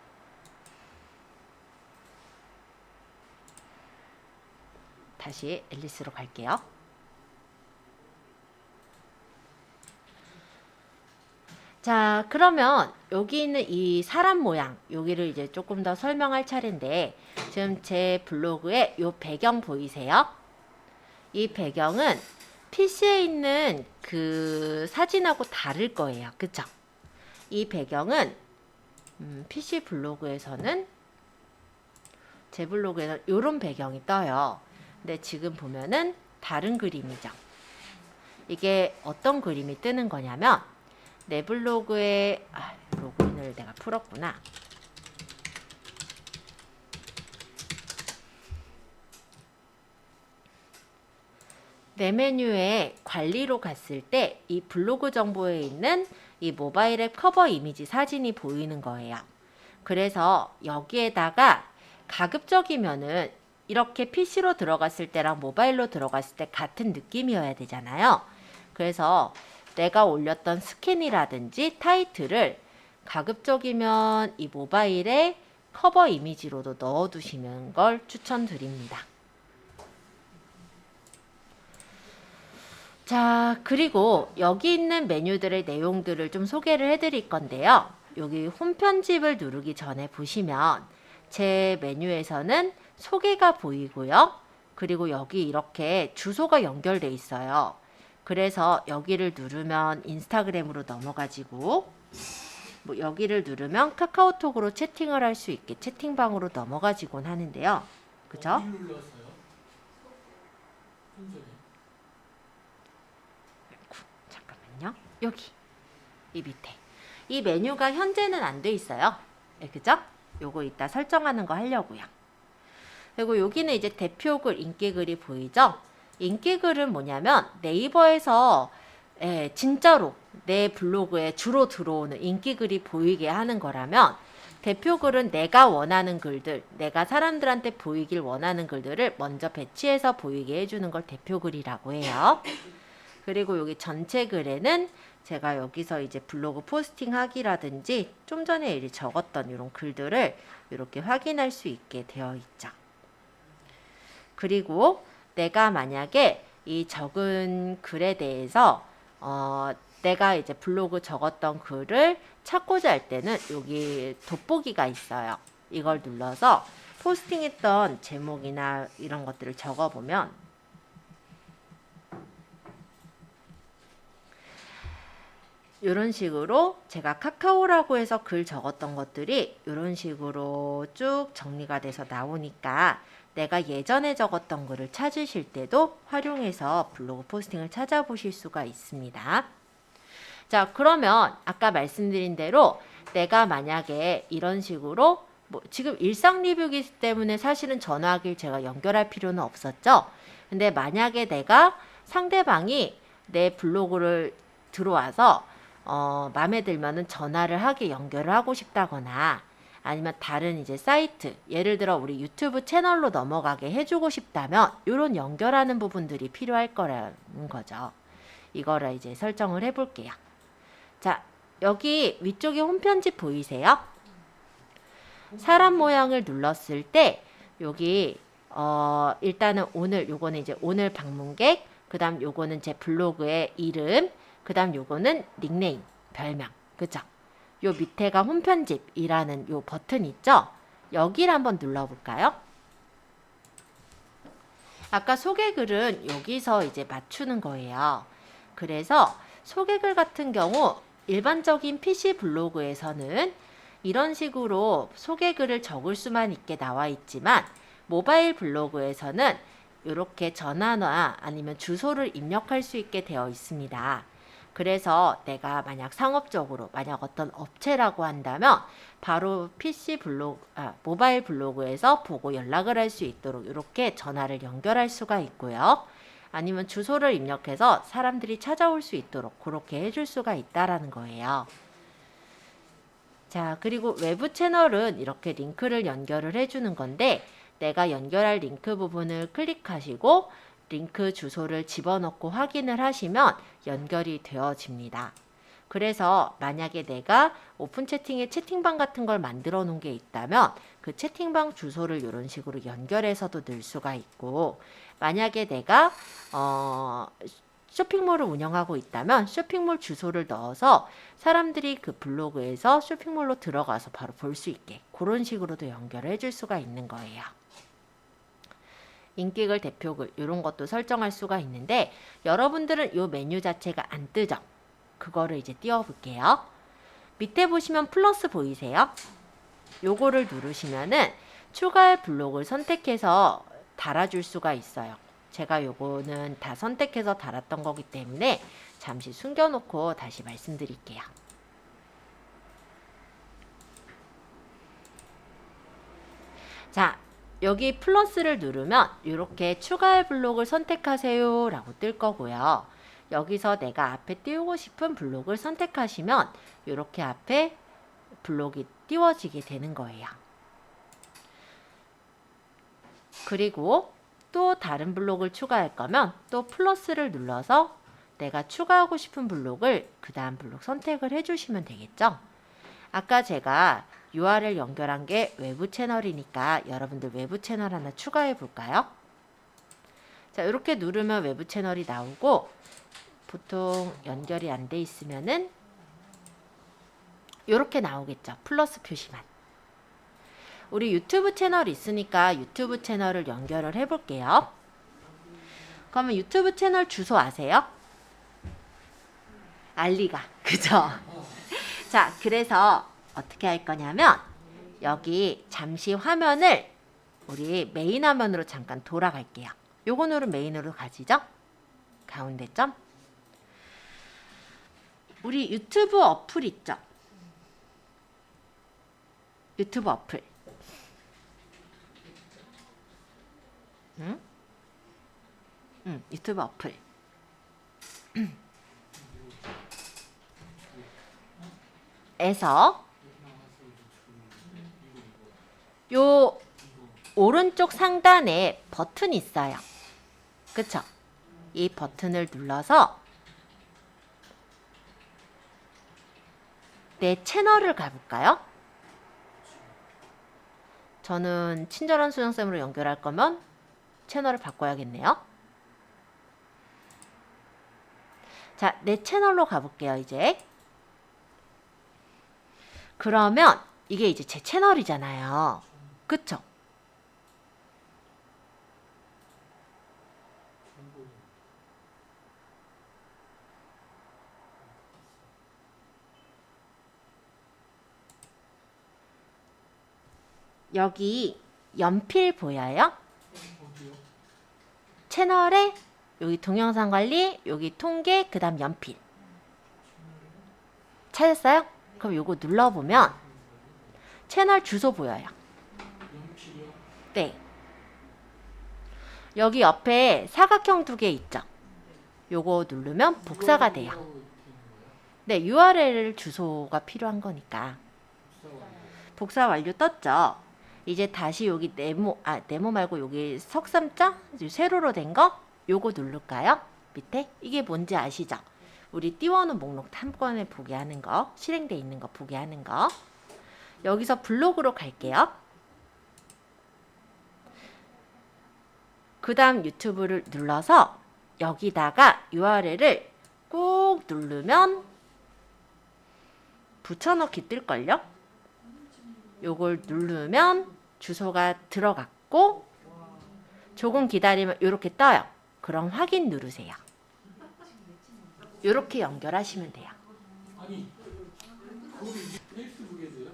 다시 앨리스로 갈게요. 자, 그러면 여기 있는 이 사람 모양, 여기를 이제 조금 더 설명할 차례인데 지금 제 블로그에 이 배경 보이세요? 이 배경은 PC에 있는 그 사진하고 다를 거예요. 그쵸? 이 배경은 PC 블로그에서는 제 블로그에서 이런 배경이 떠요. 근데 지금 보면은 다른 그림이죠. 이게 어떤 그림이 뜨는 거냐면 내 블로그에 로그인을 내가 풀었구나. 내 메뉴에 관리로 갔을 때 이 블로그 정보에 있는 이 모바일 앱 커버 이미지 사진이 보이는 거예요. 그래서 여기에다가 가급적이면은 이렇게 PC로 들어갔을 때랑 모바일로 들어갔을 때 같은 느낌이어야 되잖아요. 그래서 내가 올렸던 스캔이라든지 타이틀을 가급적이면 이 모바일에 커버 이미지로도 넣어두시는 걸 추천드립니다. 자, 그리고 여기 있는 메뉴들의 내용들을 좀 소개를 해드릴 건데요. 여기 홈 편집을 누르기 전에 보시면 제 메뉴에서는 소개가 보이고요. 그리고 여기 이렇게 주소가 연결돼 있어요. 그래서 여기를 누르면 인스타그램으로 넘어가지고 뭐 여기를 누르면 카카오톡으로 채팅을 할 수 있게 채팅방으로 넘어가지곤 하는데요. 그죠?
어디 눌렀어요? 순서에.
잠깐만요. 여기 이 밑에 이 메뉴가 현재는 안 돼 있어요. 네, 그죠? 요거 이따 설정하는 거 하려고요. 그리고 여기는 이제 대표글 인기글이 보이죠? 인기글은 뭐냐면 네이버에서 진짜로 내 블로그에 주로 들어오는 인기글이 보이게 하는 거라면, 대표글은 내가 원하는 글들, 내가 사람들한테 보이길 원하는 글들을 먼저 배치해서 보이게 해주는 걸 대표글이라고 해요. 그리고 여기 전체 글에는 제가 여기서 이제 블로그 포스팅 하기라든지 좀 전에 이리 적었던 이런 글들을 이렇게 확인할 수 있게 되어 있죠. 그리고 내가 만약에 이 적은 글에 대해서 내가 이제 블로그 적었던 글을 찾고자 할 때는 여기 돋보기가 있어요. 이걸 눌러서 포스팅했던 제목이나 이런 것들을 적어보면 이런 식으로 제가 카카오라고 해서 글 적었던 것들이 이런 식으로 쭉 정리가 돼서 나오니까 내가 예전에 적었던 글을 찾으실 때도 활용해서 블로그 포스팅을 찾아보실 수가 있습니다. 자, 그러면 아까 말씀드린 대로 내가 만약에 이런 식으로 뭐 지금 일상 리뷰이기 때문에 사실은 전화하길 제가 연결할 필요는 없었죠. 근데 만약에 내가 상대방이 내 블로그를 들어와서 마음에 들면은 전화를 하게 연결을 하고 싶다거나 아니면 다른 이제 사이트, 예를 들어 우리 유튜브 채널로 넘어가게 해주고 싶다면 이런 연결하는 부분들이 필요할 거라는 거죠. 이거를 이제 설정을 해볼게요. 자, 여기 위쪽에 홈 편집 보이세요? 사람 모양을 눌렀을 때 여기 일단은 오늘 요거는 이제 오늘 방문객, 그 다음 요거는 제 블로그의 이름, 그 다음 요거는 닉네임, 별명, 그죠? 요 밑에가 홈 편집이라는 요 버튼 있죠? 여기를 한번 눌러볼까요? 아까 소개글은 여기서 이제 맞추는 거예요. 그래서 소개글 같은 경우 일반적인 PC 블로그에서는 이런 식으로 소개글을 적을 수만 있게 나와 있지만 모바일 블로그에서는 이렇게 전화나 아니면 주소를 입력할 수 있게 되어 있습니다. 그래서 내가 만약 상업적으로 만약 어떤 업체라고 한다면 바로 PC 블로그, 모바일 블로그에서 보고 연락을 할 수 있도록 이렇게 전화를 연결할 수가 있고요. 아니면 주소를 입력해서 사람들이 찾아올 수 있도록 그렇게 해줄 수가 있다라는 거예요. 자, 그리고 외부 채널은 이렇게 링크를 연결을 해주는 건데 내가 연결할 링크 부분을 클릭하시고 링크 주소를 집어넣고 확인을 하시면 연결이 되어집니다. 그래서 만약에 내가 오픈 채팅에 채팅방 같은 걸 만들어 놓은 게 있다면 그 채팅방 주소를 이런 식으로 연결해서도 넣을 수가 있고, 만약에 내가 쇼핑몰을 운영하고 있다면 쇼핑몰 주소를 넣어서 사람들이 그 블로그에서 쇼핑몰로 들어가서 바로 볼 수 있게 그런 식으로도 연결을 해줄 수가 있는 거예요. 인기글, 대표글 이런 것도 설정할 수가 있는데 여러분들은 이 메뉴 자체가 안 뜨죠? 그거를 이제 띄워볼게요. 밑에 보시면 플러스 보이세요? 요거를 누르시면은 추가할 블록을 선택해서 달아줄 수가 있어요. 제가 요거는 다 선택해서 달았던 거기 때문에 잠시 숨겨놓고 다시 말씀드릴게요. 자, 여기 플러스를 누르면 이렇게 추가할 블록을 선택하세요 라고 뜰 거고요. 여기서 내가 앞에 띄우고 싶은 블록을 선택하시면 이렇게 앞에 블록이 띄워지게 되는 거예요. 그리고 또 다른 블록을 추가할 거면 또 플러스를 눌러서 내가 추가하고 싶은 블록을 그 다음 블록 선택을 해주시면 되겠죠. 아까 제가 URL 연결한 게 외부 채널이니까 여러분들 외부 채널 하나 추가해 볼까요? 자, 이렇게 누르면 외부 채널이 나오고 보통 연결이 안 돼 있으면은 이렇게 나오겠죠. 플러스 표시만. 우리 유튜브 채널 있으니까 유튜브 채널을 연결을 해 볼게요. 그러면 유튜브 채널 주소 아세요? 알리가. 그죠? 자, 그래서 어떻게 할 거냐면 여기 잠시 화면을 우리 메인 화면으로 잠깐 돌아갈게요. 요거 누르면 메인으로 가지죠? 가운데 점. 우리 유튜브 어플 있죠? 유튜브 어플. 응? 유튜브 어플. 에서 요 오른쪽 상단에 버튼이 있어요. 그쵸? 이 버튼을 눌러서 내 채널을 가볼까요? 저는 친절한 수정쌤으로 연결할 거면 채널을 바꿔야겠네요. 자, 내 채널로 가볼게요, 이제. 그러면 이게 이제 제 채널이잖아요. 그쵸? 여기 연필 보여요? 채널에 여기 동영상 관리, 여기 통계, 그 다음 연필. 찾았어요? 그럼 요거 눌러보면 채널 주소 보여요. 네. 여기 옆에 사각형 2개 있죠? 요거 누르면 복사가 돼요. 네, URL 주소가 필요한 거니까. 복사 완료 떴죠? 이제 다시 여기 네모 말고 여기 석삼자? 세로로 된 거? 요거 누를까요? 밑에? 이게 뭔지 아시죠? 우리 띄워놓은 목록 한 번에 보게 하는 거, 실행돼 있는 거 보게 하는 거. 여기서 블로그로 갈게요. 그 다음 유튜브를 눌러서 여기다가 URL을 꾹 누르면 붙여넣기 뜰걸요? 요걸 누르면 주소가 들어갔고 조금 기다리면 이렇게 떠요. 그럼 확인 누르세요. 이렇게 연결하시면 돼요.
아니, 거기 페이스북에서요?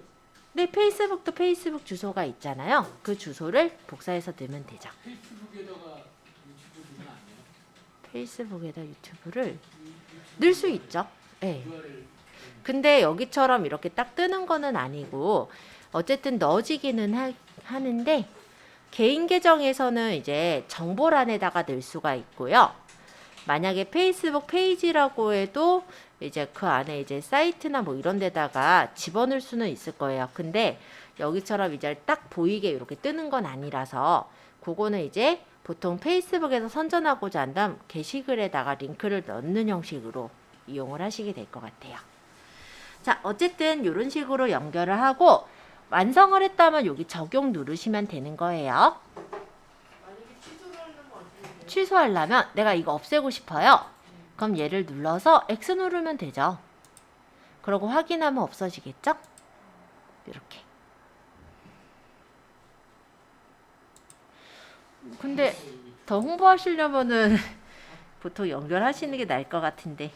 네, 페이스북도 페이스북 주소가 있잖아요. 그 주소를 복사해서 넣으면 되죠.
페이스북에다가 유튜브 누르면 안 돼요?
페이스북에다 유튜브를 넣을 수 있죠. 네.
URL
근데 여기처럼 이렇게 딱 뜨는 거는 아니고 어쨌든 넣어지기는 하는데 개인 계정에서는 이제 정보란에다가 넣을 수가 있고요. 만약에 페이스북 페이지라고 해도 이제 그 안에 이제 사이트나 뭐 이런 데다가 집어넣을 수는 있을 거예요. 근데 여기처럼 이제 딱 보이게 이렇게 뜨는 건 아니라서 그거는 이제 보통 페이스북에서 선전하고자 한다면 게시글에다가 링크를 넣는 형식으로 이용을 하시게 될 것 같아요. 자, 어쨌든 이런 식으로 연결을 하고 완성을 했다면 여기 적용 누르시면 되는 거예요. 취소하려면 내가 이거 없애고 싶어요. 그럼 얘를 눌러서 X 누르면 되죠. 그러고 확인하면 없어지겠죠? 이렇게. 근데 더 홍보하시려면은 보통 연결하시는 게 나을 것 같은데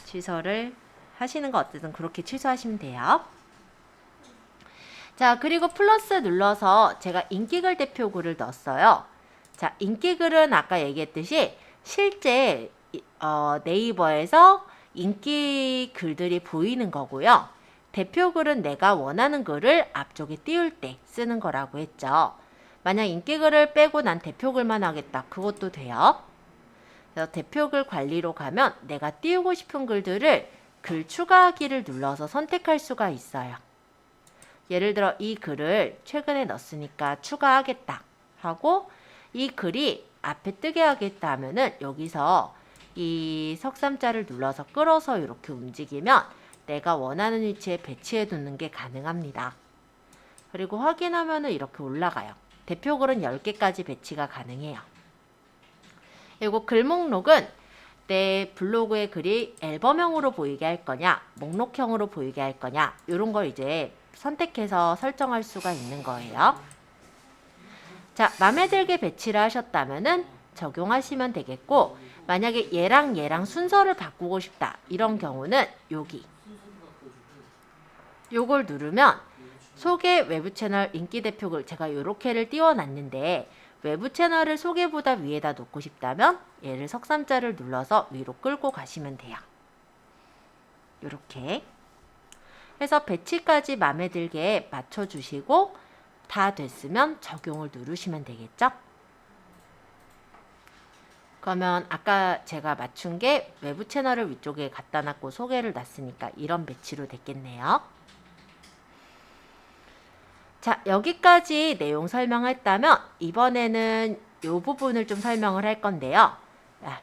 취소를 하시는 거 어쨌든 그렇게 취소하시면 돼요. 자, 그리고 플러스 눌러서 제가 인기글 대표글을 넣었어요. 자, 인기글은 아까 얘기했듯이 실제 네이버에서 인기 글들이 보이는 거고요. 대표글은 내가 원하는 글을 앞쪽에 띄울 때 쓰는 거라고 했죠. 만약 인기글을 빼고 난 대표글만 하겠다. 그것도 돼요. 그래서 대표글 관리로 가면 내가 띄우고 싶은 글들을 글 추가하기를 눌러서 선택할 수가 있어요. 예를 들어 이 글을 최근에 넣었으니까 추가하겠다 하고 이 글이 앞에 뜨게 하겠다 하면은 여기서 이 석삼자를 눌러서 끌어서 이렇게 움직이면 내가 원하는 위치에 배치해 두는 게 가능합니다. 그리고 확인하면은 이렇게 올라가요. 대표글은 10개까지 배치가 가능해요. 그리고 글 목록은 내 블로그의 글이 앨범형으로 보이게 할 거냐, 목록형으로 보이게 할 거냐, 이런 걸 이제 선택해서 설정할 수가 있는 거예요. 자, 마음에 들게 배치를 하셨다면은 적용하시면 되겠고, 만약에 얘랑 순서를 바꾸고 싶다 이런 경우는 여기 요걸 누르면 소개 외부 채널 인기 대표글, 제가 요렇게를 띄워놨는데 외부 채널을 소개보다 위에다 놓고 싶다면 얘를 석삼자를 눌러서 위로 끌고 가시면 돼요. 요렇게 해서 배치까지 마음에 들게 맞춰주시고 다 됐으면 적용을 누르시면 되겠죠? 그러면 아까 제가 맞춘 게 외부 채널을 위쪽에 갖다 놨고 소개를 놨으니까 이런 배치로 됐겠네요. 자, 여기까지 내용 설명했다면 이번에는 이 부분을 좀 설명을 할 건데요.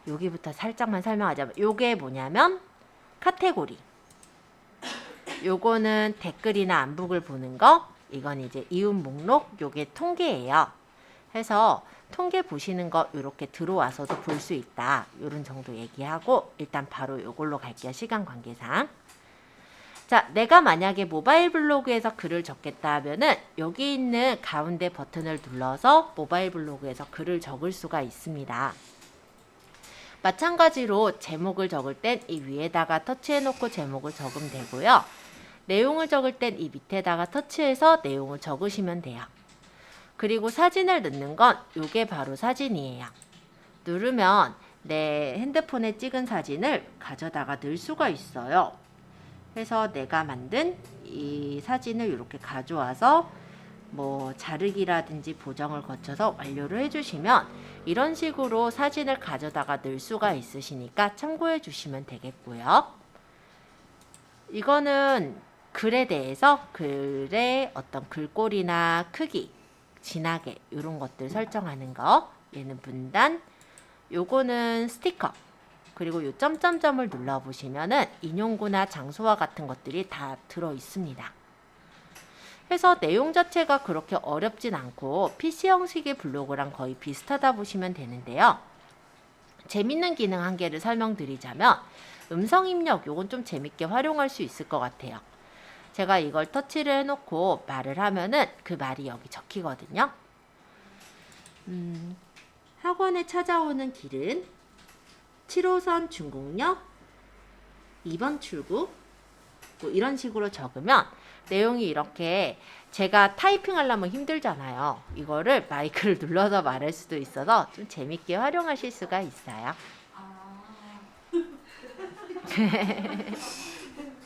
여기부터 살짝만 설명하자면 요게 뭐냐면 카테고리. 요거는 댓글이나 안북을 보는 거. 이건 이제 이웃 목록. 요게 통계예요. 해서 통계 보시는 거 이렇게 들어와서도 볼 수 있다. 요런 정도 얘기하고 일단 바로 요걸로 갈게요. 시간 관계상. 자, 내가 만약에 모바일 블로그에서 글을 적겠다 하면은 여기 있는 가운데 버튼을 눌러서 모바일 블로그에서 글을 적을 수가 있습니다. 마찬가지로 제목을 적을 땐 이 위에다가 터치해 놓고 제목을 적으면 되고요. 내용을 적을 땐 이 밑에다가 터치해서 내용을 적으시면 돼요. 그리고 사진을 넣는 건 이게 바로 사진이에요. 누르면 내 핸드폰에 찍은 사진을 가져다가 넣을 수가 있어요. 그래서 내가 만든 이 사진을 이렇게 가져와서 뭐 자르기라든지 보정을 거쳐서 완료를 해주시면 이런 식으로 사진을 가져다가 넣을 수가 있으시니까 참고해 주시면 되겠고요. 이거는 글에 대해서 글의 어떤 글꼴이나 크기, 진하게 이런 것들 설정하는 거. 얘는 분단, 요거는 스티커. 그리고 요 점점점을 눌러보시면은 인용구나 장소와 같은 것들이 다 들어 있습니다. 그래서 내용 자체가 그렇게 어렵진 않고 PC 형식의 블로그랑 거의 비슷하다 보시면 되는데요. 재밌는 기능 한 개를 설명드리자면 음성 입력, 요건 좀 재밌게 활용할 수 있을 것 같아요. 제가 이걸 터치를 해놓고 말을 하면은 그 말이 여기 적히거든요. 학원에 찾아오는 길은 7호선 중곡역 2번 출구 뭐 이런 식으로 적으면 내용이 이렇게 제가 타이핑 하려면 힘들잖아요. 이거를 마이크를 눌러서 말할 수도 있어서 좀 재밌게 활용하실 수가 있어요.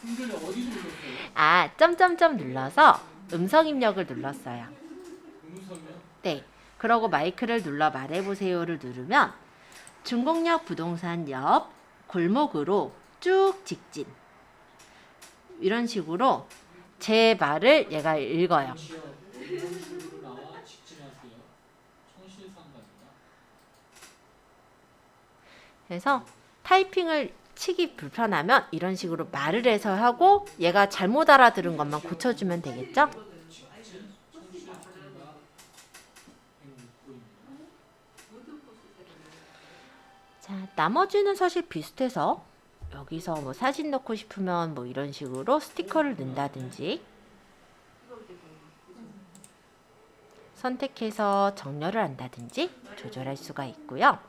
충전이 어디 눌렀어요?
점점점 눌러서 음성 입력을 눌렀어요.
음성이요?
네. 그러고 마이크를 눌러 말해보세요를 누르면 중곡역 부동산 옆 골목으로 쭉 직진. 이런 식으로 제 말을 얘가 읽어요.
지역 1번 출구로 나와 직진하세요. 청실상가입니다.
그래서 타이핑을 치기 불편하면 이런 식으로 말을 해서 하고 얘가 잘못 알아들은 것만 고쳐주면 되겠죠?
직진 청실상가 106호입니다.
자, 나머지는 사실 비슷해서 여기서 뭐 사진 넣고 싶으면 뭐 이런 식으로 스티커를 넣는다든지 선택해서 정렬을 한다든지 조절할 수가 있고요.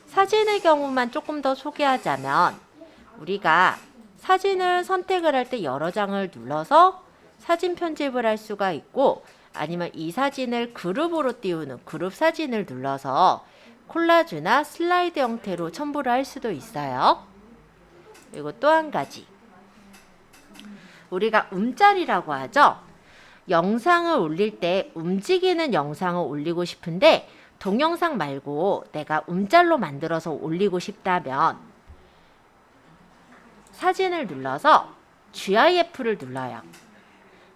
사진의 경우만 조금 더 소개하자면 우리가 사진을 선택을 할 때 여러 장을 눌러서 사진 편집을 할 수가 있고 아니면 이 사진을 그룹으로 띄우는 그룹 사진을 눌러서 콜라주나 슬라이드 형태로 첨부를 할 수도 있어요. 그리고 또 한 가지 우리가 움짤이라고 하죠. 영상을 올릴 때 움직이는 영상을 올리고 싶은데 동영상 말고 내가 움짤로 만들어서 올리고 싶다면 사진을 눌러서 GIF를 눌러요.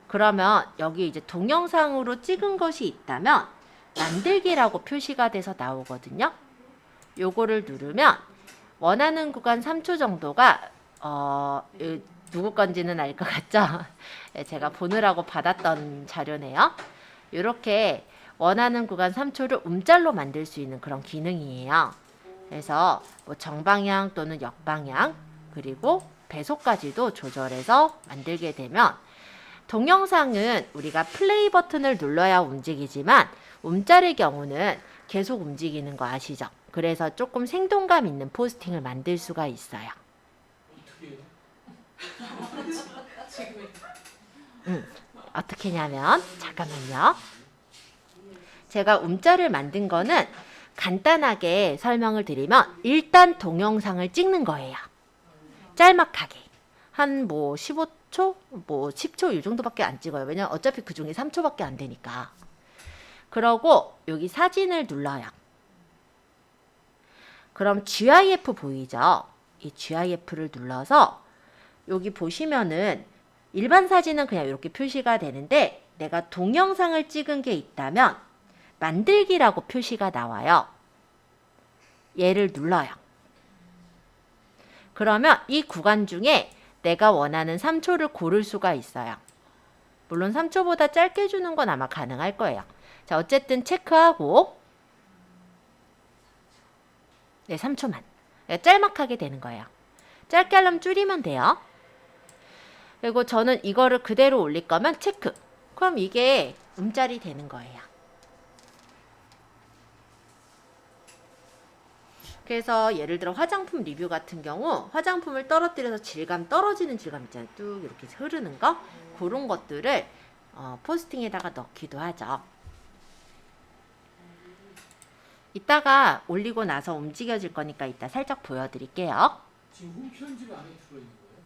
그러면 여기 이제 동영상으로 찍은 것이 있다면 만들기라고 표시가 돼서 나오거든요. 요거를 누르면 원하는 구간 3초 정도가 누구 건지는 알 것 같죠? 예, 제가 보느라고 받았던 자료네요. 이렇게 원하는 구간 3초를 움짤로 만들 수 있는 그런 기능이에요. 그래서 뭐 정방향 또는 역방향 그리고 배속까지도 조절해서 만들게 되면 동영상은 우리가 플레이 버튼을 눌러야 움직이지만 움짤의 경우는 계속 움직이는 거 아시죠? 그래서 조금 생동감 있는 포스팅을 만들 수가 있어요. 어떻게 냐면 잠깐만요. 제가 움짤을 만든 거는 간단하게 설명을 드리면 일단 동영상을 찍는 거예요. 짤막하게. 한 뭐 15초? 뭐 10초 이 정도밖에 안 찍어요. 왜냐면 어차피 그 중에 3초밖에 안 되니까. 그러고 여기 사진을 눌러요. 그럼 GIF 보이죠? 이 GIF를 눌러서 여기 보시면은 일반 사진은 그냥 이렇게 표시가 되는데 내가 동영상을 찍은 게 있다면 만들기라고 표시가 나와요. 얘를 눌러요. 그러면 이 구간 중에 내가 원하는 3초를 고를 수가 있어요. 물론 3초보다 짧게 주는 건 아마 가능할 거예요. 자, 어쨌든 체크하고 네, 3초만. 짤막하게 되는 거예요. 짧게 하려면 줄이면 돼요. 그리고 저는 이거를 그대로 올릴 거면 체크. 그럼 이게 움짤이 되는 거예요. 그래서 예를 들어 화장품 리뷰 같은 경우 화장품을 떨어뜨려서 질감 떨어지는 질감 있잖아요. 뚝 이렇게 흐르는 거. 그런 것들을 포스팅에다가 넣기도 하죠. 이따가 올리고 나서 움직여질 거니까 이따 살짝 보여드릴게요.
지금 홈편집 안에 들어있는 거예요?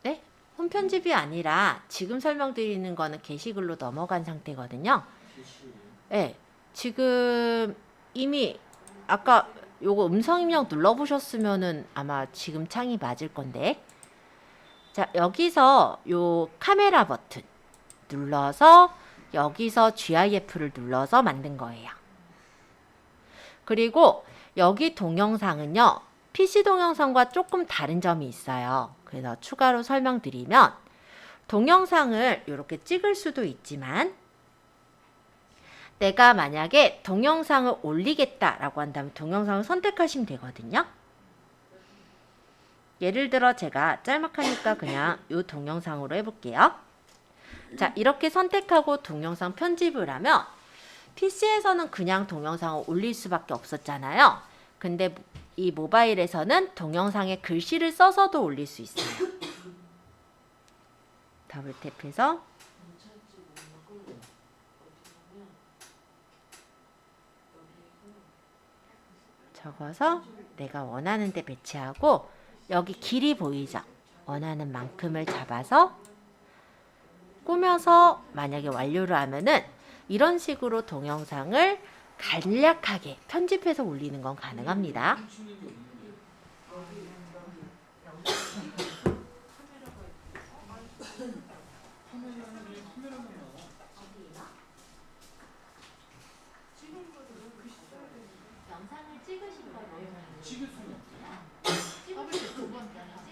네? 홈편집이 아니라 지금 설명드리는 거는 게시글로 넘어간 상태거든요.
게시글이요?
네. 지금 이미 아까 요거 음성 입력 눌러보셨으면은 아마 지금 창이 맞을 건데. 자, 여기서 요 카메라 버튼 눌러서 여기서 GIF를 눌러서 만든 거예요. 그리고 여기 동영상은요. PC 동영상과 조금 다른 점이 있어요. 그래서 추가로 설명드리면 동영상을 이렇게 찍을 수도 있지만 내가 만약에 동영상을 올리겠다라고 한다면 동영상을 선택하시면 되거든요. 예를 들어 제가 짤막하니까 그냥 이 동영상으로 해볼게요. 자, 이렇게 선택하고 동영상 편집을 하면 PC에서는 그냥 동영상을 올릴 수밖에 없었잖아요. 근데 이 모바일에서는 동영상에 글씨를 써서도 올릴 수 있어요. 더블 탭해서 적어서 내가 원하는 데 배치하고 여기 길이 보이죠? 원하는 만큼을 잡아서 꾸며서 만약에 완료를 하면은 이런 식으로 동영상을 간략하게 편집해서 올리는 건 가능합니다. 영상을 찍으신 거를
찍을 수는 없어요.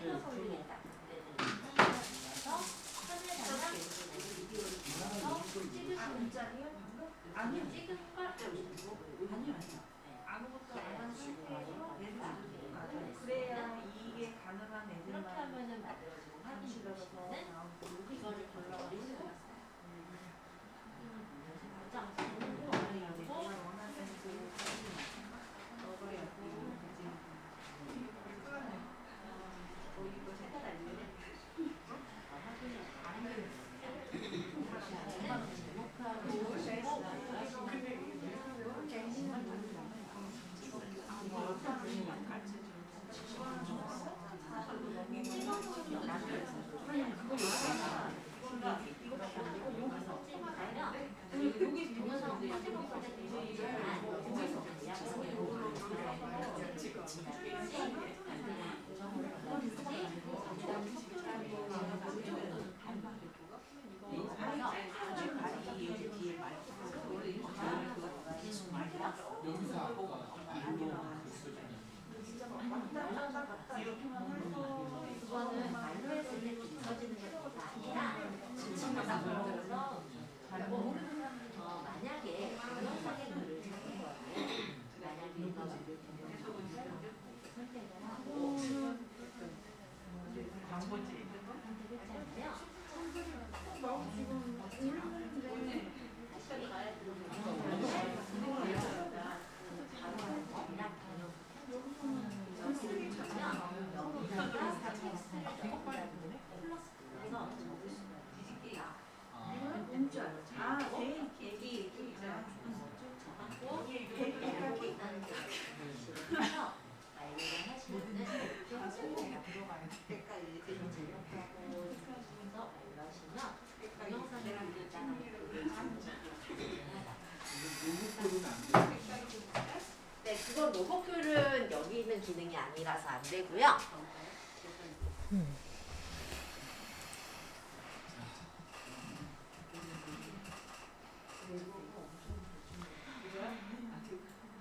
찍어서 올리겠다. 아니요.
찍은 걸
아니요. 아무것도 안 한 상태에서 그래야 이게 가능한
그렇게
애들만
하면은 만들어지고 확인시켜서 이거를 골라가지고
여기서 아까
있는 기능이 아니라서 안 되고요.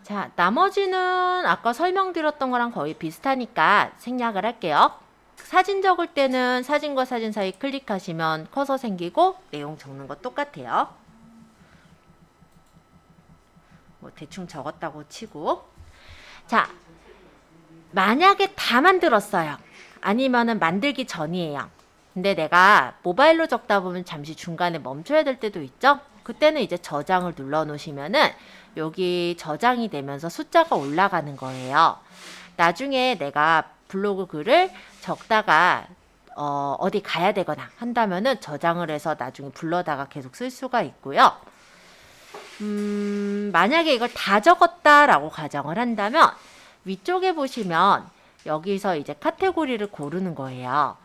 자, 나머지는 아까 설명드렸던 거랑 거의 비슷하니까 생략을 할게요. 사진 적을 때는 사진과 사진 사이 클릭하시면 커서 생기고 내용 적는 거 똑같아요. 뭐 대충 적었다고 치고. 자, 만약에 다 만들었어요. 아니면은 만들기 전이에요. 근데 내가 모바일로 적다 보면 잠시 중간에 멈춰야 될 때도 있죠? 그때는 이제 저장을 눌러 놓으시면은 여기 저장이 되면서 숫자가 올라가는 거예요. 나중에 내가 블로그 글을 적다가 어디 가야 되거나 한다면은 저장을 해서 나중에 불러다가 계속 쓸 수가 있고요. 만약에 이걸 다 적었다라고 가정을 한다면 위쪽에 보시면 여기서 이제 카테고리를 고르는 거예요.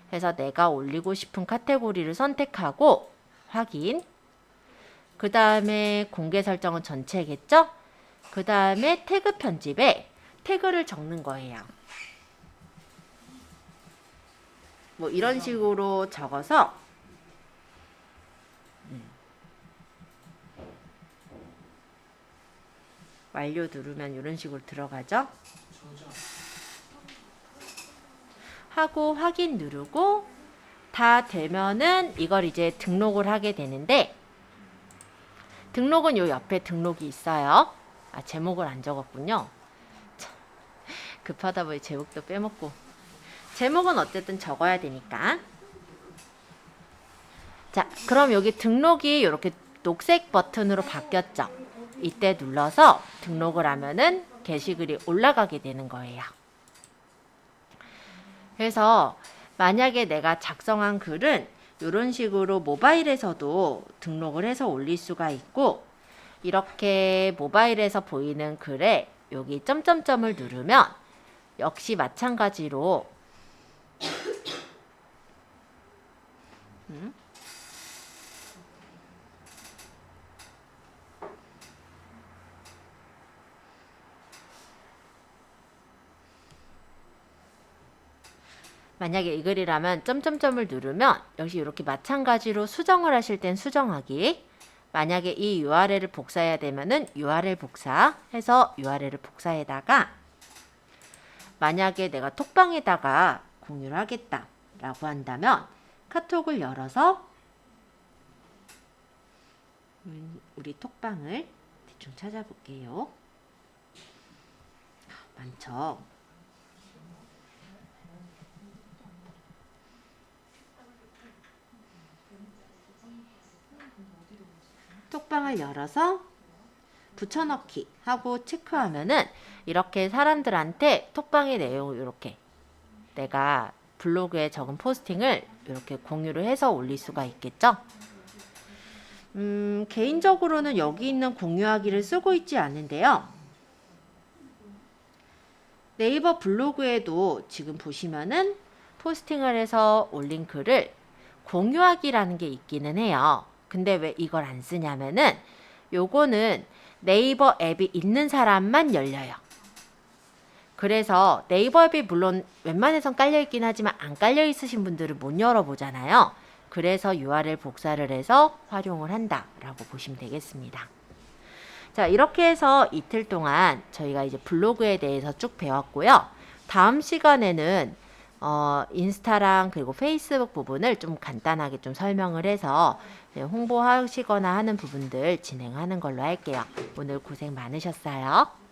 그래서 내가 올리고 싶은 카테고리를 선택하고 확인. 그 다음에 공개 설정은 전체겠죠? 그 다음에 태그 편집에 태그를 적는 거예요. 뭐 이런 식으로 적어서 완료 누르면 이런 식으로 들어가죠? 하고 확인 누르고 다 되면은 이걸 이제 등록을 하게 되는데 등록은 요 옆에 등록이 있어요. 아, 제목을 안 적었군요. 참, 급하다 보니 제목도 빼먹고. 제목은 어쨌든 적어야 되니까. 자, 그럼 여기 등록이 이렇게 녹색 버튼으로 바뀌었죠. 이때 눌러서 등록을 하면은 게시글이 올라가게 되는 거예요. 그래서 만약에 내가 작성한 글은 이런 식으로 모바일에서도 등록을 해서 올릴 수가 있고, 이렇게 모바일에서 보이는 글에 여기 점점점을 누르면 역시 마찬가지로 만약에 이 글이라면 점점점을 누르면 역시 이렇게 마찬가지로 수정을 하실 땐 수정하기, 만약에 이 URL을 복사해야 되면은 URL 복사해서 URL을 복사해다가 만약에 내가 톡방에다가 공유를 하겠다 라고 한다면 카톡을 열어서 우리 톡방을 대충 찾아볼게요. 많죠. 톡방을 열어서 붙여넣기 하고 체크하면은 이렇게 사람들한테 톡방의 내용을 이렇게 내가 블로그에 적은 포스팅을 이렇게 공유를 해서 올릴 수가 있겠죠. 개인적으로는 여기 있는 공유하기를 쓰고 있지 않은데요. 네이버 블로그에도 지금 보시면은 포스팅을 해서 올린 글을 공유하기라는 게 있기는 해요. 근데 왜 이걸 안 쓰냐면은 요거는 네이버 앱이 있는 사람만 열려요. 그래서 네이버 앱이 물론 웬만해선 깔려있긴 하지만 안 깔려있으신 분들은 못 열어보잖아요. 그래서 URL 복사를 해서 활용을 한다라고 보시면 되겠습니다. 자, 이렇게 해서 이틀 동안 저희가 이제 블로그에 대해서 쭉 배웠고요. 다음 시간에는 인스타랑 그리고 페이스북 부분을 좀 간단하게 좀 설명을 해서 홍보하시거나 하는 부분들 진행하는 걸로 할게요. 오늘 고생 많으셨어요.